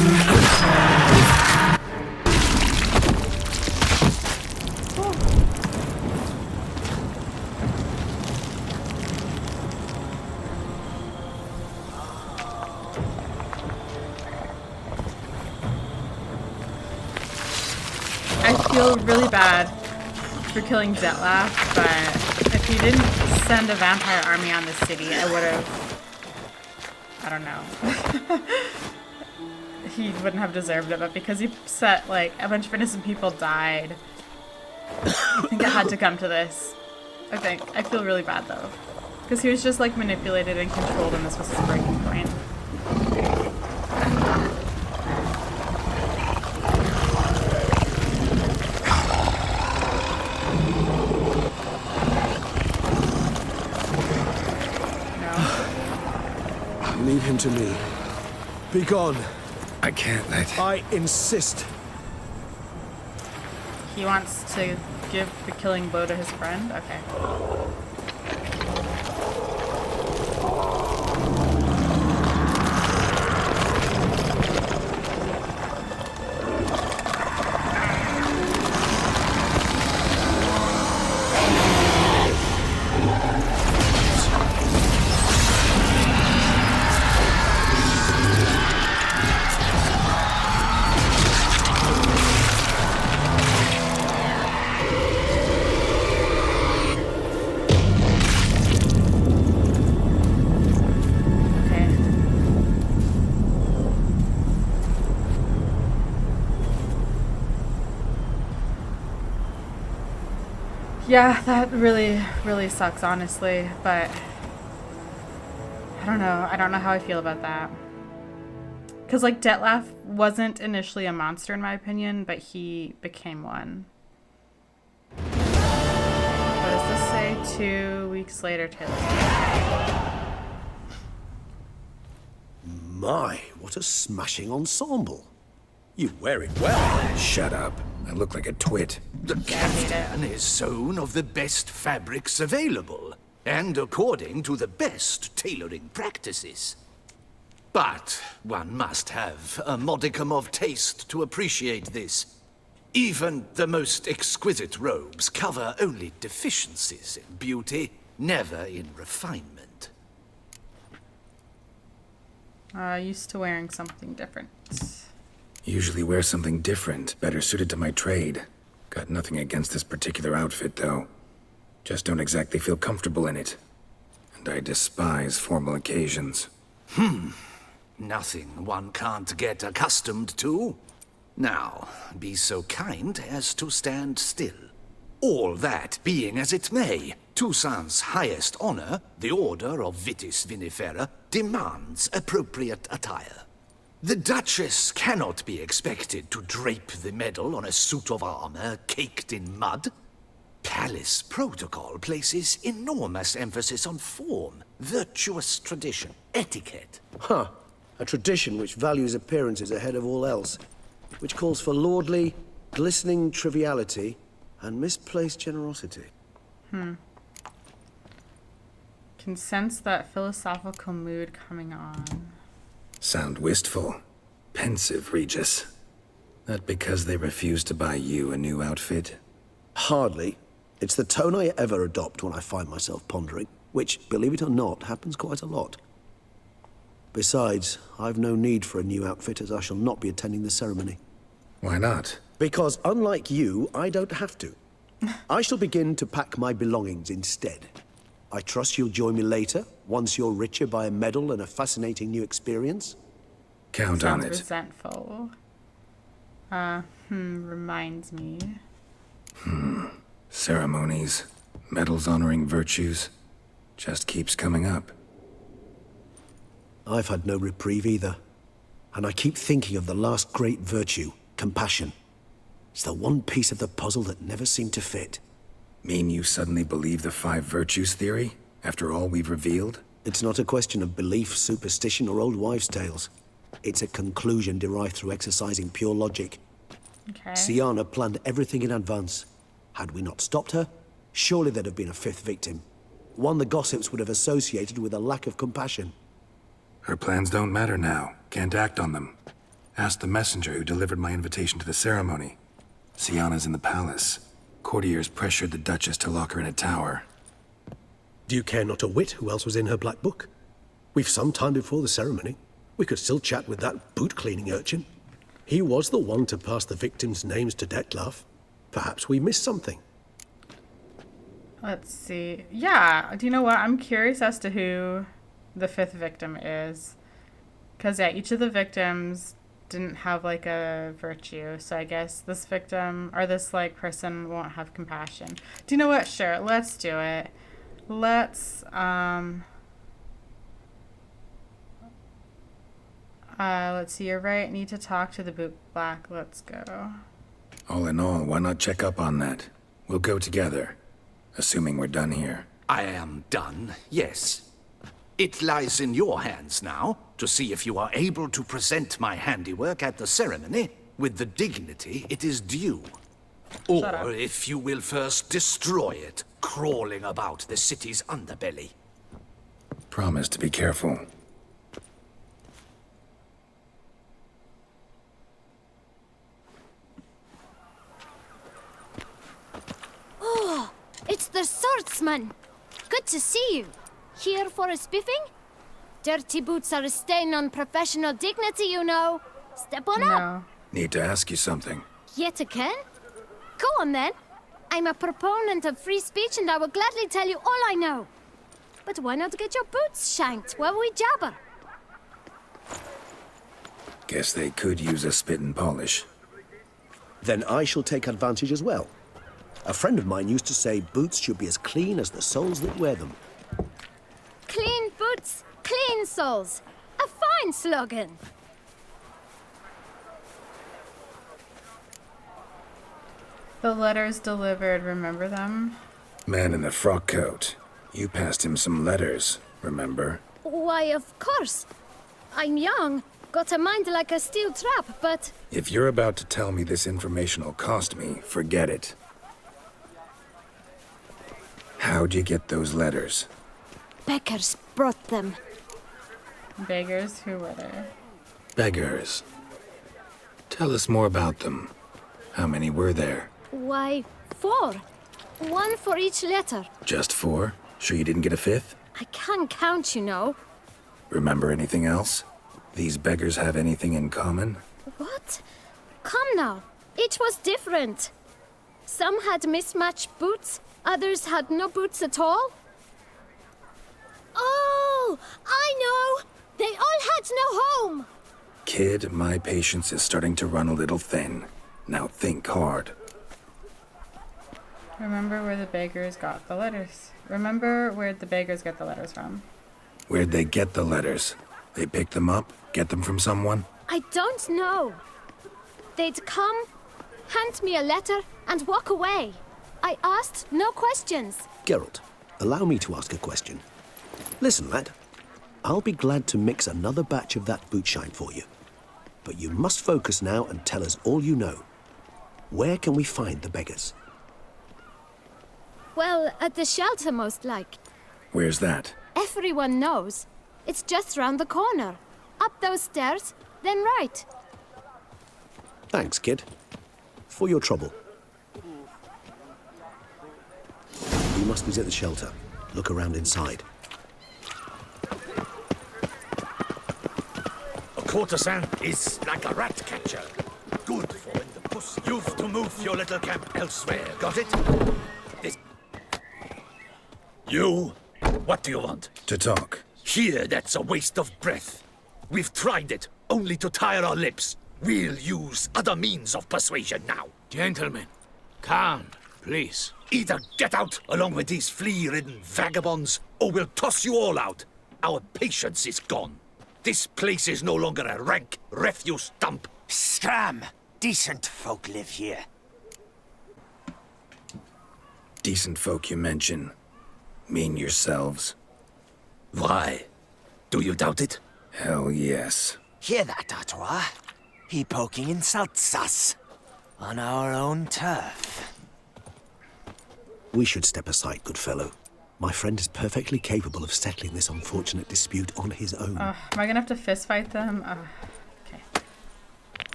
[SPEAKER 1] feel really bad for killing Detlef, but if he didn't send a vampire army on the city, I would have... I don't know. He wouldn't have deserved it, but because he set, like, a bunch of innocent people died, I think it had to come to this. I think. I feel really bad, though. Because he was just, like, manipulated and controlled, and this was his breaking point.
[SPEAKER 11] Leave him to me. Be gone.
[SPEAKER 5] I can't let...
[SPEAKER 11] I insist.
[SPEAKER 1] He wants to give the killing blow to his friend? Okay. Yeah, that really, really sucks, honestly, but I don't know. I don't know how I feel about that. Because, like, Detlef wasn't initially a monster, in my opinion, but he became one. What does this say? 2 weeks later, Taylor.
[SPEAKER 11] My, what a smashing ensemble. You wear it well.
[SPEAKER 5] Shut up. I look like a twit.
[SPEAKER 7] The caftan is sewn of the best fabrics available, and according to the best tailoring practices. But one must have a modicum of taste to appreciate this. Even the most exquisite robes cover only deficiencies in beauty, never in refinement.
[SPEAKER 1] Used to wearing something different.
[SPEAKER 5] Usually wear something different, better suited to my trade. Got nothing against this particular outfit, though. Just don't exactly feel comfortable in it. And I despise formal occasions.
[SPEAKER 7] Nothing one can't get accustomed to. Now, be so kind as to stand still. All that being as it may, Toussaint's highest honor, the Order of Vitis Vinifera, demands appropriate attire. The Duchess cannot be expected to drape the medal on a suit of armor caked in mud. Palace protocol places enormous emphasis on form, virtuous tradition, etiquette.
[SPEAKER 11] Huh. A tradition which values appearances ahead of all else. Which calls for lordly, glistening triviality and misplaced generosity.
[SPEAKER 1] Can sense that philosophical mood coming on.
[SPEAKER 5] Sound wistful. Pensive, Regis. Not because they refuse to buy you a new outfit?
[SPEAKER 11] Hardly. It's the tone I ever adopt when I find myself pondering, which, believe it or not, happens quite a lot. Besides, I've no need for a new outfit as I shall not be attending the ceremony.
[SPEAKER 5] Why not?
[SPEAKER 11] Because unlike you, I don't have to. I shall begin to pack my belongings instead. I trust you'll join me later, once you're richer by a medal and a fascinating new experience?
[SPEAKER 5] Count on it.
[SPEAKER 1] Resentful. Reminds me.
[SPEAKER 5] Ceremonies, medals honoring virtues, just keeps coming up.
[SPEAKER 11] I've had no reprieve either. And I keep thinking of the last great virtue, compassion. It's the one piece of the puzzle that never seemed to fit.
[SPEAKER 5] Mean you suddenly believe the 5 virtues theory, after all we've revealed?
[SPEAKER 11] It's not a question of belief, superstition, or old wives' tales. It's a conclusion derived through exercising pure logic.
[SPEAKER 1] Okay.
[SPEAKER 11] Syanna planned everything in advance. Had we not stopped her, surely there'd have been a 5th victim. One the gossips would have associated with a lack of compassion.
[SPEAKER 5] Her plans don't matter now. Can't act on them. Ask the messenger who delivered my invitation to the ceremony. Sienna's in the palace. Courtiers pressured the Duchess to lock her in a tower.
[SPEAKER 11] Do you care not a whit who else was in her black book? We've some time before the ceremony. We could still chat with that boot-cleaning urchin. He was the one to pass the victims' names to Dettlaff. Perhaps we missed something.
[SPEAKER 1] Let's see. Yeah, do you know what? I'm curious as to who the 5th victim is. Because, yeah, each of the victims didn't have, like, a virtue. So I guess this victim, or this, like, person won't have compassion. Do you know what? Sure, let's do it. Let's see, you're right. Need to talk to the boot black. Let's go.
[SPEAKER 5] All in all, why not check up on that? We'll go together. Assuming we're done here.
[SPEAKER 7] I am done, yes. It lies in your hands now to see if you are able to present my handiwork at the ceremony with the dignity it is due. Or if you will first destroy it, crawling about the city's underbelly.
[SPEAKER 5] Promise to be careful.
[SPEAKER 15] Oh, it's the swordsman. Good to see you. Here for a spiffing? Dirty boots are a stain on professional dignity, you know. Step on up.
[SPEAKER 5] Need to ask you something.
[SPEAKER 15] Yet again? Go on then. I'm a proponent of free speech and I will gladly tell you all I know. But why not get your boots shanked while we jabber?
[SPEAKER 5] Guess they could use a spit and polish.
[SPEAKER 11] Then I shall take advantage as well. A friend of mine used to say boots should be as clean as the soles that wear them.
[SPEAKER 15] Clean boots, clean soles. A fine slogan.
[SPEAKER 1] The letters delivered, remember them?
[SPEAKER 5] Man in the frock coat. You passed him some letters, remember?
[SPEAKER 15] Why, of course. I'm young, got a mind like a steel trap, but...
[SPEAKER 5] If you're about to tell me this information will cost me, forget it. How'd you get those letters?
[SPEAKER 15] Beggars brought them.
[SPEAKER 1] Beggars? Who were they?
[SPEAKER 5] Beggars. Tell us more about them. How many were there?
[SPEAKER 15] Why, 4. 1 for each letter.
[SPEAKER 5] Just 4? Sure you didn't get a 5th?
[SPEAKER 15] I can't count, you know.
[SPEAKER 5] Remember anything else? These beggars have anything in common?
[SPEAKER 15] What? Come now. Each was different. Some had mismatched boots, others had no boots at all. Oh, I know! They all had no home!
[SPEAKER 5] Kid, my patience is starting to run a little thin. Now think hard.
[SPEAKER 1] Remember where the beggars got the letters. Remember where the beggars get the letters from.
[SPEAKER 5] Where'd they get the letters? They pick them up? Get them from someone?
[SPEAKER 15] I don't know. They'd come, hand me a letter, and walk away. I asked no questions.
[SPEAKER 11] Geralt, allow me to ask a question. Listen, lad. I'll be glad to mix another batch of that bootshine for you. But you must focus now and tell us all you know. Where can we find the beggars?
[SPEAKER 15] Well, at the shelter, most like.
[SPEAKER 5] Where's that?
[SPEAKER 15] Everyone knows. It's just round the corner. Up those stairs, then right.
[SPEAKER 11] Thanks, kid. For your trouble. We must visit the shelter. Look around inside.
[SPEAKER 3] A courtesan is like a rat catcher. Good for when the puss. You've to move your little camp elsewhere. Got it? This. You? What do you want?
[SPEAKER 5] To talk.
[SPEAKER 3] Here, that's a waste of breath. We've tried it, only to tire our lips. We'll use other means of persuasion now.
[SPEAKER 4] Gentlemen, calm, please.
[SPEAKER 3] Either get out along with these flea-ridden vagabonds, or we'll toss you all out. Our patience is gone. This place is no longer a rank refuse dump.
[SPEAKER 17] Scram! Decent folk live here.
[SPEAKER 5] Decent folk you mention. Mean yourselves.
[SPEAKER 3] Why? Do you doubt it?
[SPEAKER 5] Hell yes.
[SPEAKER 17] Hear that, Artois? He poking insults us. On our own turf.
[SPEAKER 11] We should step aside, good fellow. My friend is perfectly capable of settling this unfortunate dispute on his own.
[SPEAKER 1] Am I gonna have to fist fight them? Okay.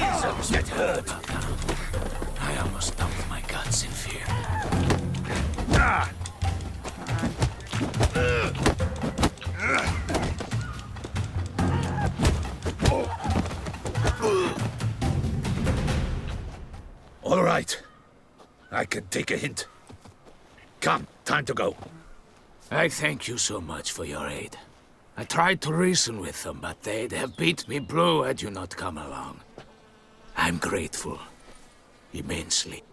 [SPEAKER 9] That hurt. I almost dumped my guts in fear.
[SPEAKER 3] All right. I can take a hint. Come, time to go.
[SPEAKER 9] I thank you so much for your aid. I tried to reason with them, but they'd have beat me blue had you not come along. I'm grateful. Immensely.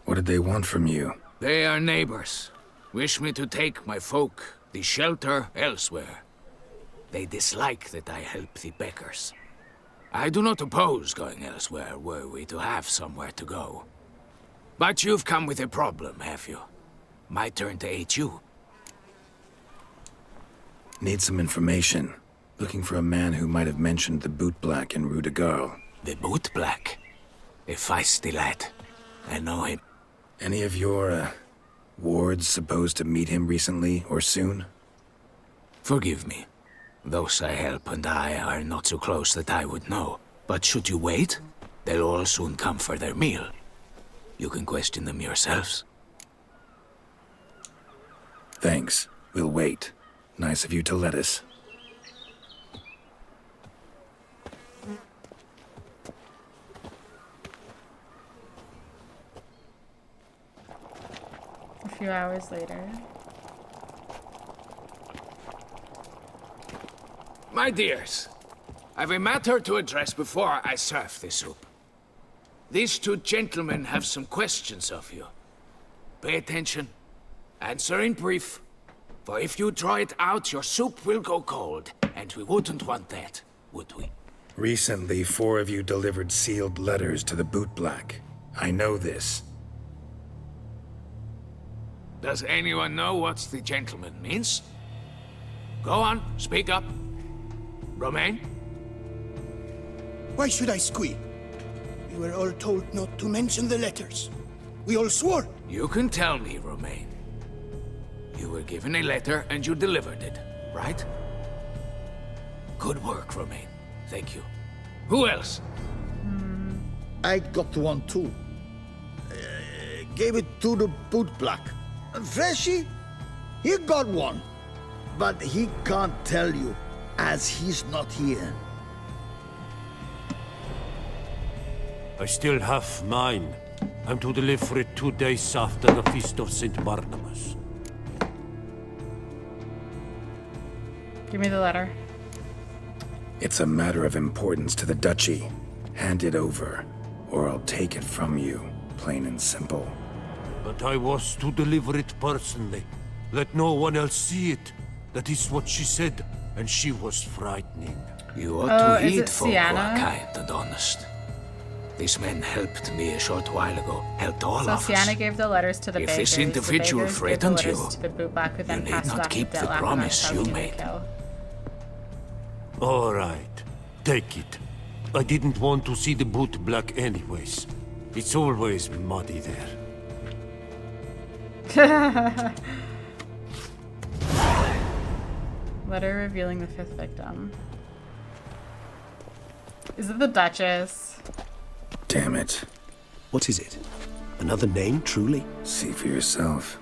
[SPEAKER 5] What did they want from you?
[SPEAKER 9] They are neighbors. Wish me to take my folk, the shelter, elsewhere. They dislike that I help the Beckers. I do not oppose going elsewhere, were we to have somewhere to go. But you've come with a problem, have you? My turn to aid you.
[SPEAKER 5] Need some information. Looking for a man who might have mentioned the Bootblack in Rue de Garl.
[SPEAKER 9] The Bootblack? A feisty lad. I know him.
[SPEAKER 5] Any of your, wards supposed to meet him recently or soon?
[SPEAKER 9] Forgive me. Those I help and I are not so close that I would know. But should you wait, they'll all soon come for their meal. You can question them yourselves.
[SPEAKER 5] Thanks. We'll wait. Nice of you to let us.
[SPEAKER 1] A few hours later.
[SPEAKER 9] My dears, I've a matter to address before I serve the soup. These two gentlemen have some questions of you. Pay attention. Answer in brief. For if you draw it out, your soup will go cold. And we wouldn't want that, would we?
[SPEAKER 5] Recently, 4 of you delivered sealed letters to the Bootblack. I know this.
[SPEAKER 9] Does anyone know what the gentleman means? Go on, speak up. Romain?
[SPEAKER 18] Why should I squeal? We were all told not to mention the letters. We all swore.
[SPEAKER 9] You can tell me, Romain. You were given a letter and you delivered it, right? Good work, Romain. Thank you. Who else?
[SPEAKER 19] I got one too. Gave it to the Bootblack. And Freshy, he got one. But he can't tell you, as he's not here.
[SPEAKER 20] I still have mine. I'm to deliver it 2 days after the Feast of St. Barnabas.
[SPEAKER 1] Give me the letter.
[SPEAKER 5] It's a matter of importance to the Duchy. Hand it over, or I'll take it from you, plain and simple.
[SPEAKER 20] But I was to deliver it personally. Let no one else see it. That is what she said, and she was frightening.
[SPEAKER 9] You ought to heed folk who are kind and honest. These men helped me a short while ago. Helped all of us.
[SPEAKER 1] So Sienna gave the letters to the bakers.
[SPEAKER 9] If this individual threatened you,
[SPEAKER 1] to the Bootblack, who then
[SPEAKER 9] you need
[SPEAKER 1] passed
[SPEAKER 9] not
[SPEAKER 1] off
[SPEAKER 9] keep
[SPEAKER 1] to
[SPEAKER 9] the
[SPEAKER 1] Dettlaff,
[SPEAKER 9] promise
[SPEAKER 1] and
[SPEAKER 9] you
[SPEAKER 1] that's how he
[SPEAKER 9] made.
[SPEAKER 1] did the kill.
[SPEAKER 20] All right, take it. I didn't want to see the Bootblack anyways. It's always muddy there.
[SPEAKER 1] Letter revealing the 5th victim. Is it the Duchess?
[SPEAKER 5] Damn it.
[SPEAKER 11] What is it? Another name, truly?
[SPEAKER 5] See for yourself.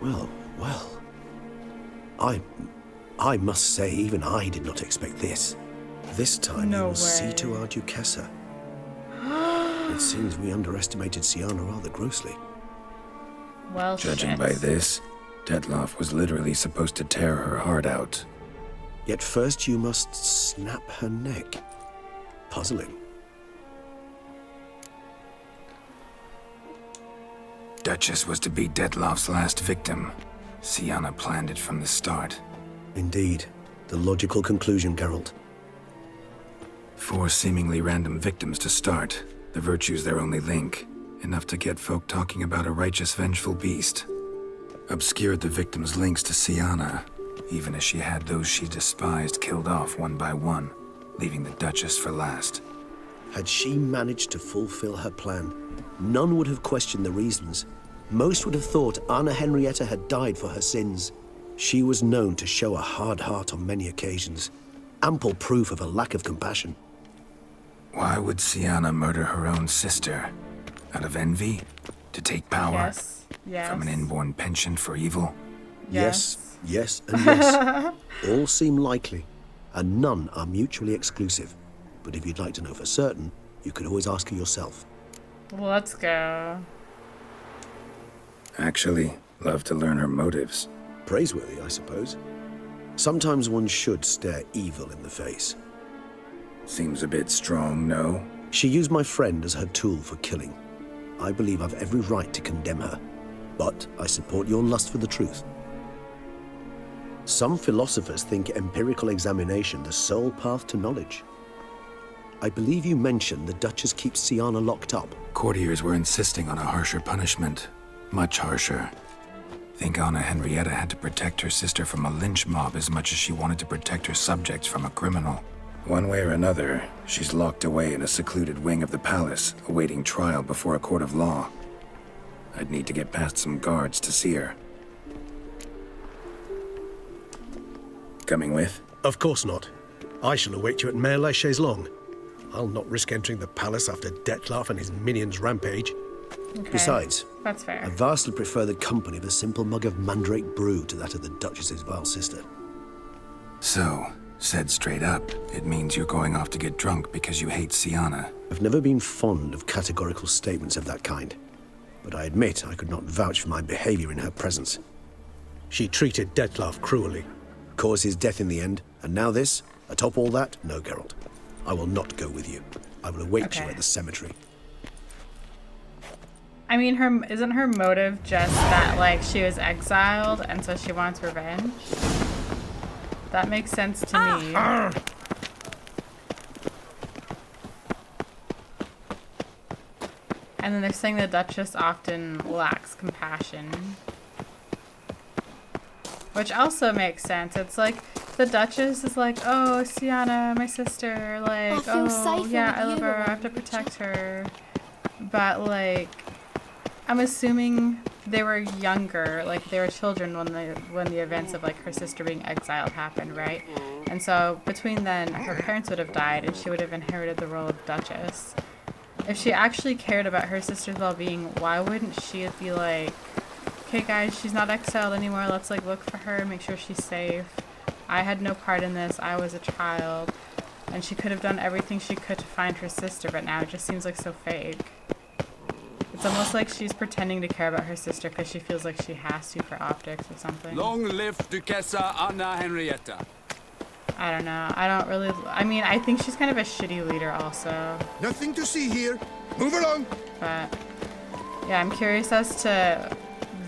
[SPEAKER 11] Well, well. I must say, even I did not expect this. This time
[SPEAKER 1] No
[SPEAKER 11] you must
[SPEAKER 1] way.
[SPEAKER 11] see to our Duchessa. It seems we underestimated Sienna rather grossly.
[SPEAKER 1] Well,
[SPEAKER 5] Judging
[SPEAKER 1] shit.
[SPEAKER 5] by this, Dettlaff was literally supposed to tear her heart out.
[SPEAKER 11] Yet first you must snap her neck. Puzzling.
[SPEAKER 5] Duchess was to be Dettlaff's last victim. Sienna planned it from the start.
[SPEAKER 11] Indeed. The logical conclusion, Geralt.
[SPEAKER 5] 4 seemingly random victims to start. The virtue's their only link. Enough to get folk talking about a righteous, vengeful beast. Obscured the victims' links to Sienna, even as she had those she despised killed off one by one, leaving the Duchess for last.
[SPEAKER 11] Had she managed to fulfill her plan, none would have questioned the reasons. Most would have thought Anna Henrietta had died for her sins. She was known to show a hard heart on many occasions. ample proof of a lack of compassion.
[SPEAKER 5] Why would Sienna murder her own sister? Out of envy? To take power?
[SPEAKER 1] Yes. Yes.
[SPEAKER 5] From an inborn penchant for evil?
[SPEAKER 11] Yes, yes, and yes. All seem likely, and none are mutually exclusive. But if you'd like to know for certain, you could always ask her yourself.
[SPEAKER 1] Let's go.
[SPEAKER 5] Actually, love to learn her motives.
[SPEAKER 11] Praiseworthy, I suppose. Sometimes one should stare evil in the face.
[SPEAKER 5] Seems a bit strong, no?
[SPEAKER 11] She used my friend as her tool for killing. I believe I've every right to condemn her, but I support your lust for the truth. Some philosophers think empirical examination the sole path to knowledge. I believe you mentioned the Duchess keeps Sienna locked up.
[SPEAKER 5] Courtiers were insisting on a harsher punishment. Much harsher. Think Anna Henrietta had to protect her sister from a lynch mob as much as she wanted to protect her subjects from a criminal. One way or another, she's locked away in a secluded wing of the palace, awaiting trial before a court of law. I'd need to get past some guards to see her. Coming with?
[SPEAKER 11] Of course not. I shall await you at Mare la Chaise-Longue. I'll not risk entering the palace after Dettlaff and his minions rampage.
[SPEAKER 1] Okay.
[SPEAKER 11] Besides,
[SPEAKER 1] That's fair.
[SPEAKER 11] I vastly prefer the company of a simple mug of mandrake brew to that of the Duchess's vile sister.
[SPEAKER 5] So, said straight up, it means you're going off to get drunk because you hate Sienna.
[SPEAKER 11] I've never been fond of categorical statements of that kind, but I admit I could not vouch for my behavior in her presence. She treated Dettlaff cruelly, caused his death in the end, and now this? Atop all that? No, Geralt. I will not go with you. I will await you at the cemetery.
[SPEAKER 1] I mean, isn't her motive just that, like, she was exiled and so she wants revenge? That makes sense to me. And then they're saying the Duchess often lacks compassion. Which also makes sense. It's like, the Duchess is like, oh, Sienna, my sister, like, oh, yeah, I love her, I have to protect her. But, like, I'm assuming they were younger, like, they were children when the events of, like, her sister being exiled happened, right? And so, between then, her parents would have died, and she would have inherited the role of Duchess. If she actually cared about her sister's well-being, why wouldn't she be like, okay, guys, she's not exiled anymore, let's, like, look for her and make sure she's safe. I had no part in this, I was a child, and she could have done everything she could to find her sister, but now it just seems like so fake. It's almost like she's pretending to care about her sister because she feels like she has to for optics or something.
[SPEAKER 4] Long live Duchessa Anna Henrietta.
[SPEAKER 1] I don't know. I mean, I think she's kind of a shitty leader also.
[SPEAKER 18] Nothing to see here. Move along.
[SPEAKER 1] But, yeah, I'm curious as to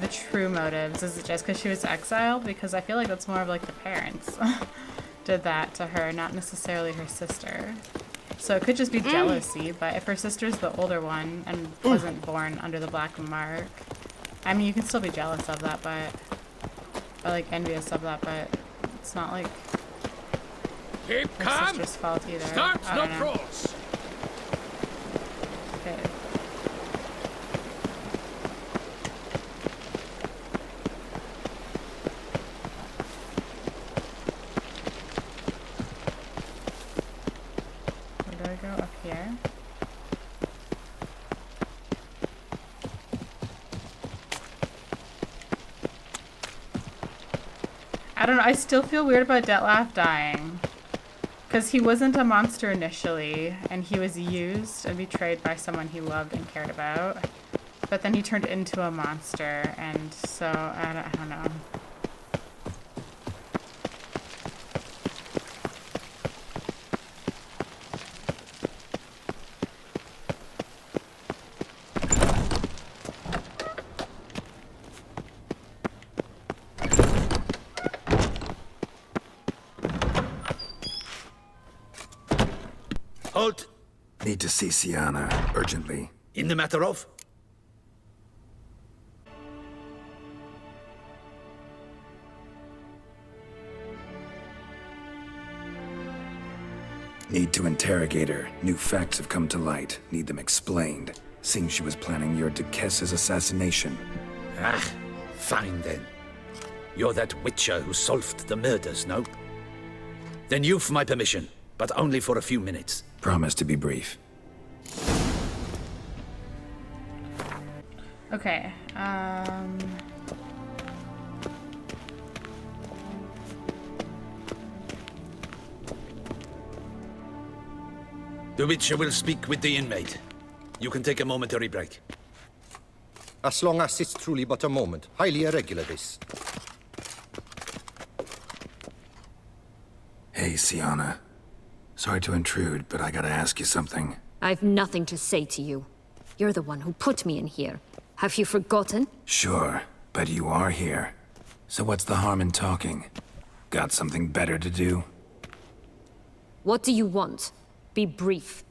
[SPEAKER 1] the true motives. Is it just because she was exiled? Because I feel like that's more of like the parents did that to her, not necessarily her sister. So it could just be jealousy, but if her sister's the older one and wasn't born under the black mark, I mean, you can still be jealous of that, but, or like envious of that, but it's not like
[SPEAKER 3] Keep
[SPEAKER 1] her
[SPEAKER 3] calm.
[SPEAKER 1] sister's fault either.
[SPEAKER 3] Start
[SPEAKER 1] I
[SPEAKER 3] no
[SPEAKER 1] don't know.
[SPEAKER 3] pros.
[SPEAKER 1] Okay. Where do I go? Up here? I don't know, I still feel weird about Dettlaff dying. Because he wasn't a monster initially, and he was used and betrayed by someone he loved and cared about. But then he turned into a monster, and so, I don't know.
[SPEAKER 3] Halt!
[SPEAKER 5] Need to see Sienna, urgently.
[SPEAKER 3] In the matter of?
[SPEAKER 5] Need to interrogate her. New facts have come to light. Need them explained. Seems she was planning your Duquesse's assassination.
[SPEAKER 3] Ah, fine then. You're that witcher who solved the murders, no? Then you've my permission, but only for a few minutes.
[SPEAKER 5] Promise to be brief.
[SPEAKER 1] Okay,
[SPEAKER 3] The Witcher will speak with the inmate. You can take a momentary break.
[SPEAKER 21] As long as it's truly but a moment. Highly irregular, this.
[SPEAKER 5] Hey, Sienna. Sorry to intrude, but I gotta ask you something.
[SPEAKER 10] I've nothing to say to you. You're the one who put me in here. Have you forgotten?
[SPEAKER 5] Sure, but you are here. So what's the harm in talking? Got something better to do?
[SPEAKER 10] What do you want? Be brief.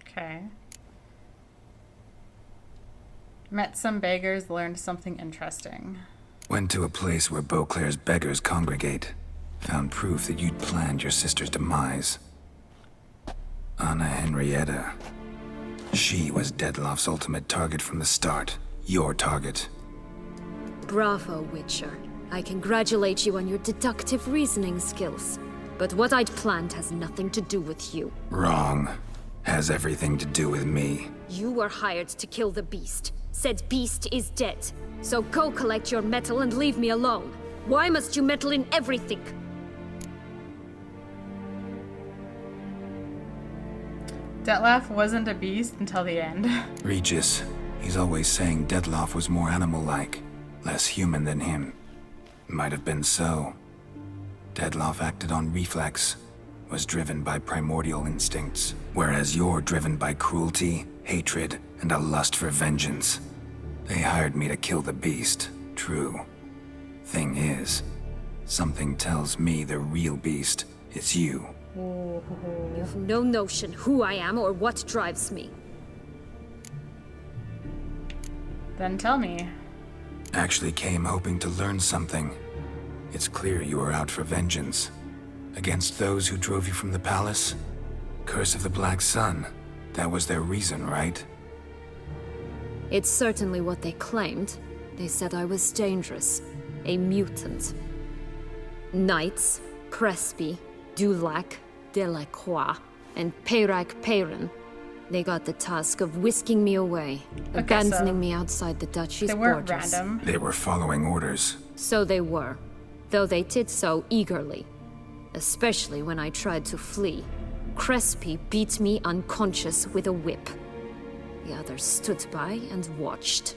[SPEAKER 1] okay. Met some beggars, learned something interesting.
[SPEAKER 5] Went to a place where Beauclair's beggars congregate. Found proof that you'd planned your sister's demise. Anna Henrietta. She was Dettlaff's ultimate target from the start. Your target.
[SPEAKER 10] Bravo, Witcher. I congratulate you on your deductive reasoning skills. But what I'd planned has nothing to do with you.
[SPEAKER 5] Wrong. Has everything to do with me.
[SPEAKER 10] You were hired to kill the beast. Said beast is dead. So go collect your metal and leave me alone. Why must you meddle in everything?
[SPEAKER 1] Dettlaff wasn't a beast until the end.
[SPEAKER 5] Regis. He's always saying Dettlaff was more animal-like. Less human than him. Might have been so. Dettlaff acted on reflex. Was driven by primordial instincts. Whereas you're driven by cruelty, hatred, and a lust for vengeance. They hired me to kill the beast. True. Thing is, something tells me the real beast is you.
[SPEAKER 10] You've no notion who I am or what drives me.
[SPEAKER 1] Then tell me.
[SPEAKER 5] Actually came hoping to learn something. It's clear you were out for vengeance. Against those who drove you from the palace? Curse of the Black Sun. That was their reason, right?
[SPEAKER 10] It's certainly what they claimed. They said I was dangerous. A mutant. Knights, Crespi, Dulac, Delacroix, and Peyrac Peyran. They got the task of whisking me away, abandoning me outside the duchy's borders.
[SPEAKER 1] They weren't random.
[SPEAKER 5] They were following orders.
[SPEAKER 10] So they were, though they did so eagerly. Especially when I tried to flee. Crespi beat me unconscious with a whip. The others stood by and watched.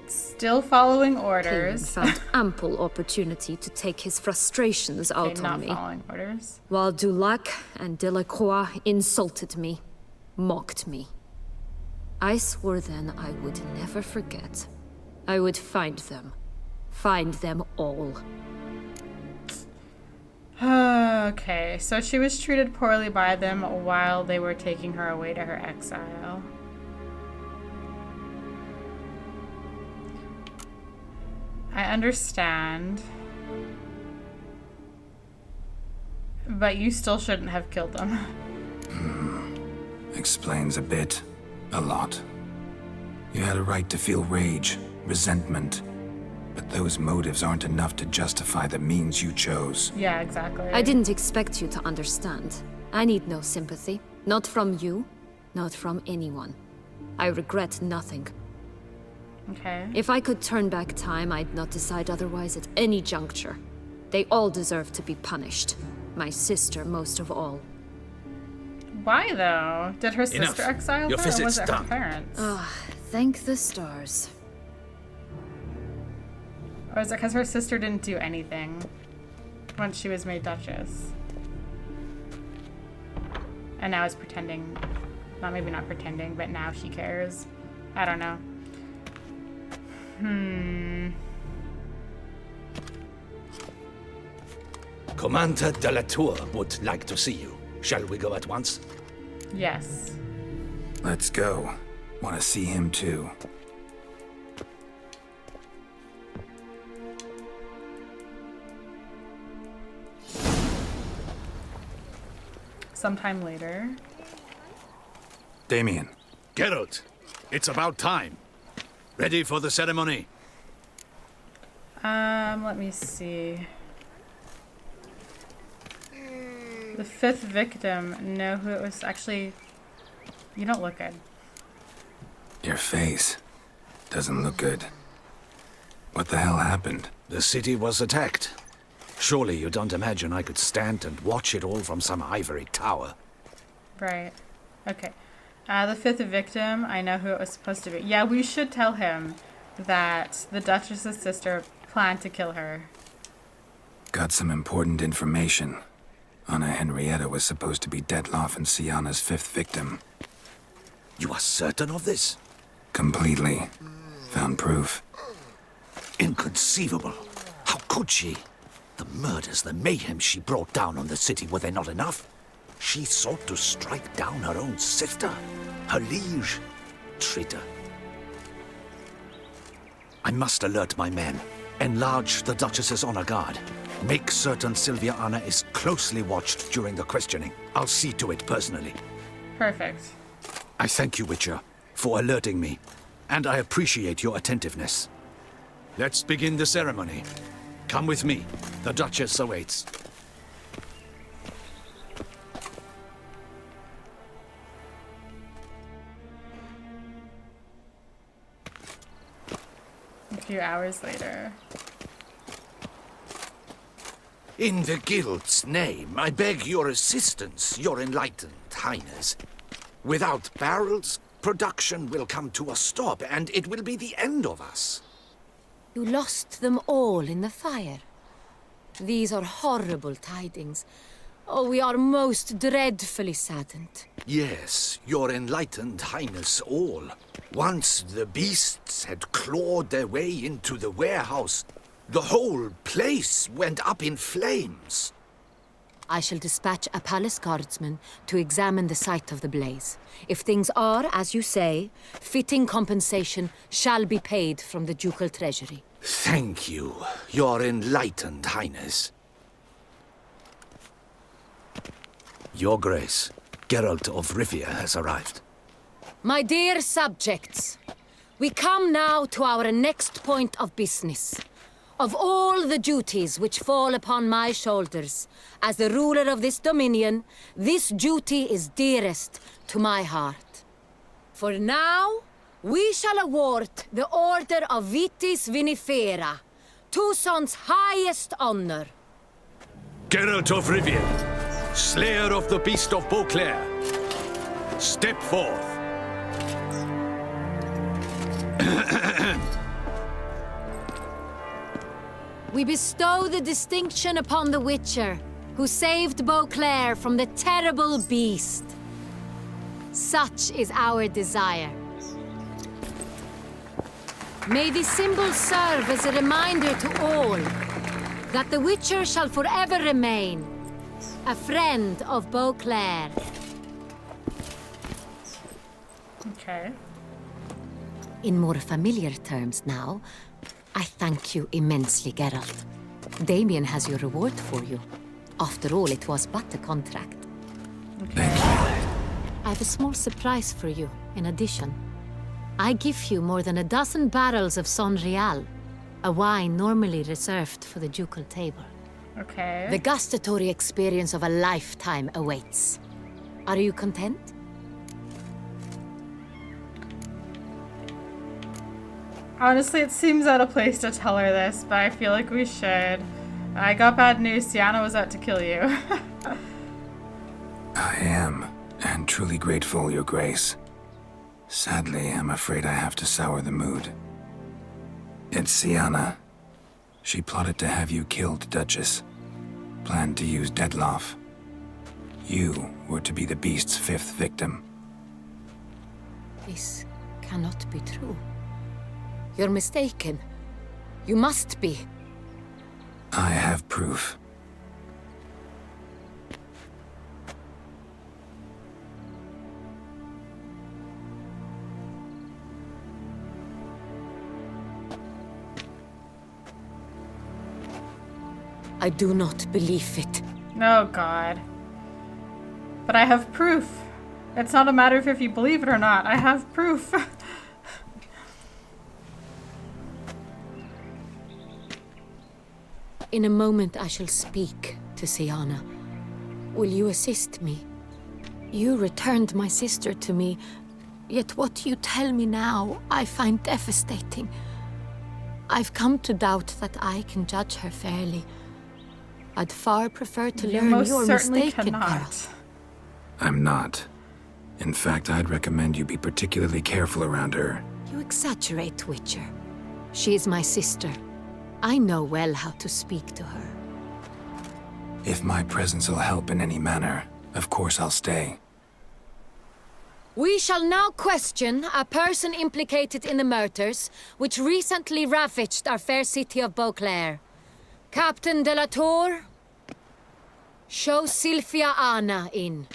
[SPEAKER 1] Still following orders.
[SPEAKER 10] Peyran found ample opportunity to take his frustrations out on me.
[SPEAKER 1] Not following orders.
[SPEAKER 10] While Dulac and Delacroix insulted me, mocked me. I swore then I would never forget. I would find them all.
[SPEAKER 1] Okay, so she was treated poorly by them while they were taking her away to her exile. I understand. But you still shouldn't have killed them.
[SPEAKER 5] Explains a bit. A lot. You had a right to feel rage, resentment. But those motives aren't enough to justify the means you chose.
[SPEAKER 1] Yeah, exactly.
[SPEAKER 10] I didn't expect you to understand. I need no sympathy. Not from you, not from anyone. I regret nothing.
[SPEAKER 1] Okay.
[SPEAKER 10] If I could turn back time, I'd not decide otherwise at any juncture. They all deserve to be punished. My sister most of all.
[SPEAKER 1] Why though? Did her sister exile
[SPEAKER 3] Your
[SPEAKER 1] her, or was
[SPEAKER 3] visit's
[SPEAKER 1] it her
[SPEAKER 3] done.
[SPEAKER 1] parents?
[SPEAKER 10] Thank the stars.
[SPEAKER 1] Or is it because her sister didn't do anything once she was made Duchess? And now is pretending. Well, maybe not pretending, but now she cares. I don't know.
[SPEAKER 3] Commander de la Tour would like to see you. Shall we go at once?
[SPEAKER 1] Yes.
[SPEAKER 5] Let's go. Want to see him too.
[SPEAKER 1] Sometime later.
[SPEAKER 5] Damien.
[SPEAKER 3] Geralt, it's about time. Ready for the ceremony?
[SPEAKER 1] Let me see. The 5th victim. Know who it was. Actually, you don't look good.
[SPEAKER 5] Your face doesn't look good. What the hell happened?
[SPEAKER 7] The city was attacked. Surely you don't imagine I could stand and watch it all from some ivory tower.
[SPEAKER 1] Right. Okay. The 5th victim, I know who it was supposed to be. Yeah, we should tell him that the Duchess's sister planned to kill her.
[SPEAKER 5] Got some important information. Anna Henrietta was supposed to be Detloff and Sienna's 5th victim.
[SPEAKER 7] You are certain of this?
[SPEAKER 5] Completely. Found proof.
[SPEAKER 7] Inconceivable. How could she? The murders, the mayhem she brought down on the city, were they not enough? She sought to strike down her own sister, her liege. Traitor. I must alert my men. Enlarge the Duchess's honor guard. Make certain Sylvia Anna is closely watched during the questioning. I'll see to it personally.
[SPEAKER 1] Perfect.
[SPEAKER 7] I thank you, Witcher, for alerting me, and I appreciate your attentiveness. Let's begin the ceremony. Come with me. The Duchess awaits.
[SPEAKER 1] A few hours later.
[SPEAKER 7] In the Guild's name, I beg your assistance, your enlightened highness. Without barrels, production will come to a stop, and it will be the end of us.
[SPEAKER 12] You lost them all in the fire. These are horrible tidings. Oh, we are most dreadfully saddened.
[SPEAKER 7] Yes, your enlightened highness all. Once the beasts had clawed their way into the warehouse, the whole place went up in flames.
[SPEAKER 12] I shall dispatch a palace guardsman to examine the site of the blaze. If things are, as you say, fitting compensation shall be paid from the ducal treasury.
[SPEAKER 7] Thank you, your enlightened highness. Your Grace, Geralt of Rivia has arrived.
[SPEAKER 12] My dear subjects, we come now to our next point of business. Of all the duties which fall upon my shoulders, as the ruler of this dominion, this duty is dearest to my heart. For now, we shall award the Order of Vitis Vinifera, Tucson's highest honor.
[SPEAKER 7] Geralt of Rivia, slayer of the beast of Beauclair, step forth.
[SPEAKER 12] We bestow the distinction upon the Witcher, who saved Beauclair from the terrible beast. Such is our desire. May this symbol serve as a reminder to all that the Witcher shall forever remain a friend of Beauclair.
[SPEAKER 1] Okay.
[SPEAKER 12] In more familiar terms now, I thank you immensely, Geralt. Damien has your reward for you. After all, it was but a contract.
[SPEAKER 1] Okay.
[SPEAKER 12] I have a small surprise for you, in addition. I give you more than a dozen barrels of Son Real, a wine normally reserved for the ducal table.
[SPEAKER 1] Okay.
[SPEAKER 12] The gustatory experience of a lifetime awaits. Are you content?
[SPEAKER 1] Honestly, it seems out of place to tell her this, but I feel like we should. I got bad news. Sienna was out to kill you.
[SPEAKER 5] I am, and truly grateful, Your Grace. Sadly, I'm afraid I have to sour the mood. It's Sienna. She plotted to have you killed, Duchess. Planned to use Detloff. You were to be the beast's 5th victim.
[SPEAKER 12] This cannot be true. You're mistaken. You must be.
[SPEAKER 5] I have proof.
[SPEAKER 12] I do not believe it.
[SPEAKER 1] Oh, God. But I have proof. It's not a matter of if you believe it or not. I have proof.
[SPEAKER 12] In a moment I shall speak to Sienna. Will you assist me? You returned my sister to me, yet what you tell me now I find devastating. I've come to doubt that I can judge her fairly. I'd far prefer to learn
[SPEAKER 1] most
[SPEAKER 12] you're
[SPEAKER 1] certainly
[SPEAKER 12] mistaken,
[SPEAKER 1] cannot.
[SPEAKER 12] Geralt.
[SPEAKER 5] I'm not. In fact, I'd recommend you be particularly careful around her.
[SPEAKER 12] You exaggerate, Witcher. She is my sister. I know well how to speak to her.
[SPEAKER 5] If my presence will help in any manner, of course I'll stay.
[SPEAKER 12] We shall now question a person implicated in the murders which recently ravaged our fair city of Beauclair. Captain de la Tour, show Sylvia Anna in.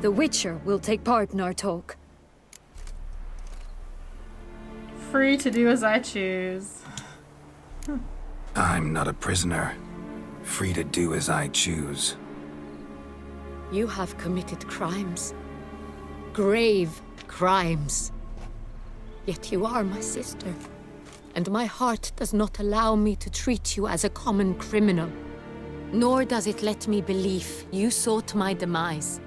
[SPEAKER 10] The Witcher will take part in our talk.
[SPEAKER 1] Free to do as I choose.
[SPEAKER 5] I'm not a prisoner. Free to do as I choose.
[SPEAKER 12] You have committed crimes. Grave crimes. Yet you are my sister. And my heart does not allow me to treat you as a common criminal. Nor does it let me believe you sought my demise.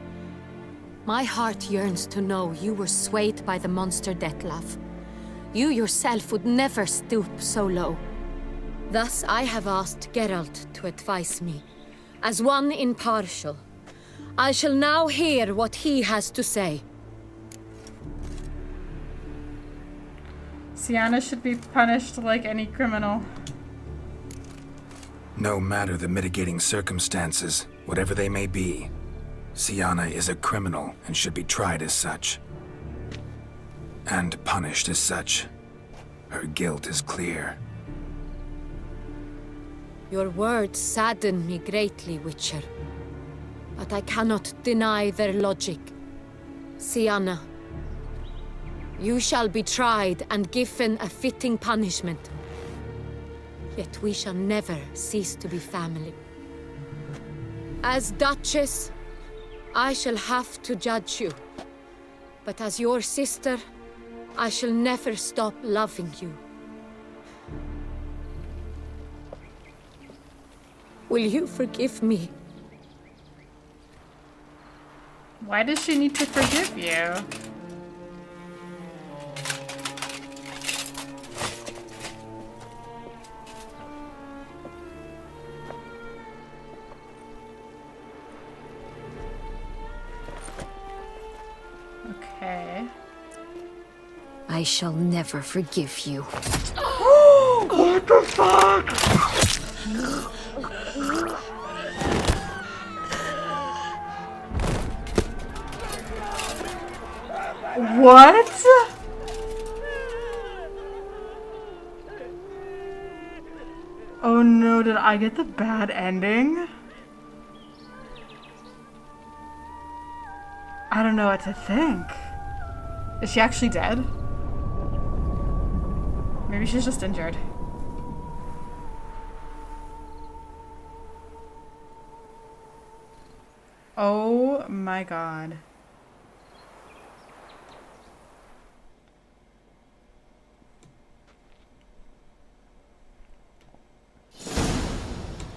[SPEAKER 12] My heart yearns to know you were swayed by the monster Dettlaff. You yourself would never stoop so low. Thus I have asked Geralt to advise me, as one impartial. I shall now hear what he has to say.
[SPEAKER 1] Sienna should be punished like any criminal.
[SPEAKER 5] No matter the mitigating circumstances, whatever they may be, Sienna is a criminal and should be tried as such. And punished as such. Her guilt is clear.
[SPEAKER 12] Your words sadden me greatly, Witcher. But I cannot deny their logic. Sienna, you shall be tried and given a fitting punishment. Yet we shall never cease to be family. As Duchess, I shall have to judge you. But as your sister, I shall never stop loving you. Will you forgive me?
[SPEAKER 1] Why does she need to forgive you? Okay.
[SPEAKER 10] I shall never forgive you.
[SPEAKER 19] What the fuck?
[SPEAKER 1] What? Oh no, did I get the bad ending? I don't know what to think. Is she actually dead? Maybe she's just injured. Oh my god.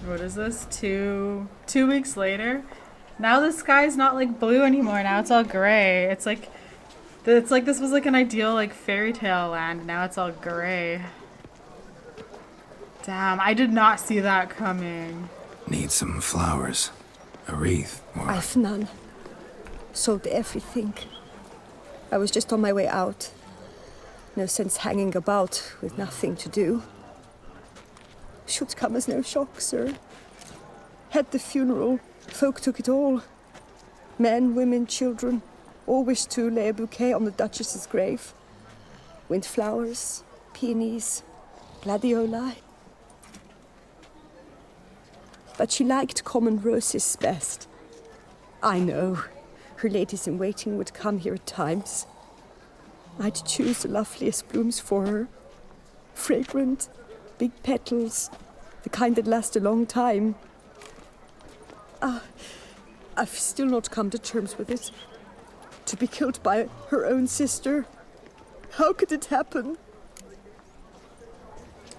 [SPEAKER 1] What is this? Two weeks later? Now the sky's not like blue anymore. Now it's all gray. It's like this was like an ideal like fairy tale land. Now it's all gray. Damn, I did not see that coming.
[SPEAKER 5] Need some flowers. A wreath or...
[SPEAKER 2] I've none. Sold everything. I was just on my way out. No sense hanging about with nothing to do. Should come as no shock, sir. Had the funeral. Folk took it all. Men, women, children. All wished to lay a bouquet on the Duchess's grave. Windflowers, peonies, gladioli. But she liked common roses best. I know. Her ladies-in-waiting would come here at times. I'd choose the loveliest blooms for her. Fragrant, big petals, the kind that last a long time. I've still not come to terms with it. To be killed by her own sister. How could it happen?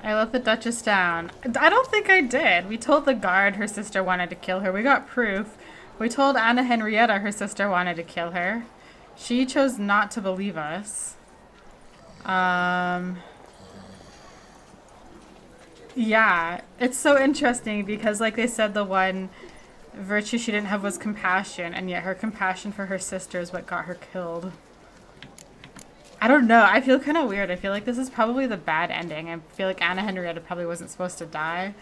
[SPEAKER 1] I let the Duchess down. I don't think I did. We told the guard her sister wanted to kill her. We got proof. We told Anna Henrietta her sister wanted to kill her. She chose not to believe us. Yeah, it's so interesting because, like they said, the one virtue she didn't have was compassion, and yet her compassion for her sister is what got her killed. I don't know. I feel kind of weird. I feel like this is probably the bad ending. I feel like Anna Henrietta probably wasn't supposed to die.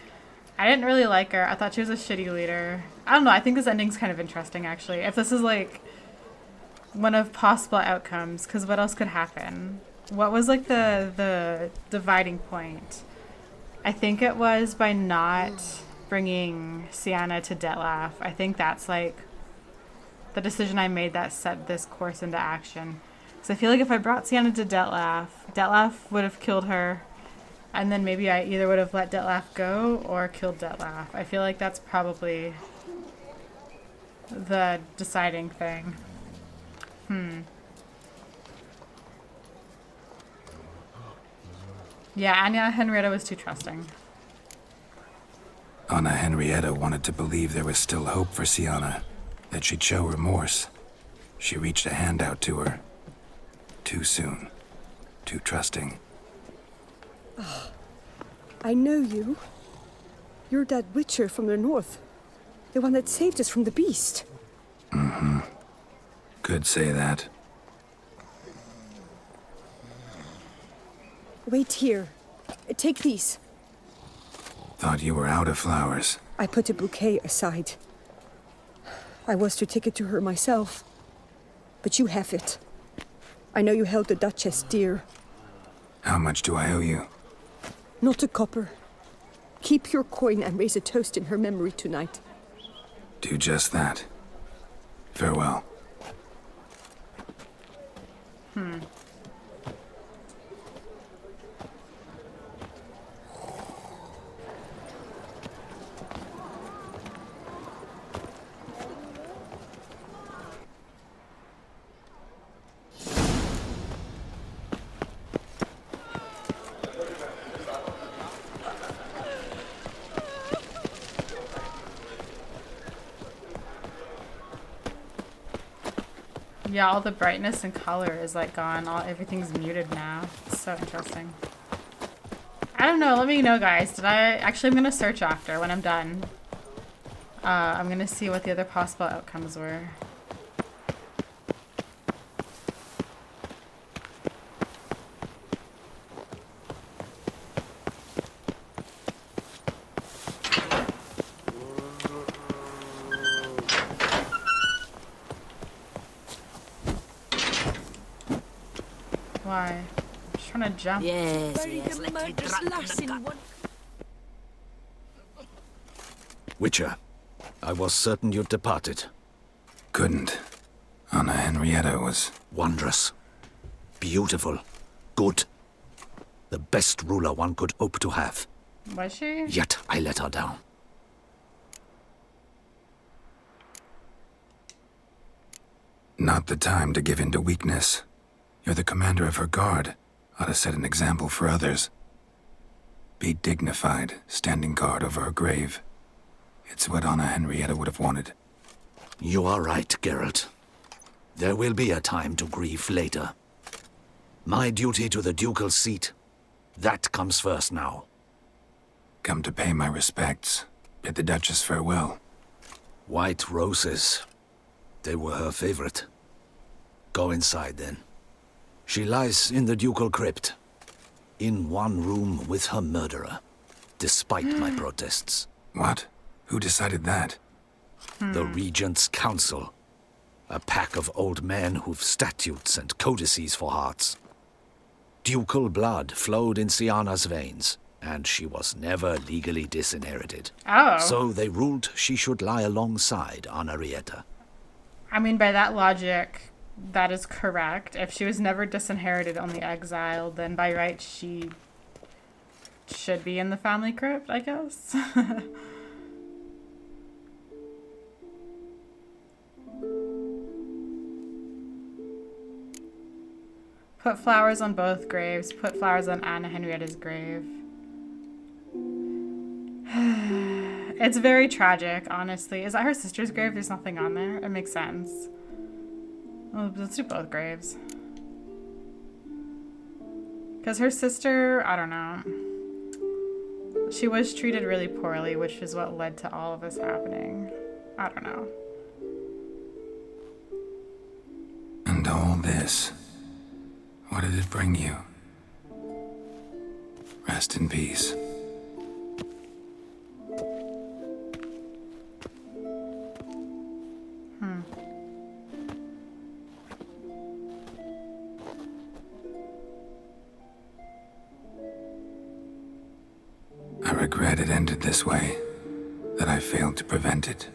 [SPEAKER 1] I didn't really like her. I thought she was a shitty leader. I don't know. I think this ending's kind of interesting, actually. If this is, like, one of possible outcomes, because what else could happen? What was, like, the dividing point? I think it was by not bringing Sienna to Dettlaff. I think that's, like, the decision I made that set this course into action. So I feel like if I brought Sienna to Dettlaff, Dettlaff would have killed her, and then maybe I either would have let Dettlaff go or killed Dettlaff. I feel like that's probably the deciding thing. Yeah, Anna Henrietta was too trusting.
[SPEAKER 5] Anna Henrietta wanted to believe there was still hope for Sienna, that she'd show remorse. She reached a hand out to her. Too soon. Too trusting.
[SPEAKER 2] Oh, I know you. You're that witcher from the north. The one that saved us from the beast.
[SPEAKER 5] Mm-hmm. Could say that.
[SPEAKER 2] Wait here. Take these.
[SPEAKER 5] Thought you were out of flowers.
[SPEAKER 2] I put a bouquet aside. I was to take it to her myself. But you have it. I know you held the Duchess dear.
[SPEAKER 5] How much do I owe you?
[SPEAKER 2] Not a copper. Keep your coin and raise a toast in her memory tonight.
[SPEAKER 5] Do just that. Farewell.
[SPEAKER 1] Yeah, all the brightness and color is like gone. Everything's muted now. It's so interesting. I don't know. Let me know, guys. I'm gonna search after when I'm done. I'm gonna see what the other possible outcomes were. Why? I'm just trying to jump.
[SPEAKER 6] Yes, let me
[SPEAKER 7] Witcher, I was certain you'd departed.
[SPEAKER 5] Couldn't. Anna Henrietta was...
[SPEAKER 7] wondrous. Beautiful. Good. The best ruler one could hope to have.
[SPEAKER 1] Was she?
[SPEAKER 7] Yet I let her down.
[SPEAKER 5] Not the time to give in to weakness. You're the commander of her guard. Ought to set an example for others. Be dignified, standing guard over her grave. It's what Anna Henrietta would have wanted.
[SPEAKER 7] You are right, Geralt. There will be a time to grieve later. My duty to the ducal seat, that comes first now.
[SPEAKER 5] Come to pay my respects. Bid the Duchess farewell.
[SPEAKER 7] White roses. They were her favorite. Go inside, then. She lies in the ducal crypt. In one room with her murderer. Despite my protests.
[SPEAKER 5] What? Who decided that?
[SPEAKER 7] The Regent's Council. A pack of old men who've statutes and codices for hearts. Ducal blood flowed in Sienna's veins, and she was never legally disinherited.
[SPEAKER 1] Oh.
[SPEAKER 7] So they ruled she should lie alongside Anarietta.
[SPEAKER 1] I mean, by that logic, that is correct. If she was never disinherited, only exiled, then by right she should be in the family crypt, I guess. Put flowers on both graves. Put flowers on Anna Henrietta's grave. It's very tragic, honestly. Is that her sister's grave? There's nothing on there. It makes sense. Well, let's do both graves. Because her sister, I don't know. She was treated really poorly, which is what led to all of this happening. I don't know.
[SPEAKER 5] And all this, what did it bring you? Rest in peace. I regret it ended this way, that I failed to prevent it.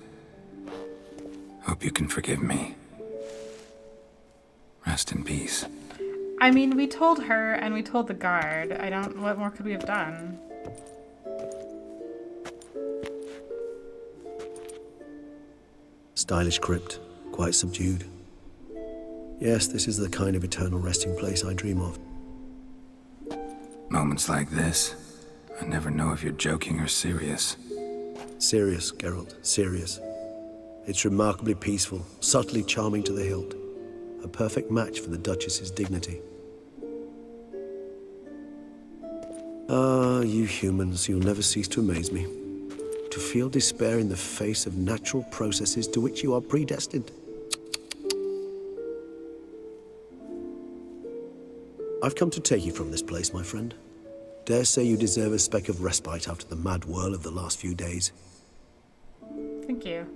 [SPEAKER 5] Hope you can forgive me. Rest in peace.
[SPEAKER 1] I mean, we told her and we told the guard. What more could we have done?
[SPEAKER 11] Stylish crypt, quite subdued. Yes, this is the kind of eternal resting place I dream of.
[SPEAKER 5] Moments like this, I never know if you're joking or serious.
[SPEAKER 11] Serious, Geralt, serious. It's remarkably peaceful, subtly charming to the hilt. A perfect match for the Duchess's dignity. Ah, you humans, you'll never cease to amaze me. To feel despair in the face of natural processes to which you are predestined. I've come to take you from this place, my friend. Dare say you deserve a speck of respite after the mad whirl of the last few days.
[SPEAKER 1] Thank you.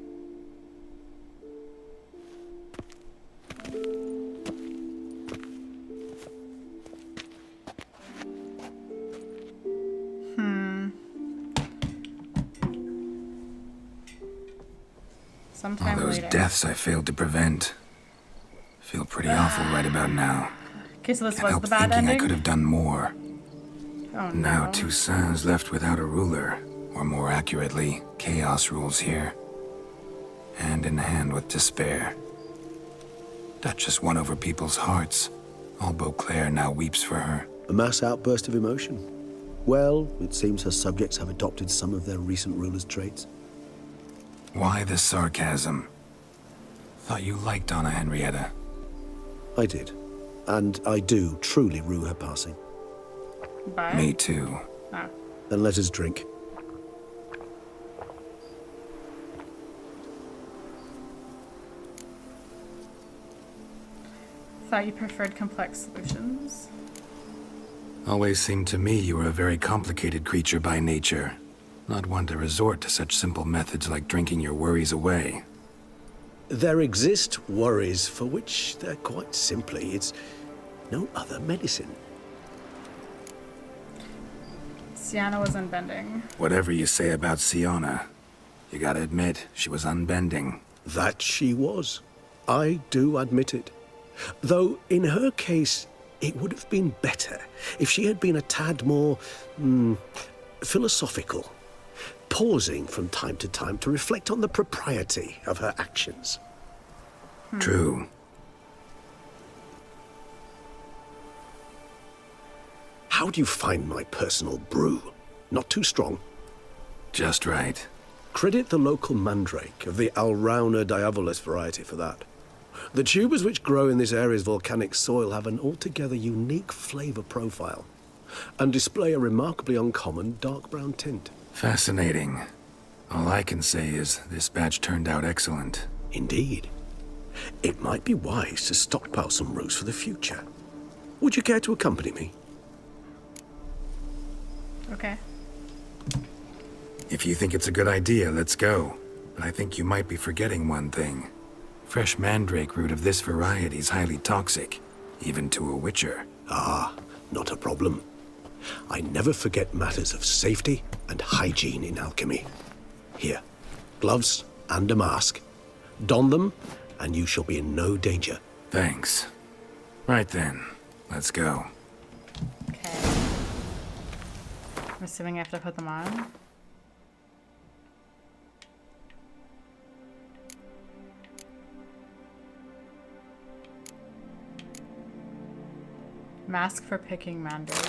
[SPEAKER 1] Sometime
[SPEAKER 5] All those
[SPEAKER 1] later.
[SPEAKER 5] deaths I failed to prevent. Feel pretty awful right about now.
[SPEAKER 1] Okay, so this
[SPEAKER 5] Can't
[SPEAKER 1] was
[SPEAKER 5] help
[SPEAKER 1] the bad
[SPEAKER 5] thinking
[SPEAKER 1] ending?
[SPEAKER 5] I could have done more.
[SPEAKER 1] Oh,
[SPEAKER 5] Now
[SPEAKER 1] no.
[SPEAKER 5] Toussaint's left without a ruler, or more accurately, chaos rules here. Hand in hand with despair. Duchess won over people's hearts. All Beauclair now weeps for her.
[SPEAKER 11] A mass outburst of emotion. Well, it seems her subjects have adopted some of their recent ruler's traits.
[SPEAKER 5] Why the sarcasm? Thought you liked Anna Henrietta.
[SPEAKER 11] I did. And I do truly rue her passing.
[SPEAKER 1] Bye.
[SPEAKER 5] Me too.
[SPEAKER 1] Oh.
[SPEAKER 11] Then let us drink.
[SPEAKER 1] Thought you preferred complex solutions.
[SPEAKER 5] Always seemed to me you were a very complicated creature by nature. Not one to resort to such simple methods like drinking your worries away.
[SPEAKER 11] There exist worries for which they're quite simply, it's no other medicine.
[SPEAKER 1] Sienna was unbending.
[SPEAKER 5] Whatever you say about Sienna, you gotta admit, she was unbending.
[SPEAKER 11] That she was. I do admit it. Though, in her case, it would have been better if she had been a tad more, philosophical, pausing from time to time to reflect on the propriety of her actions.
[SPEAKER 5] True.
[SPEAKER 11] How do you find my personal brew? Not too strong?
[SPEAKER 5] Just right.
[SPEAKER 11] Credit the local mandrake of the Alrauna diabolus variety for that. The tubers which grow in this area's volcanic soil have an altogether unique flavor profile and display a remarkably uncommon dark brown tint.
[SPEAKER 5] Fascinating. All I can say is this batch turned out excellent.
[SPEAKER 11] Indeed. It might be wise to stockpile some roots for the future. Would you care to accompany me?
[SPEAKER 1] Okay.
[SPEAKER 5] If you think it's a good idea, let's go. But I think you might be forgetting one thing. Fresh mandrake root of this variety is highly toxic, even to a witcher.
[SPEAKER 11] Ah, not a problem. I never forget matters of safety and hygiene in alchemy. Here, gloves and a mask. Don them, and you shall be in no danger.
[SPEAKER 5] Thanks. Right then, let's go.
[SPEAKER 1] Okay. I'm assuming I have to put them on. Mask for picking mandrake.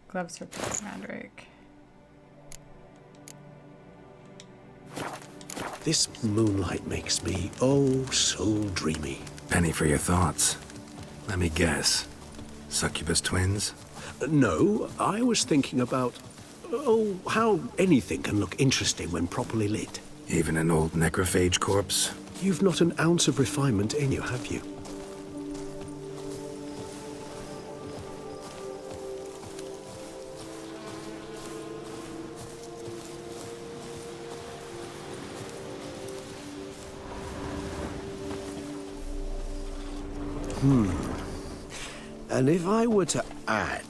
[SPEAKER 1] Gloves for picking mandrake.
[SPEAKER 11] This moonlight makes me, oh, so dreamy.
[SPEAKER 5] Penny for your thoughts. Let me guess. Succubus twins?
[SPEAKER 11] No, I was thinking about, oh, how anything can look interesting when properly lit.
[SPEAKER 5] Even an old necrophage corpse?
[SPEAKER 11] You've not an ounce of refinement in you, have you? And if I were to add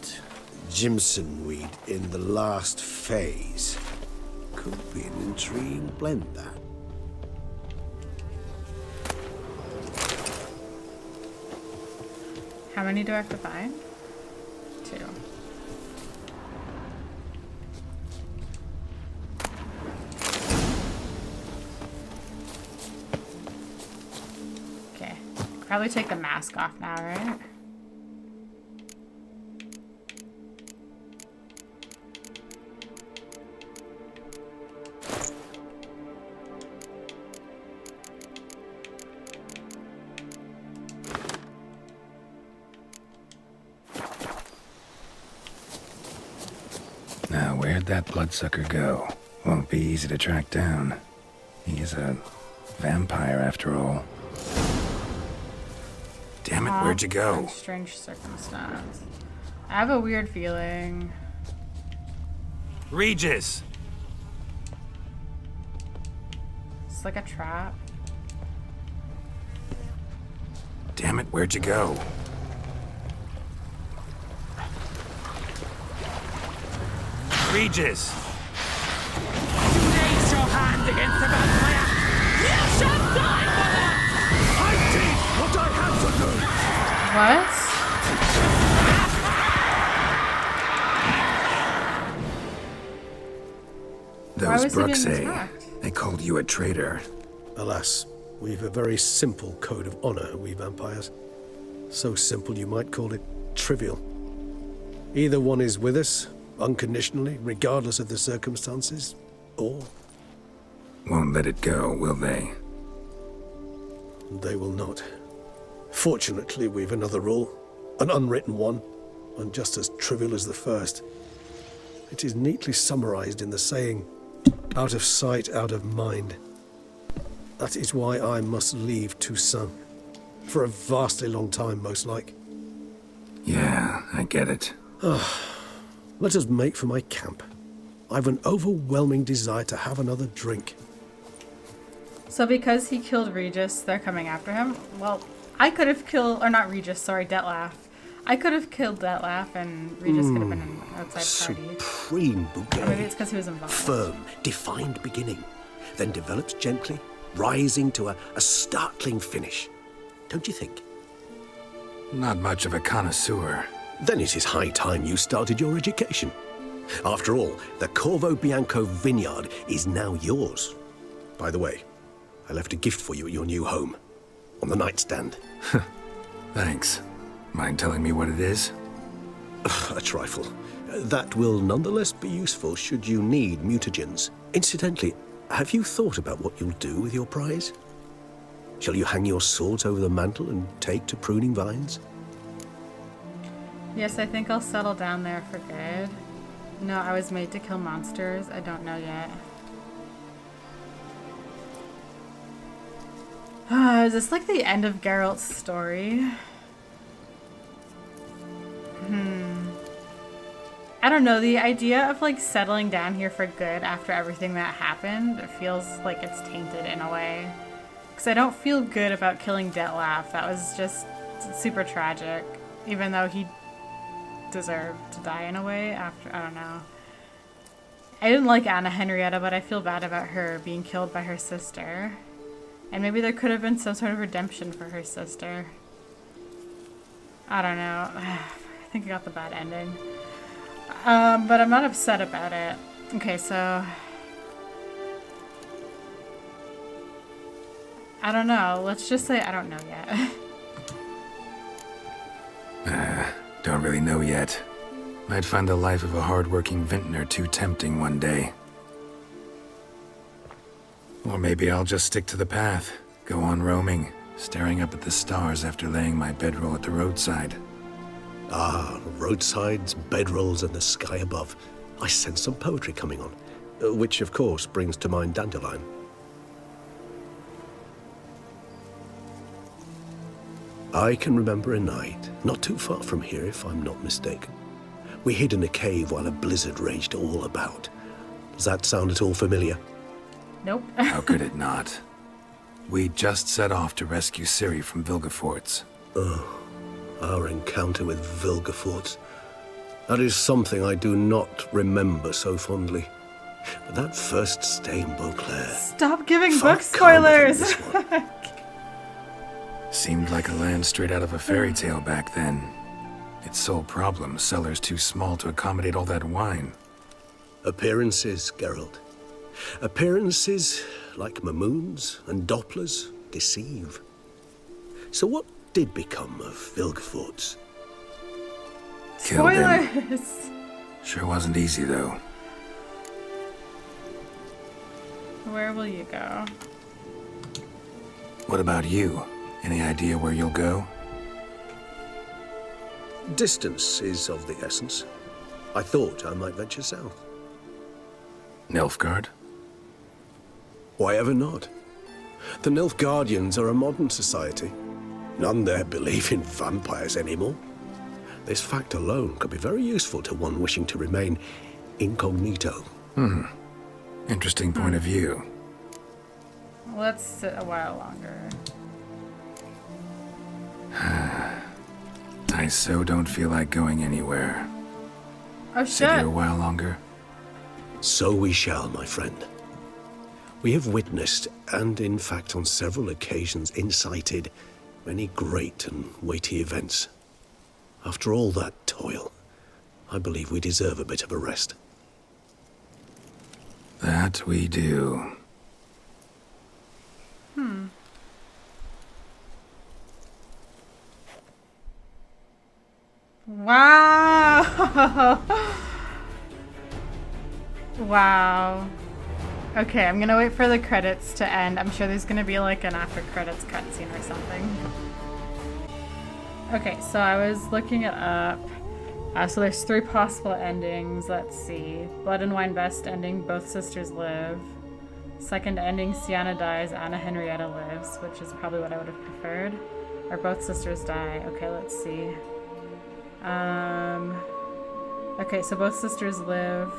[SPEAKER 11] Jimson weed in the last phase, could be an intriguing blend, that.
[SPEAKER 1] How many do I have to find? 2. Okay. Probably take the mask off now, right?
[SPEAKER 5] Now, where'd that bloodsucker go? Won't be easy to track down. He is a vampire, after all. Damn it, where'd you go?
[SPEAKER 1] Strange circumstance. I have a weird feeling.
[SPEAKER 5] Regis!
[SPEAKER 1] It's like a trap.
[SPEAKER 5] Damn it, where'd you go? Regis!
[SPEAKER 6] Raise your hand against the vampire! You shall die for that!
[SPEAKER 11] I did what I had to do!
[SPEAKER 1] What? Why
[SPEAKER 5] Those
[SPEAKER 1] was he being
[SPEAKER 5] Brooks
[SPEAKER 1] attacked?
[SPEAKER 5] they called you a traitor.
[SPEAKER 11] Alas, we've a very simple code of honor, we vampires. So simple you might call it trivial. Either one is with us, unconditionally, regardless of the circumstances, or...
[SPEAKER 5] Won't let it go, will they?
[SPEAKER 11] They will not. Fortunately, we've another rule, an unwritten one, and just as trivial as the first. It is neatly summarized in the saying, out of sight, out of mind. That is why I must leave Toussaint. For a vastly long time, most like.
[SPEAKER 5] Yeah, I get it.
[SPEAKER 11] Let us make for my camp. I've an overwhelming desire to have another drink.
[SPEAKER 1] So because he killed Regis, they're coming after him? Well, I could have killed, or not Regis, sorry, Dettlaff. I could have killed Dettlaff and Regis could have been an outside party.
[SPEAKER 11] Supreme bouquet.
[SPEAKER 1] Or maybe it's because he was involved.
[SPEAKER 11] Firm, defined beginning, then develops gently, rising to a startling finish. Don't you think?
[SPEAKER 5] Not much of a connoisseur.
[SPEAKER 11] Then it is high time you started your education. After all, the Corvo Bianco vineyard is now yours. By the way, I left a gift for you at your new home. On the nightstand.
[SPEAKER 5] Thanks. Mind telling me what it is?
[SPEAKER 11] A trifle. That will nonetheless be useful should you need mutagens. Incidentally, have you thought about what you'll do with your prize? Shall you hang your swords over the mantle and take to pruning vines?
[SPEAKER 1] Yes, I think I'll settle down there for good. No, I was made to kill monsters. I don't know yet. Is this like the end of Geralt's story? I don't know, the idea of like settling down here for good after everything that happened, it feels like it's tainted in a way. Because I don't feel good about killing Dettlaff. That was just super tragic. Even though he deserved to die in a way after, I don't know. I didn't like Anna Henrietta, but I feel bad about her being killed by her sister. And maybe there could have been some sort of redemption for her sister. I don't know. I think I got the bad ending. But I'm not upset about it. Okay, so... I don't know. Let's just say I don't know yet.
[SPEAKER 5] Don't really know yet. Might find the life of a hard-working vintner too tempting one day. Or maybe I'll just stick to the path, go on roaming, staring up at the stars after laying my bedroll at the roadside.
[SPEAKER 11] Ah, roadsides, bedrolls, and the sky above. I sense some poetry coming on, which of course brings to mind Dandelion. I can remember a night, not too far from here if I'm not mistaken. We hid in a cave while a blizzard raged all about. Does that sound at all familiar?
[SPEAKER 1] Nope.
[SPEAKER 5] How could it not? We just set off to rescue Ciri from Vilgefortz.
[SPEAKER 11] Oh, our encounter with Vilgefortz. That is something I do not remember so fondly. But that first stay in Beauclair...
[SPEAKER 1] Stop giving book spoilers!
[SPEAKER 5] Seemed like a land straight out of a fairy tale back then. Its sole problem, cellars too small to accommodate all that wine.
[SPEAKER 11] Appearances, Geralt. Appearances, like Mamoons and Dopplers, deceive. So what did become of Vilgefortz?
[SPEAKER 5] Killed him.
[SPEAKER 1] Spoilers!
[SPEAKER 5] Sure wasn't easy, though.
[SPEAKER 1] Where will you go?
[SPEAKER 5] What about you? Any idea where you'll go?
[SPEAKER 11] Distance is of the essence. I thought I might venture south.
[SPEAKER 5] Nilfgaard?
[SPEAKER 11] Why ever not? The Nilfgaardians are a modern society. None there believe in vampires anymore. This fact alone could be very useful to one wishing to remain incognito.
[SPEAKER 5] Interesting point of view.
[SPEAKER 1] Let's sit a while longer.
[SPEAKER 5] I so don't feel like going anywhere.
[SPEAKER 1] Oh,
[SPEAKER 5] Sit
[SPEAKER 1] shit.
[SPEAKER 5] here a while longer.
[SPEAKER 11] So we shall, my friend. We have witnessed, and in fact on several occasions incited, many great and weighty events. After all that toil, I believe we deserve a bit of a rest.
[SPEAKER 5] That we do.
[SPEAKER 1] Wow! Wow. Okay, I'm gonna wait for the credits to end. I'm sure there's gonna be like an after credits cutscene or something. Okay, so I was looking it up. So there's 3 possible endings. Let's see. Blood and Wine best ending, both sisters live. Second ending, Sienna dies, Anna Henrietta lives, which is probably what I would have preferred. Or both sisters die. Okay, let's see. Okay, so both sisters live.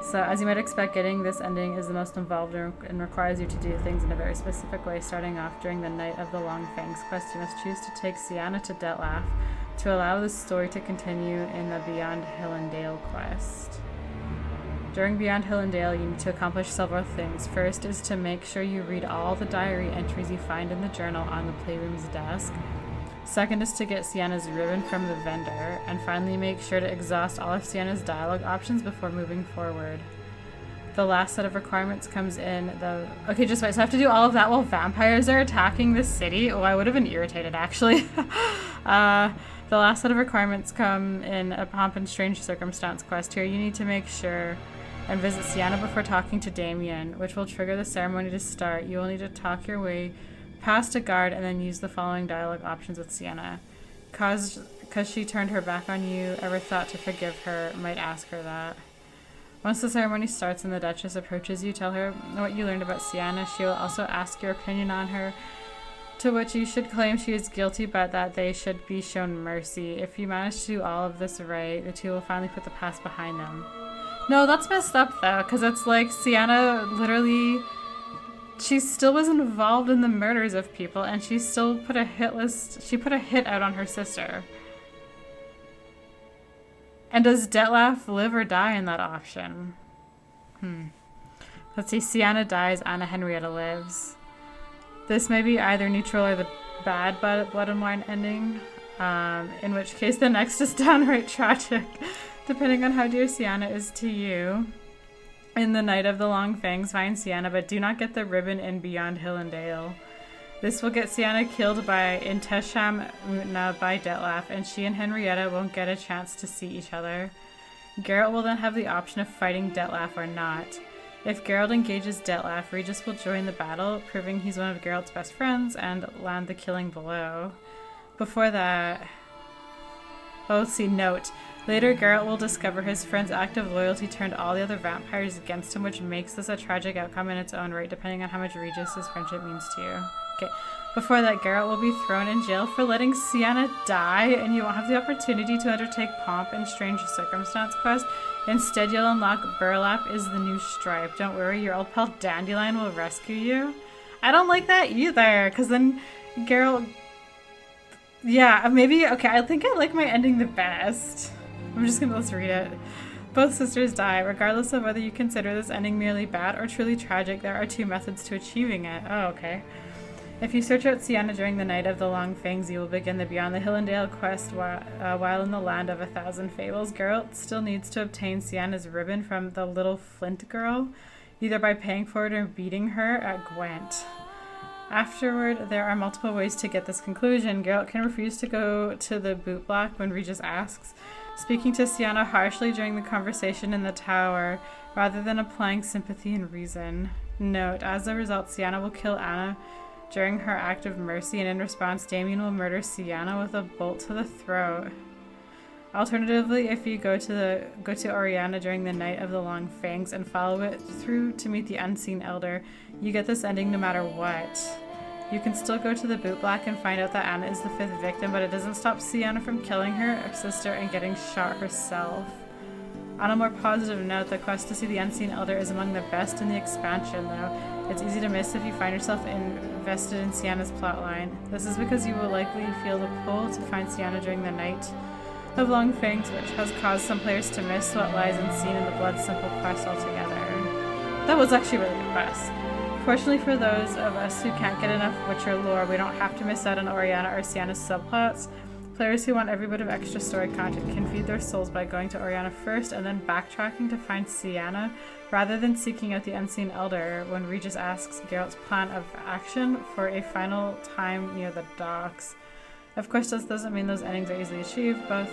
[SPEAKER 1] So as you might expect, getting this ending is the most involved and requires you to do things in a very specific way. Starting off, during the Night of the Long Fangs quest, you must choose to take Sienna to Dettlaff to allow the story to continue in the Beyond Hill and Dale quest. During Beyond Hill and Dale, you need to accomplish several things. First is to make sure you read all the diary entries you find in the journal on the playroom's desk. Second is to get Sienna's ribbon from the vendor. And finally, make sure to exhaust all of Sienna's dialogue options before moving forward. The last set of requirements comes in the... Okay, just wait. So I have to do all of that while vampires are attacking this city? Oh, I would have been irritated, actually. The last set of requirements come in a Pomp and Strange Circumstance quest. Here, you need to make sure and visit Sienna before talking to Damien, which will trigger the ceremony to start. You will need to talk your way past a guard and then use the following dialogue options with Sienna. Cause she turned her back on you, ever thought to forgive her, might ask her that. Once the ceremony starts and the Duchess approaches you, tell her what you learned about Sienna. She will also ask your opinion on her, to which you should claim she is guilty, but that they should be shown mercy. If you manage to do all of this right, the two will finally put the past behind them. No, that's messed up, though, because it's like Sienna literally... She still was involved in the murders of people, and she still put a hit list... She put a hit out on her sister. And does Dettlaff live or die in that option? Let's see, Sienna dies, Anna Henrietta lives. This may be either neutral or the bad Blood and Wine ending, in which case the next is downright tragic, depending on how dear Sienna is to you. In the Night of the Long Fangs, find Sienna, but do not get the ribbon in Beyond Hill and Dale. This will get Sienna killed in Tesham Mutna by Detlef, and she and Henrietta won't get a chance to see each other. Geralt will then have the option of fighting Detlef or not. If Geralt engages Detlef, Regis will join the battle, proving he's one of Geralt's best friends, and land the killing blow. Before that... Oh, let's see, note. Later, Geralt will discover his friend's act of loyalty turned all the other vampires against him, which makes this a tragic outcome in its own right, depending on how much Regis' friendship means to you. Okay. Before that, Geralt will be thrown in jail for letting Sienna die, and you won't have the opportunity to undertake Pomp and Strange Circumstance quest. Instead, you'll unlock Burlap is the New Stripe. Don't worry, your old pal Dandelion will rescue you. I don't like that either, because then Geralt... Yeah, maybe... Okay, I think I like my ending the best. Let's read it. Both sisters die. Regardless of whether you consider this ending merely bad or truly tragic, there are two methods to achieving it. Oh, okay. If you search out Sienna during the Night of the Long Fangs, you will begin the Beyond the Hill and Dale quest while in the Land of 1,000 Fables. Geralt still needs to obtain Sienna's ribbon from the Little Flint Girl, either by paying for it or beating her at Gwent. Afterward, there are multiple ways to get this conclusion. Geralt can refuse to go to the bootblock when Regis asks, speaking to Sienna harshly during the conversation in the tower, rather than applying sympathy and reason. Note, as a result, Sienna will kill Anna during her act of mercy, and in response, Damien will murder Sienna with a bolt to the throat. Alternatively, if you go to Oriana during the Night of the Long Fangs and follow it through to meet the Unseen Elder, you get this ending no matter what. You can still go to the bootblack and find out that Anna is the 5th victim, but it doesn't stop Sienna from killing her sister and getting shot herself. On a more positive note, the quest to see the Unseen Elder is among the best in the expansion, though. It's easy to miss if you find yourself invested in Sienna's plotline. This is because you will likely feel the pull to find Sienna during the Night of Long Fangs, which has caused some players to miss what lies unseen in the Blood Simple quest altogether. That was actually a really good quest. Fortunately for those of us who can't get enough Witcher lore, we don't have to miss out on Oriana or Sienna's subplots. Players who want every bit of extra story content can feed their souls by going to Oriana first and then backtracking to find Sienna, rather than seeking out the Unseen Elder when Regis asks Geralt's plan of action for a final time near the docks. Of course, this doesn't mean those endings are easily achieved. Both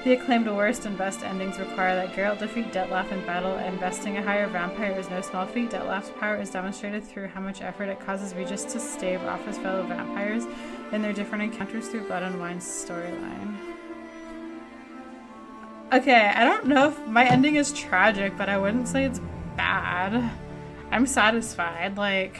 [SPEAKER 1] the acclaimed worst and best endings require that Geralt defeat Detlef in battle, and besting a higher vampire is no small feat. Detlef's power is demonstrated through how much effort it causes Regis to stave off his fellow vampires in their different encounters through Blood and Wine's storyline. Okay, I don't know if my ending is tragic, but I wouldn't say it's bad. I'm satisfied. Like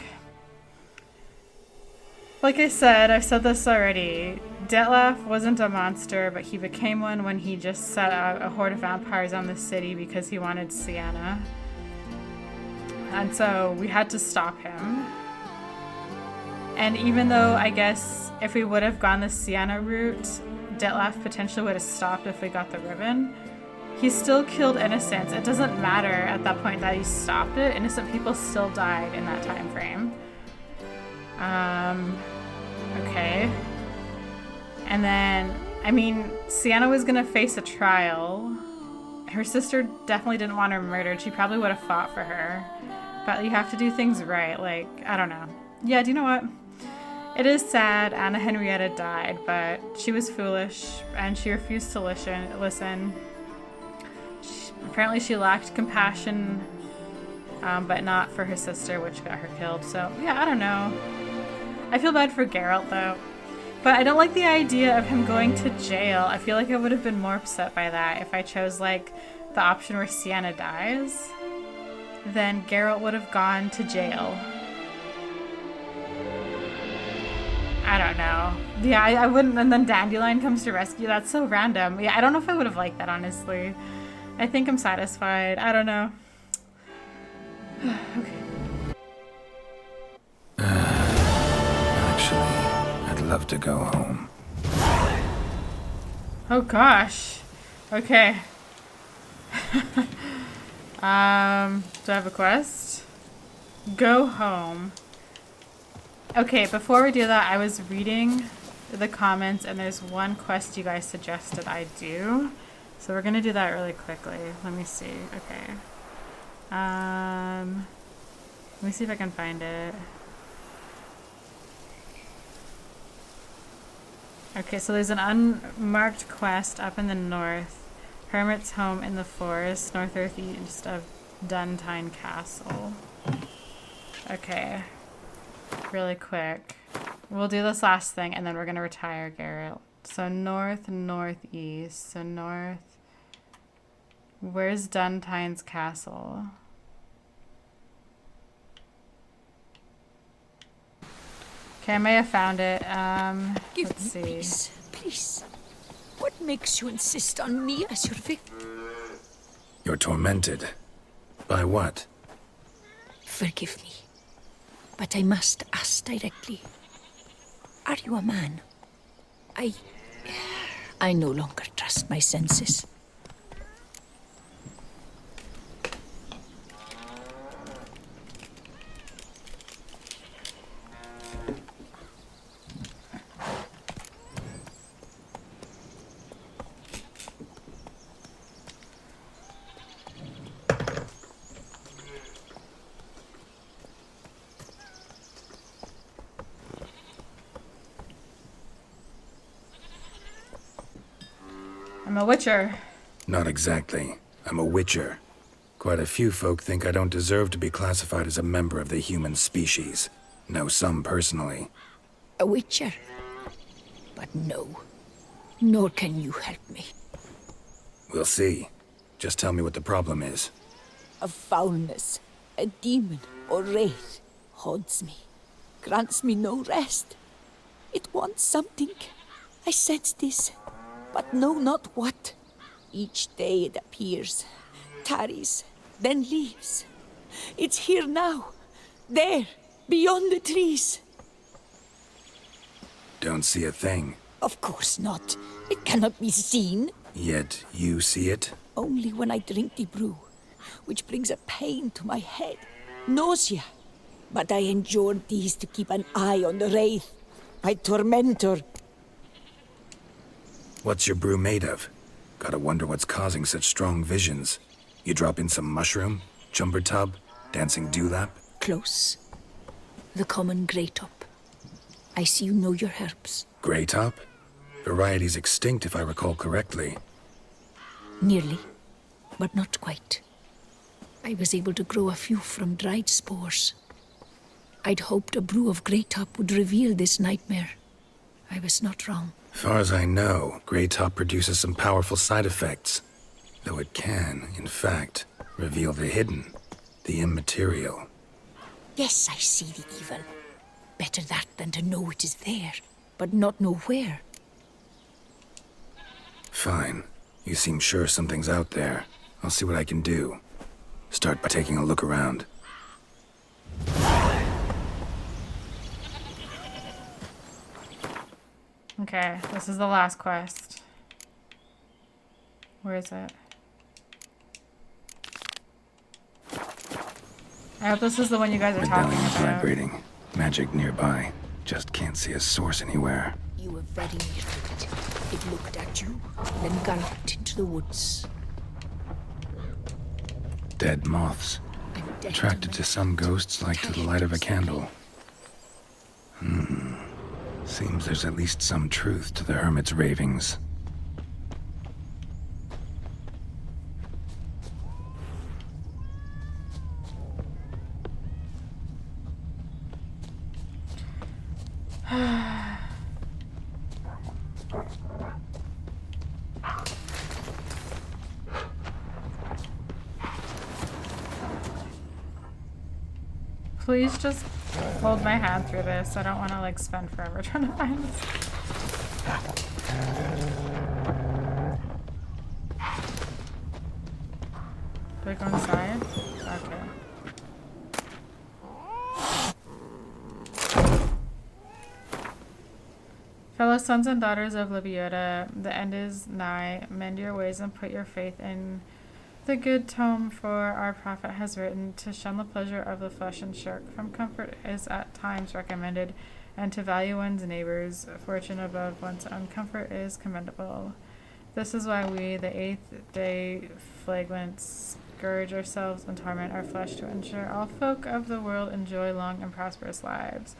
[SPEAKER 1] I said, I've said this already. Detlef wasn't a monster, but he became one when he just set out a horde of vampires on the city because he wanted Sienna. And so we had to stop him. And even though I guess if we would have gone the Sienna route, Detlef potentially would have stopped if we got the ribbon, he still killed innocents. It doesn't matter at that point that he stopped it. Innocent people still died in that time frame. Okay. And then, I mean, Sienna was gonna face a trial. Her sister definitely didn't want her murdered. She probably would have fought for her. But you have to do things right. Like, I don't know. Yeah, do you know what? It is sad Anna Henrietta died, but she was foolish and she refused to listen. Apparently she lacked compassion, but not for her sister, which got her killed. So, yeah, I don't know. I feel bad for Geralt, though. But I don't like the idea of him going to jail. I feel like I would have been more upset by that if I chose, like, the option where Sienna dies. Then Geralt would have gone to jail. I don't know. Yeah, I wouldn't, and then Dandelion comes to rescue. That's so random. Yeah, I don't know if I would have liked that, honestly. I think I'm satisfied. I don't know. Okay.
[SPEAKER 5] I'd love to go home.
[SPEAKER 1] Oh gosh. Okay. Do I have a quest? Go home. Okay, before we do that, I was reading the comments and there's one quest you guys suggested I do. So we're gonna do that really quickly. Let me see. Okay. Let me see if I can find it. Okay, so there's an unmarked quest up in the north. Hermit's home in the forest, northeast of Duntine Castle. Okay. Really quick. We'll do this last thing and then we're gonna retire Geralt. So north, northeast. So north. Where's Duntine's castle? Okay, I may have found it. Let's see.
[SPEAKER 12] Peace, please. What makes you insist on me as your victim?
[SPEAKER 5] You're tormented. By what?
[SPEAKER 12] Forgive me, but I must ask directly. Are you a man? I no longer trust my senses.
[SPEAKER 1] I'm a witcher.
[SPEAKER 5] Not exactly. I'm a witcher. Quite a few folk think I don't deserve to be classified as a member of the human species. Know some personally.
[SPEAKER 12] A witcher? But no. Nor can you help me.
[SPEAKER 5] We'll see. Just tell me what the problem is.
[SPEAKER 12] A foulness, a demon or wraith haunts me, grants me no rest. It wants something. I sense this, but know not what. Each day it appears, tarries, then leaves. It's here now, there, beyond the trees.
[SPEAKER 5] Don't see a thing.
[SPEAKER 12] Of course not. It cannot be seen.
[SPEAKER 5] Yet you see it?
[SPEAKER 12] Only when I drink the brew, which brings a pain to my head, nausea. But I endured these to keep an eye on the wraith, my tormentor.
[SPEAKER 5] What's your brew made of? Gotta wonder what's causing such strong visions. You drop in some mushroom, jumper tub, dancing dewlap?
[SPEAKER 12] Close. The common grey top. I see you know your herbs.
[SPEAKER 5] Grey top? Variety's extinct if I recall correctly.
[SPEAKER 12] Nearly, but not quite. I was able to grow a few from dried spores. I'd hoped a brew of grey top would reveal this nightmare. I was not wrong.
[SPEAKER 5] Far as I know, grey top produces some powerful side effects. Though it can, in fact, reveal the hidden, the immaterial.
[SPEAKER 12] Yes, I see the evil. Better that than to know it is there, but not know where.
[SPEAKER 5] Fine. You seem sure something's out there. I'll see what I can do. Start by taking a look around.
[SPEAKER 1] Okay, this is the last quest. Where is it? I hope this is the one you guys are talking
[SPEAKER 5] Medallion's
[SPEAKER 1] about.
[SPEAKER 5] vibrating. Magic nearby. Just can't see a source anywhere.
[SPEAKER 12] You were very near to it. It looked at you, then galloped into the woods.
[SPEAKER 5] Dead moths. Attracted to some ghosts like to the light of a candle. Seems there's at least some truth to the hermit's ravings.
[SPEAKER 1] Please just hold my hand through this. I don't want to like spend forever trying to find this. Do I go inside? Okay. Fellow sons and daughters of Lebioda, the end is nigh. Mend your ways and put your faith in The good tome for our prophet has written, to shun the pleasure of the flesh and shirk from comfort is at times recommended, and to value one's neighbor's fortune above one's own comfort is commendable. This is why we, the 8th-day flagrants, scourge ourselves and torment our flesh to ensure all folk of the world enjoy long and prosperous lives.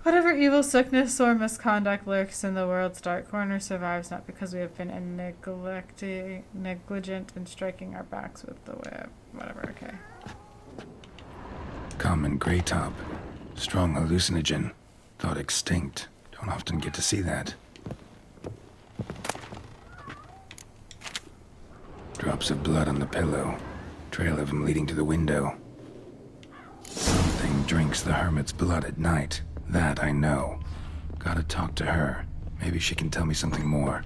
[SPEAKER 1] Whatever evil, sickness, or misconduct lurks in the world's dark corner survives not because we have been negligent in striking our backs with the whip. Whatever, okay.
[SPEAKER 5] Common gray top. Strong hallucinogen. Thought extinct. Don't often get to see that. Drops of blood on the pillow. Trail of him leading to the window. Something drinks the hermit's blood at night. That I know. Gotta talk to her. Maybe she can tell me something more.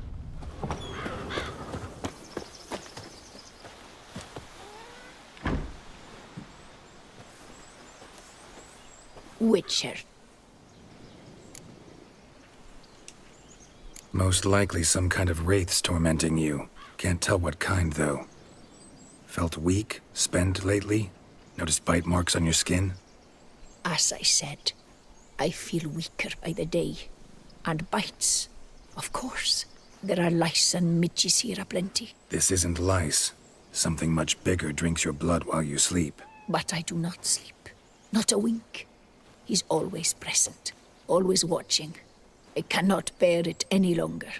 [SPEAKER 12] Witcher.
[SPEAKER 5] Most likely some kind of wraiths tormenting you. Can't tell what kind, though. Felt weak, spent lately? Noticed bite marks on your skin?
[SPEAKER 12] As I said, I feel weaker by the day. And bites, of course. There are lice and midges here aplenty.
[SPEAKER 5] This isn't lice. Something much bigger drinks your blood while you sleep.
[SPEAKER 12] But I do not sleep. Not a wink. He's always present, always watching. I cannot bear it any longer.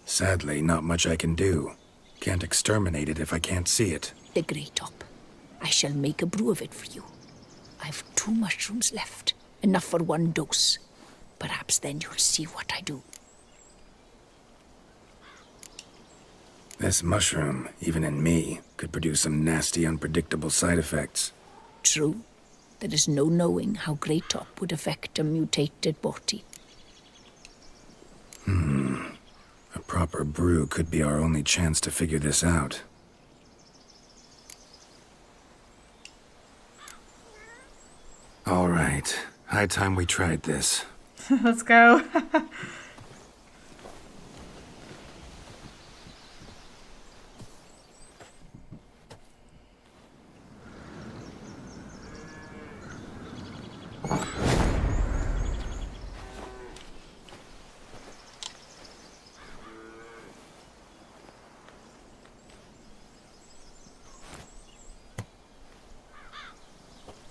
[SPEAKER 5] Sadly, not much I can do. Can't exterminate it if I can't see it.
[SPEAKER 12] The Grey Top. I shall make a brew of it for you. I've 2 mushrooms left. Enough for 1 dose. Perhaps then you'll see what I do.
[SPEAKER 5] This mushroom, even in me, could produce some nasty, unpredictable side effects.
[SPEAKER 12] True. There is no knowing how Grey Top would affect a mutated body.
[SPEAKER 5] A proper brew could be our only chance to figure this out. All right. High time we tried this.
[SPEAKER 1] Let's go.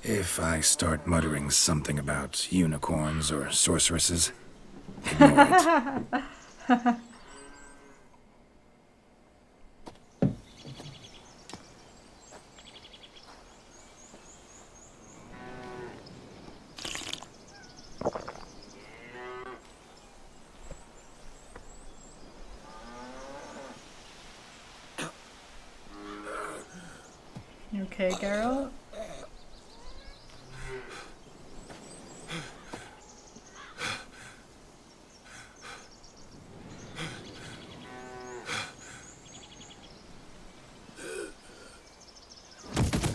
[SPEAKER 5] If I start muttering something about unicorns or sorceresses, ignore it.
[SPEAKER 1] You okay, Geralt?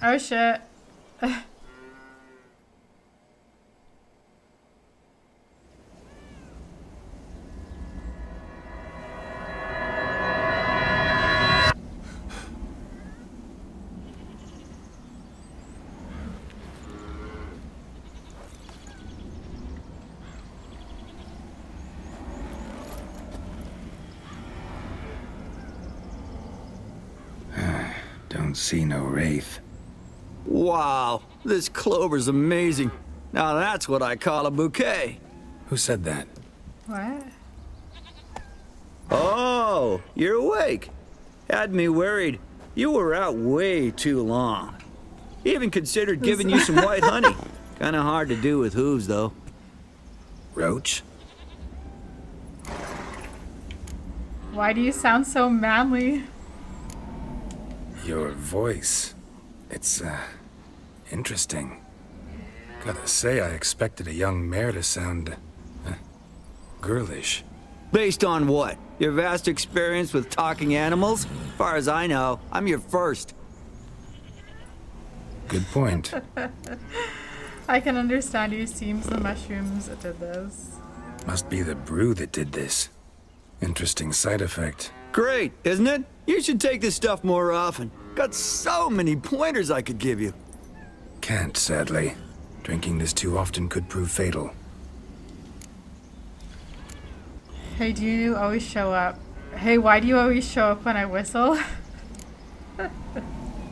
[SPEAKER 1] Oh shit.
[SPEAKER 5] Don't see no wraith.
[SPEAKER 8] Wow, this clover's amazing. Now that's what I call a bouquet.
[SPEAKER 5] Who said that?
[SPEAKER 1] What?
[SPEAKER 8] Oh, you're awake. Had me worried. You were out way too long. Even considered giving you some white honey. Kinda hard to do with hooves, though.
[SPEAKER 5] Roach?
[SPEAKER 1] Why do you sound so manly?
[SPEAKER 5] Your voice. It's, interesting. Gotta say, I expected a young mare to sound, girlish.
[SPEAKER 8] Based on what? Your vast experience with talking animals? As far as I know, I'm your first.
[SPEAKER 5] Good point.
[SPEAKER 1] I can understand you. Seems the mushrooms did this.
[SPEAKER 5] Must be the brew that did this. Interesting side effect.
[SPEAKER 8] Great, isn't it? You should take this stuff more often. Got so many pointers I could give you.
[SPEAKER 5] Can't, sadly. Drinking this too often could prove fatal.
[SPEAKER 1] Hey, do you always show up? Hey, why do you always show up when I whistle?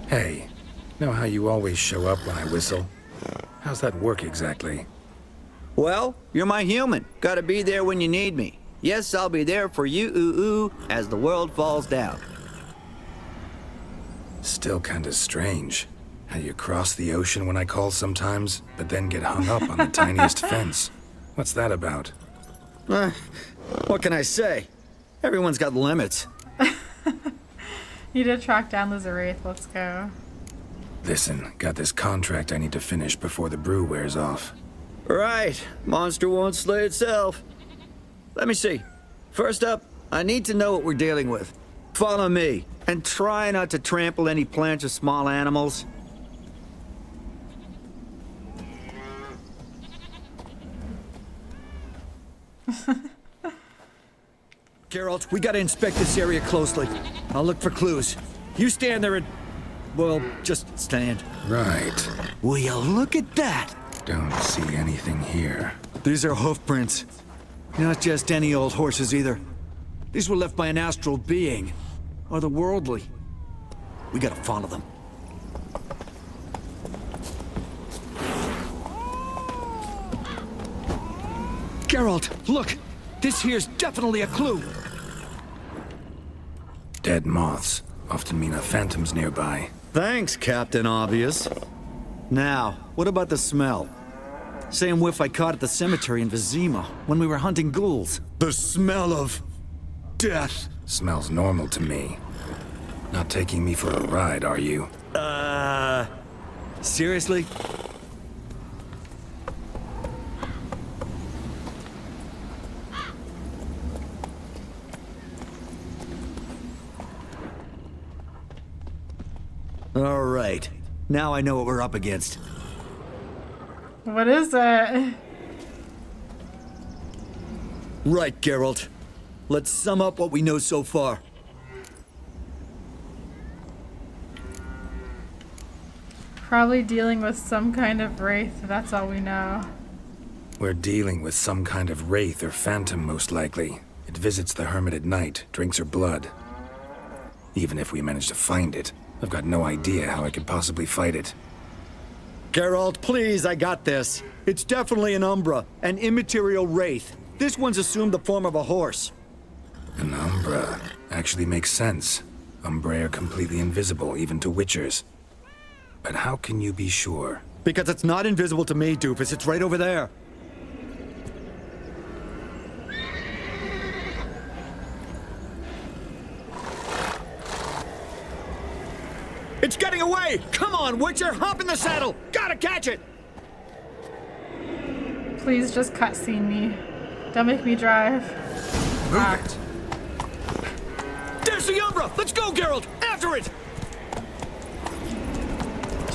[SPEAKER 5] Hey, know how you always show up when I whistle? How's that work exactly?
[SPEAKER 8] Well, you're my human. Gotta be there when you need me. Yes, I'll be there for you, ooh, as the world falls down.
[SPEAKER 5] Still kinda strange. How you cross the ocean when I call sometimes, but then get hung up on the tiniest fence. What's that about?
[SPEAKER 8] What can I say? Everyone's got limits.
[SPEAKER 1] Need to track down the Zerath. Let's go.
[SPEAKER 5] Listen, got this contract I need to finish before the brew wears off.
[SPEAKER 8] Right. Monster won't slay itself. Let me see. First up, I need to know what we're dealing with. Follow me, and try not to trample any plants or small animals. Geralt, we gotta inspect this area closely. I'll look for clues. You stand there and... well, just stand.
[SPEAKER 5] Right.
[SPEAKER 8] Will you look at that?
[SPEAKER 5] Don't see anything here.
[SPEAKER 8] These are hoof prints. Not just any old horses either. These were left by an astral being. Otherworldly. We gotta follow them. Geralt, look! This here's definitely a clue!
[SPEAKER 5] Dead moths often mean a phantom's nearby.
[SPEAKER 8] Thanks, Captain Obvious. Now, what about the smell? Same whiff I caught at the cemetery in Vizima when we were hunting ghouls. The smell of... death.
[SPEAKER 5] Smells normal to me. Not taking me for a ride, are you?
[SPEAKER 8] Seriously? All right. Now I know what we're up against.
[SPEAKER 1] What is it?
[SPEAKER 8] Right, Geralt. Let's sum up what we know so far.
[SPEAKER 1] Probably dealing with some kind of wraith. That's all we know.
[SPEAKER 5] We're dealing with some kind of wraith or phantom, most likely. It visits the hermit at night, drinks her blood. Even if we manage to find it, I've got no idea how I could possibly fight it.
[SPEAKER 8] Geralt, please, I got this. It's definitely an Umbra, an immaterial wraith. This one's assumed the form of a horse.
[SPEAKER 5] An Umbra. Actually makes sense. Umbrae are completely invisible, even to Witchers. But how can you be sure?
[SPEAKER 8] Because it's not invisible to me, Doofus. It's right over there. It's getting away! Come on, Witcher! Hop in the saddle! Gotta catch it!
[SPEAKER 1] Please just cutscene me. Don't make me drive.
[SPEAKER 8] Move it! There's the Umbra! Let's go, Geralt! After it!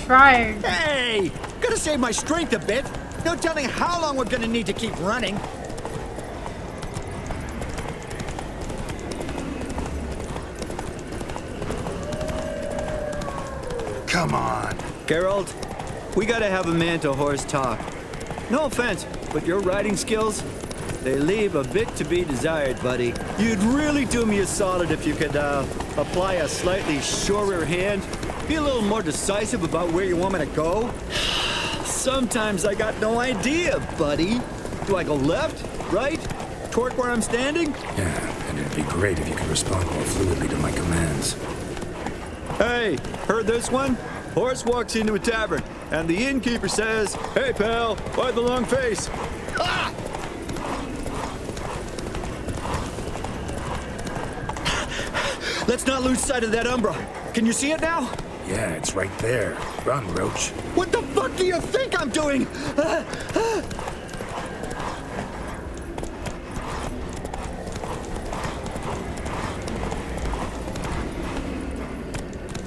[SPEAKER 1] Trying.
[SPEAKER 8] Hey! Gotta save my strength a bit. No telling how long we're gonna need to keep running.
[SPEAKER 5] Come on.
[SPEAKER 8] Geralt, we gotta have a man-to-horse talk. No offense, but your riding skills, they leave a bit to be desired, buddy. You'd really do me a solid if you could, apply a slightly surer hand. Be a little more decisive about where you want me to go. Sometimes I got no idea, buddy. Do I go left, right, toward where I'm standing?
[SPEAKER 5] Yeah, and it'd be great if you could respond more fluidly to my commands.
[SPEAKER 8] Hey, heard this one? Horse walks into a tavern, and the innkeeper says, "Hey, pal, why the long face?" Ah! Let's not lose sight of that Umbra. Can you see it now?
[SPEAKER 5] Yeah, it's right there. Run, Roach.
[SPEAKER 8] What the fuck do you think I'm doing?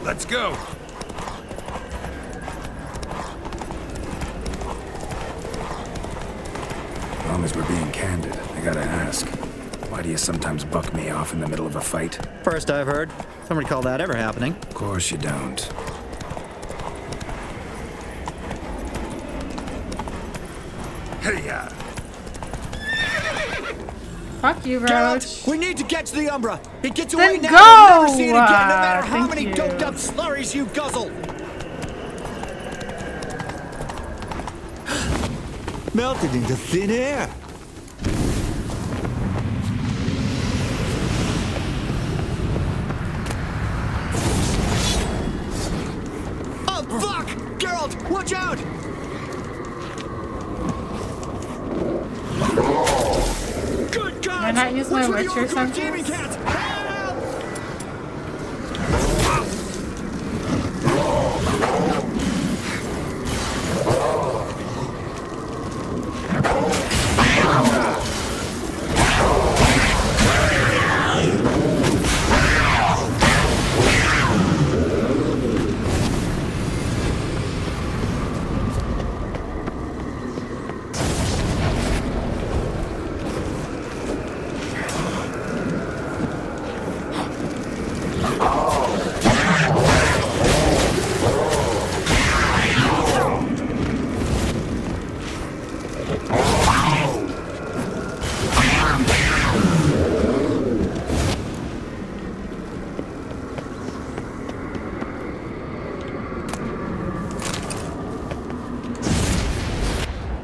[SPEAKER 5] Let's go. As long as we're being candid, I gotta ask. Why do you sometimes buck me off in the middle of a fight?
[SPEAKER 8] First I've heard. Don't recall that ever happening.
[SPEAKER 5] Of course you don't.
[SPEAKER 8] Hey-ya!
[SPEAKER 1] Fuck you, Roach.
[SPEAKER 8] Geralt, we need to get to the Umbra. It gets
[SPEAKER 1] Then
[SPEAKER 8] away now.
[SPEAKER 1] go!
[SPEAKER 8] We'll never see it again, no matter how
[SPEAKER 1] Thank
[SPEAKER 8] many
[SPEAKER 1] you.
[SPEAKER 8] doped up slurries you guzzle. Melted into thin air. Oh, fuck! Geralt, watch out! Good God!
[SPEAKER 1] Can I not use my Witcher senses?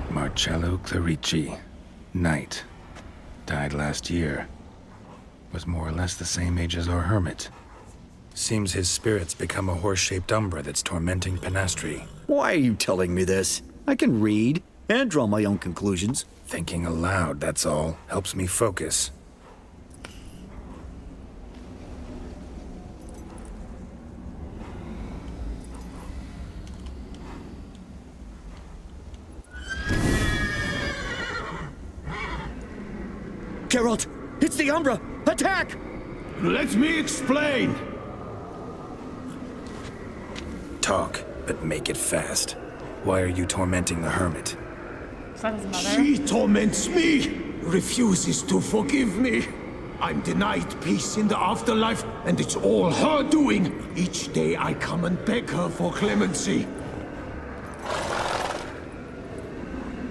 [SPEAKER 5] Marcello Clerici, knight. Died last year. Was more or less the same age as our hermit. Seems his spirit's become a horse-shaped umbra that's tormenting Penastri.
[SPEAKER 8] Why are you telling me this? I can read and draw my own conclusions.
[SPEAKER 5] Thinking aloud, that's all. Helps me focus.
[SPEAKER 8] Geralt, it's the Umbra! Attack!
[SPEAKER 13] Let me explain.
[SPEAKER 5] Talk, but make it fast. Why are you tormenting the hermit?
[SPEAKER 1] Is that his mother?
[SPEAKER 13] She torments me, refuses to forgive me. I'm denied peace in the afterlife, and it's all her doing. Each day I come and beg her for clemency.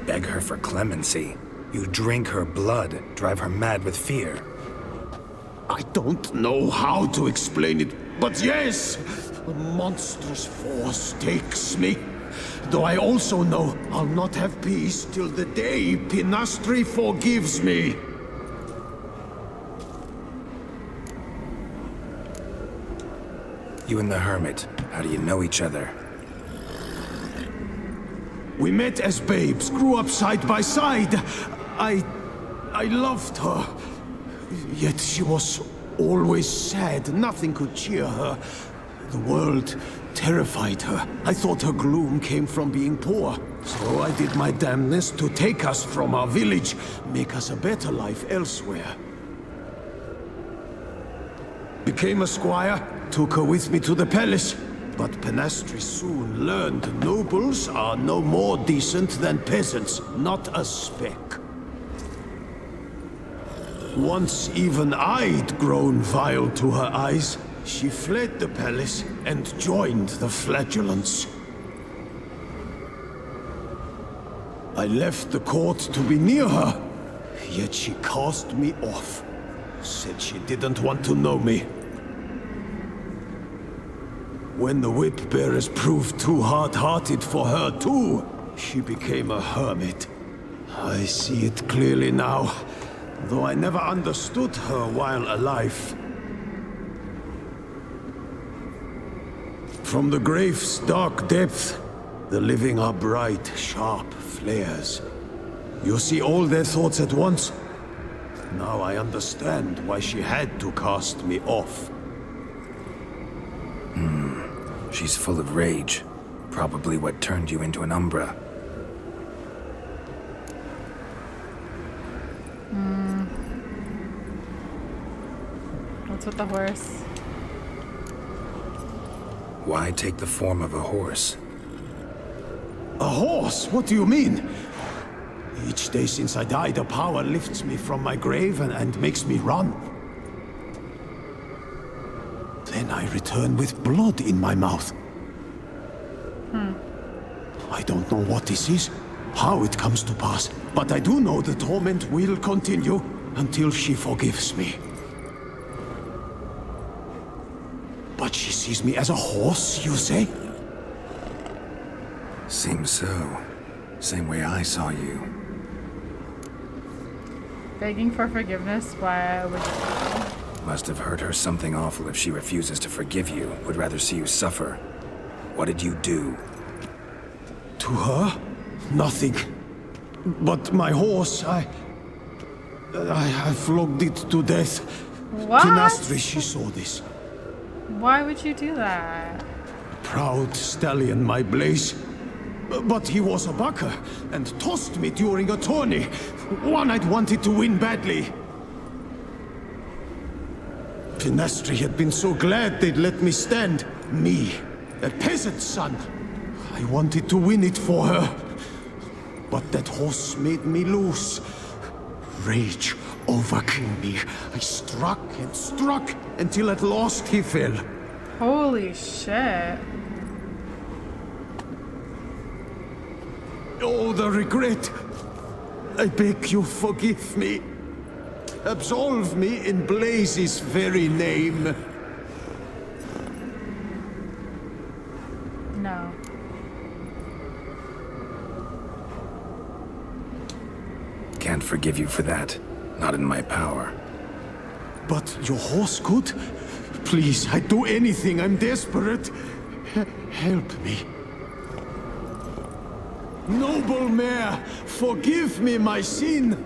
[SPEAKER 5] Beg her for clemency. You drink her blood, drive her mad with fear.
[SPEAKER 13] I don't know how to explain it, but yes, a monstrous force takes me. Though I also know I'll not have peace till the day Penastri forgives me.
[SPEAKER 5] You and the hermit, how do you know each other?
[SPEAKER 13] We met as babes, grew up side by side. I loved her. Yet she was always sad. Nothing could cheer her. The world terrified her. I thought her gloom came from being poor. So I did my damnedest to take us from our village, make us a better life elsewhere. Became a squire, took her with me to the palace. But Penastri soon learned nobles are no more decent than peasants, not a speck. Once even I'd grown vile to her eyes, she fled the palace and joined the Flagellants. I left the court to be near her, yet she cast me off. Said she didn't want to know me. When the whip-bearers proved too hard-hearted for her too, she became a hermit. I see it clearly now, though I never understood her while alive. From the grave's dark depth, the living are bright, sharp flares. You see all their thoughts at once. Now I understand why she had to cast me off.
[SPEAKER 5] She's full of rage. Probably what turned you into an Umbra.
[SPEAKER 1] What's with the horse?
[SPEAKER 5] Why take the form of a horse?
[SPEAKER 13] A horse? What do you mean? Each day since I died, a power lifts me from my grave and makes me run. Then I return with blood in my mouth. I don't know what this is, how it comes to pass, but I do know the torment will continue until she forgives me. But she sees me as a horse, you say?
[SPEAKER 5] Seems so. Same way I saw you.
[SPEAKER 1] Begging for forgiveness? Why would you?
[SPEAKER 5] Must have hurt her something awful if she refuses to forgive you, would rather see you suffer. What did you do?
[SPEAKER 13] To her? Nothing. But my horse, I flogged it to death.
[SPEAKER 1] What?
[SPEAKER 13] Tinastri, she saw this.
[SPEAKER 1] Why would you do that?
[SPEAKER 13] Proud stallion, my Blaze. But he was a bucker and tossed me during a tourney. One I'd wanted to win badly. Tinastri had been so glad they'd let me stand. Me, a peasant's son. I wanted to win it for her. But that horse made me lose. Rage overcame me. I struck and struck until at last he fell.
[SPEAKER 1] Holy shit.
[SPEAKER 13] Oh, the regret. I beg you, forgive me. Absolve me in Blaze's very name.
[SPEAKER 1] No.
[SPEAKER 5] Can't forgive you for that. Not in my power.
[SPEAKER 13] But your horse could? Please, I'd do anything. I'm desperate. Help me. Noble mare, forgive me my sin.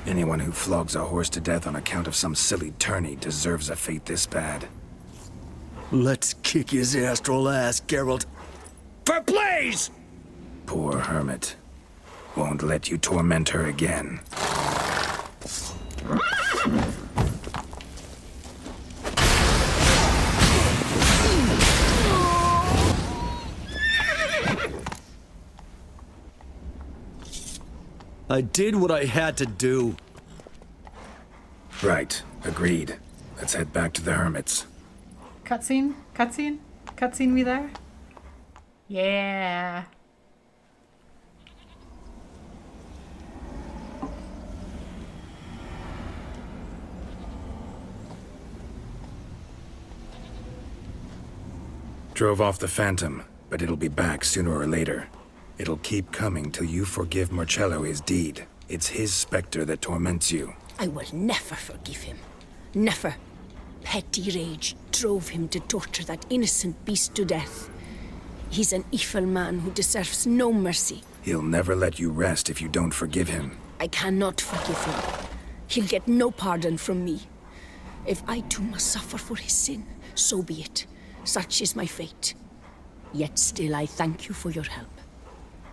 [SPEAKER 5] Anyone who flogs a horse to death on account of some silly tourney deserves a fate this bad.
[SPEAKER 17] Let's kick his astral ass, Geralt. For Blaze!
[SPEAKER 5] Poor hermit. Won't let you torment her again.
[SPEAKER 8] I did what I had to do.
[SPEAKER 5] Right. Agreed. Let's head back to the hermits.
[SPEAKER 1] Cutscene? Cutscene? Cutscene me there? Yeah.
[SPEAKER 5] Drove off the Phantom, but it'll be back sooner or later. It'll keep coming till you forgive Marcello his deed. It's his specter that torments you.
[SPEAKER 12] I will never forgive him. Never. Petty rage drove him to torture that innocent beast to death. He's an evil man who deserves no mercy.
[SPEAKER 5] He'll never let you rest if you don't forgive him.
[SPEAKER 12] I cannot forgive him. He'll get no pardon from me. If I too must suffer for his sin, so be it. Such is my fate. Yet still I thank you for your help.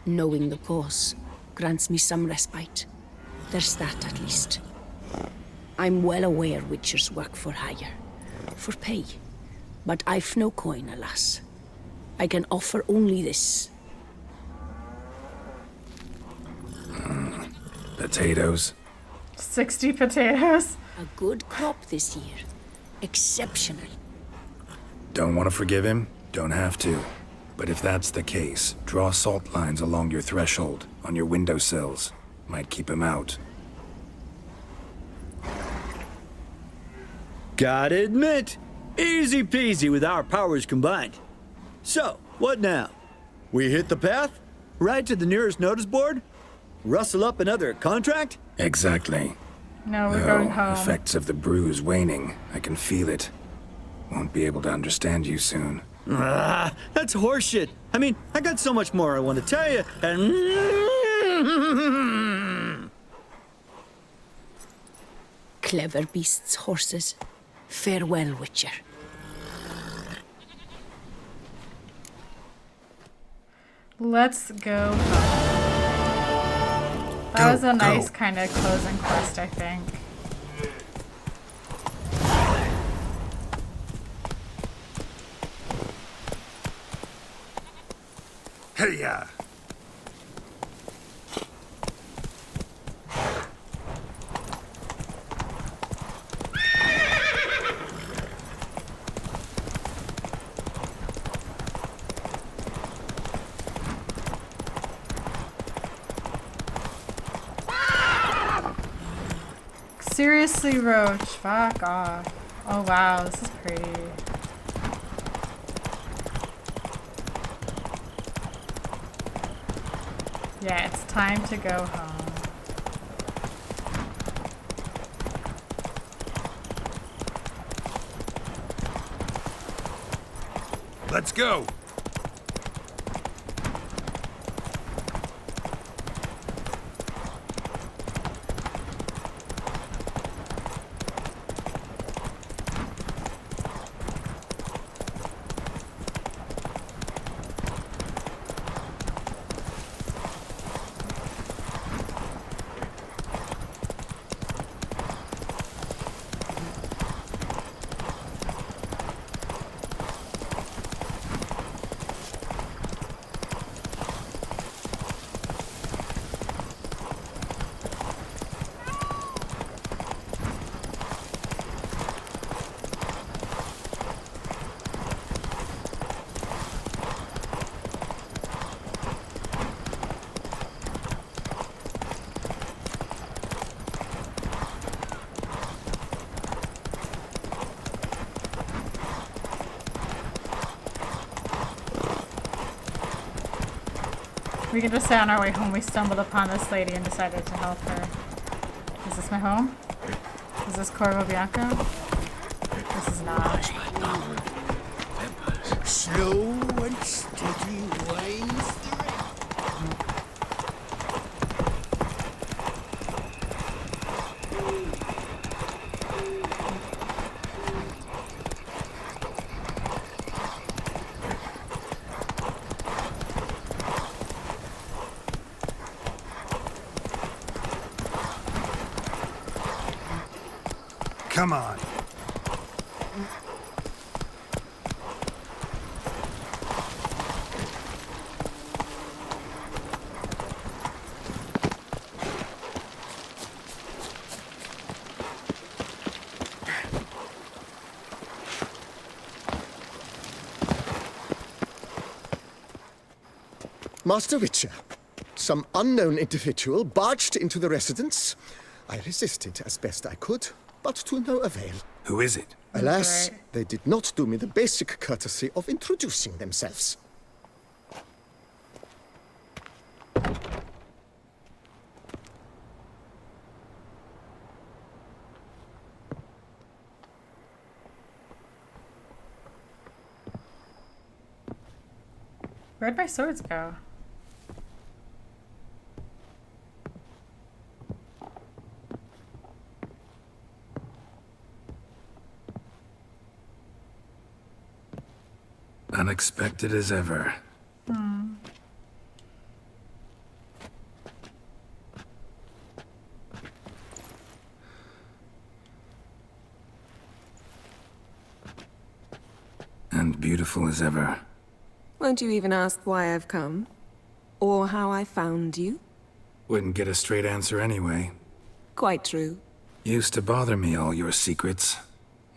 [SPEAKER 12] Knowing the cause grants me some respite. There's that at least. I'm well aware witchers work for hire, for pay. But I've no coin, alas. I can offer only this.
[SPEAKER 5] Potatoes.
[SPEAKER 1] 60 potatoes.
[SPEAKER 12] A good crop this year. Exceptional.
[SPEAKER 5] Don't want to forgive him? Don't have to. But if that's the case, draw salt lines along your threshold, on your windowsills. Might keep him out.
[SPEAKER 8] Gotta admit, easy peasy with our powers combined. So, what now? We hit the path? Right to the nearest notice board? Rustle up another contract?
[SPEAKER 5] Exactly.
[SPEAKER 1] No, we're going home.
[SPEAKER 5] Effects of the bruise waning. I can feel it. Won't be able to understand you soon.
[SPEAKER 8] Ah, that's horseshit. I mean, I got so much more I want to tell you, and...
[SPEAKER 12] Clever beasts, horses. Farewell, Witcher.
[SPEAKER 1] Let's go home. That was a nice kind of closing quest, I think.
[SPEAKER 5] Hey-ya!
[SPEAKER 1] Seriously, Roach, fuck off. Oh wow, this is pretty. Yeah, it's time to go home.
[SPEAKER 5] Let's go!
[SPEAKER 1] We can just say on our way home we stumbled upon this lady and decided to help her. Is this my home? Is this Corvo Bianco? This is not.
[SPEAKER 18] Slow and steady winds the
[SPEAKER 5] Come on.
[SPEAKER 14] Master Witcher, some unknown individual barged into the residence. I resisted as best I could, but to no avail.
[SPEAKER 5] Who is it?
[SPEAKER 14] Alas, they did not do me the basic courtesy of introducing themselves.
[SPEAKER 1] Where'd my swords go?
[SPEAKER 5] Unexpected as ever. And beautiful as ever.
[SPEAKER 22] Won't you even ask why I've come? Or how I found you?
[SPEAKER 5] Wouldn't get a straight answer anyway.
[SPEAKER 22] Quite true.
[SPEAKER 5] Used to bother me, all your secrets.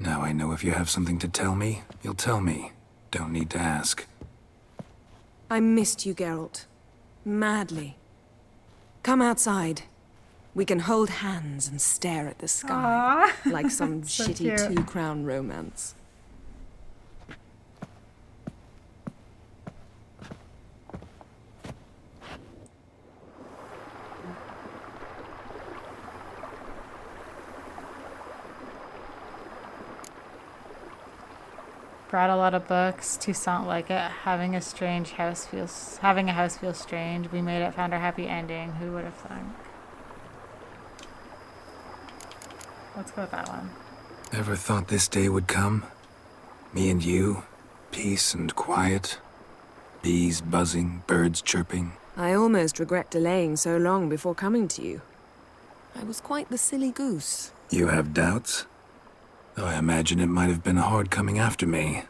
[SPEAKER 5] Now I know if you have something to tell me, you'll tell me. Don't need to ask.
[SPEAKER 22] I missed you, Geralt. Madly. Come outside. We can hold hands and stare at the sky.
[SPEAKER 1] Aww.
[SPEAKER 22] Like some
[SPEAKER 1] So
[SPEAKER 22] shitty
[SPEAKER 1] cute.
[SPEAKER 22] two-crown romance.
[SPEAKER 1] Brought a lot of books. Toussaint like it. Having a house feels strange. We made it, found our happy ending. Who would have thunk? Let's go with that one.
[SPEAKER 5] Ever thought this day would come? Me and you, peace and quiet. Bees buzzing, birds chirping.
[SPEAKER 22] I almost regret delaying so long before coming to you. I was quite the silly goose.
[SPEAKER 5] You have doubts? Though I imagine it might have been hard coming after me.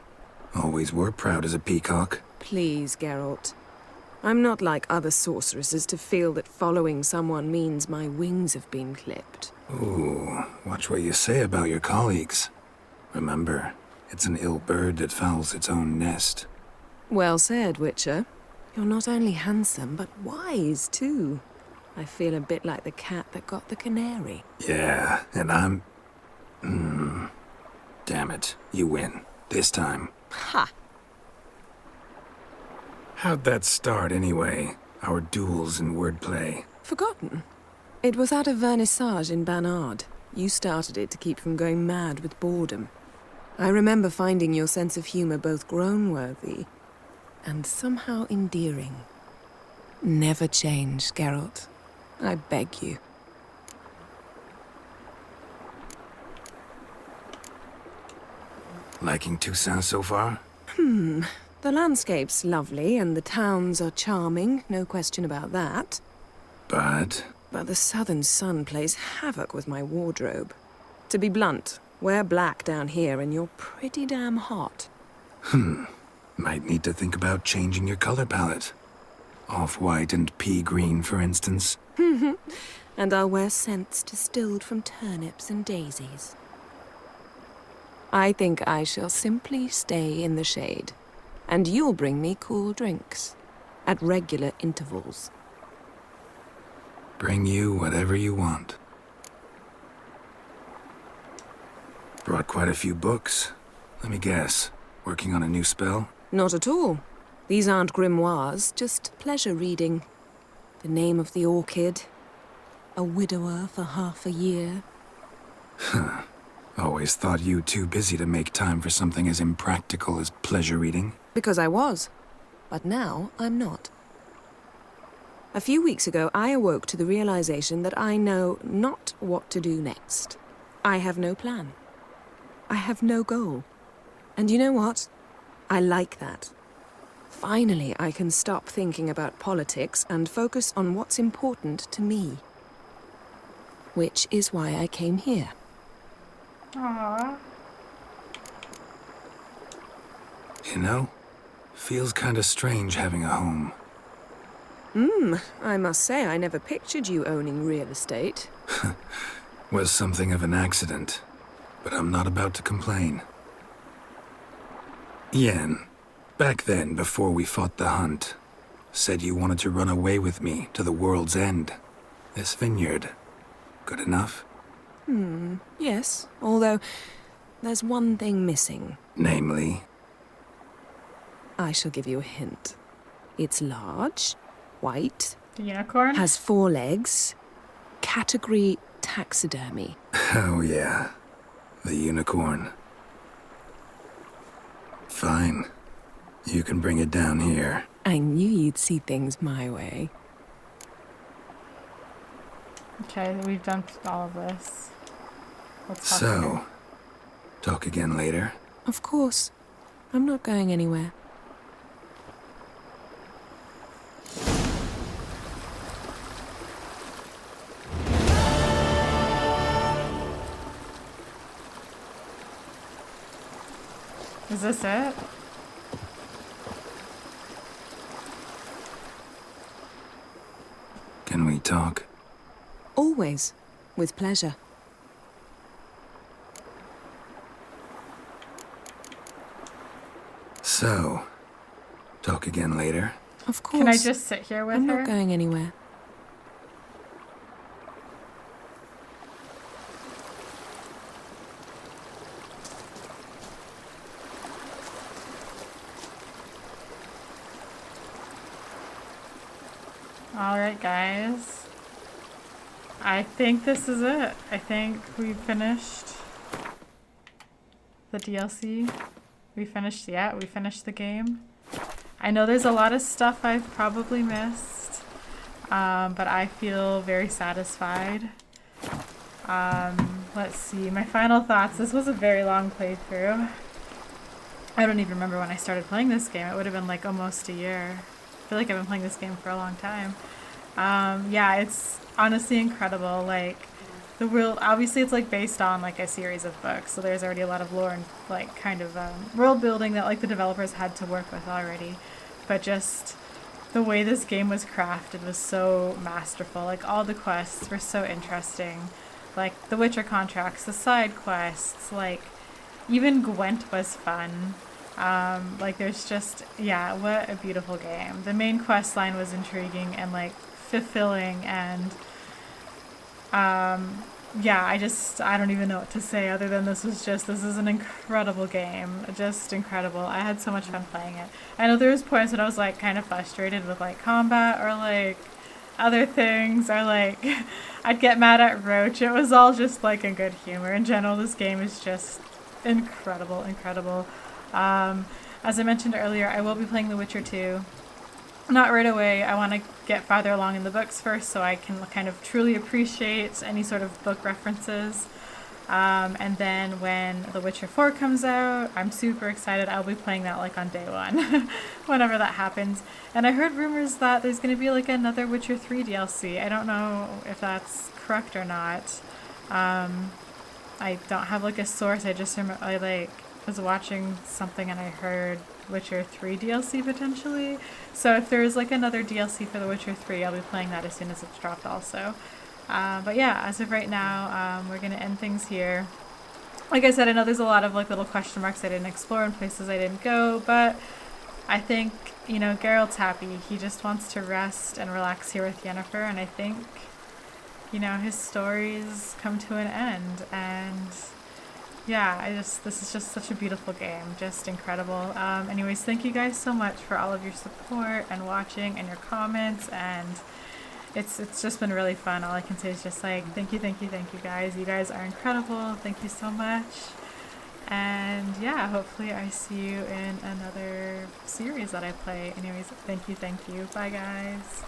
[SPEAKER 5] Always were proud as a peacock.
[SPEAKER 22] Please, Geralt. I'm not like other sorceresses to feel that following someone means my wings have been clipped.
[SPEAKER 5] Ooh, watch what you say about your colleagues. Remember, it's an ill bird that fouls its own nest.
[SPEAKER 22] Well said, Witcher. You're not only handsome, but wise, too. I feel a bit like the cat that got the canary.
[SPEAKER 5] Yeah, and I'm... Damn it, you win. This time.
[SPEAKER 22] Ha!
[SPEAKER 5] How'd that start, anyway? Our duels and wordplay.
[SPEAKER 22] Forgotten. It was at a vernissage in Banard. You started it to keep from going mad with boredom. I remember finding your sense of humor both groan-worthy and somehow endearing. Never change, Geralt. I beg you.
[SPEAKER 5] Liking Toussaint so far?
[SPEAKER 22] The landscape's lovely and the towns are charming, no question about that.
[SPEAKER 5] But
[SPEAKER 22] the southern sun plays havoc with my wardrobe. To be blunt, wear black down here and you're pretty damn hot.
[SPEAKER 5] Might need to think about changing your color palette. Off-white and pea green, for instance.
[SPEAKER 22] And I'll wear scents distilled from turnips and daisies. I think I shall simply stay in the shade. And you'll bring me cool drinks. At regular intervals.
[SPEAKER 5] Bring you whatever you want. Brought quite a few books. Let me guess. Working on a new spell?
[SPEAKER 22] Not at all. These aren't grimoires, just pleasure reading. The Name of the Orchid. A widower for half a year.
[SPEAKER 5] Always thought you too busy to make time for something as impractical as pleasure reading.
[SPEAKER 22] Because I was. But now I'm not. A few weeks ago, I awoke to the realization that I know not what to do next. I have no plan. I have no goal. And you know what? I like that. Finally, I can stop thinking about politics and focus on what's important to me. Which is why I came here.
[SPEAKER 1] Aww.
[SPEAKER 5] You know, feels kinda strange having a home.
[SPEAKER 22] I must say I never pictured you owning real estate.
[SPEAKER 5] Was something of an accident, but I'm not about to complain. Yen, back then, before we fought the hunt, said you wanted to run away with me to the world's end. This vineyard, good enough?
[SPEAKER 22] Yes, although there's one thing missing.
[SPEAKER 5] Namely?
[SPEAKER 22] I shall give you a hint. It's large, white,
[SPEAKER 1] The unicorn?
[SPEAKER 22] has 4 legs, category taxidermy.
[SPEAKER 5] Oh yeah, the unicorn. Fine. You can bring it down here.
[SPEAKER 22] I knew you'd see things my way.
[SPEAKER 1] Okay, we've done all of this. Let's talk
[SPEAKER 5] So,
[SPEAKER 1] later.
[SPEAKER 5] talk again later?
[SPEAKER 22] Of course. I'm not going anywhere.
[SPEAKER 1] Is this it?
[SPEAKER 5] Can we talk?
[SPEAKER 22] Always. With pleasure.
[SPEAKER 5] So, talk again later?
[SPEAKER 22] Of course.
[SPEAKER 1] Can I just sit here with
[SPEAKER 22] I'm
[SPEAKER 1] her?
[SPEAKER 22] not going anywhere.
[SPEAKER 1] Alright, guys. I think this is it. I think we finished the DLC. We finished the game. I know there's a lot of stuff I've probably missed, but I feel very satisfied. Let's see, my final thoughts. This was a very long playthrough. I don't even remember when I started playing this game. It would have been like almost a year. I feel like I've been playing this game for a long time. Yeah, it's honestly incredible. Like, the world, obviously it's like based on like a series of books, so there's already a lot of lore and like kind of world building that like the developers had to work with already. But just the way this game was crafted was so masterful. Like, all the quests were so interesting. Like, the Witcher contracts, the side quests, like, even Gwent was fun. Like, there's just, yeah, what a beautiful game. The main quest line was intriguing and, like, fulfilling, and, yeah, I don't even know what to say other than this is an incredible game. Just incredible. I had so much fun playing it. I know there was points when I was, like, kind of frustrated with, like, combat or, like, other things, or, like, I'd get mad at Roach. It was all just, like, in good humor. In general, this game is just incredible, incredible. As I mentioned earlier, I will be playing The Witcher 2. Not right away. I want to get farther along in the books first so I can kind of truly appreciate any sort of book references. And then when The Witcher 4 comes out, I'm super excited. I'll be playing that like on day one, whenever that happens. And I heard rumors that there's going to be like another Witcher 3 DLC. I don't know if that's correct or not. I don't have like a source. I just remember I was watching something and I heard Witcher 3 DLC potentially. So if there's like another DLC for The Witcher 3, I'll be playing that as soon as it's dropped also. But yeah, as of right now, we're going to end things here. Like I said, I know there's a lot of like little question marks I didn't explore and places I didn't go, but I think, you know, Geralt's happy. He just wants to rest and relax here with Yennefer, and I think, you know, his stories come to an end, and yeah, this is just such a beautiful game, just incredible. Anyways, thank you guys so much for all of your support and watching and your comments, and it's just been really fun. All I can say is just like, thank you guys. You guys are incredible. Thank you so much. And yeah, hopefully I see you in another series that I play. Anyways, thank you. Bye guys.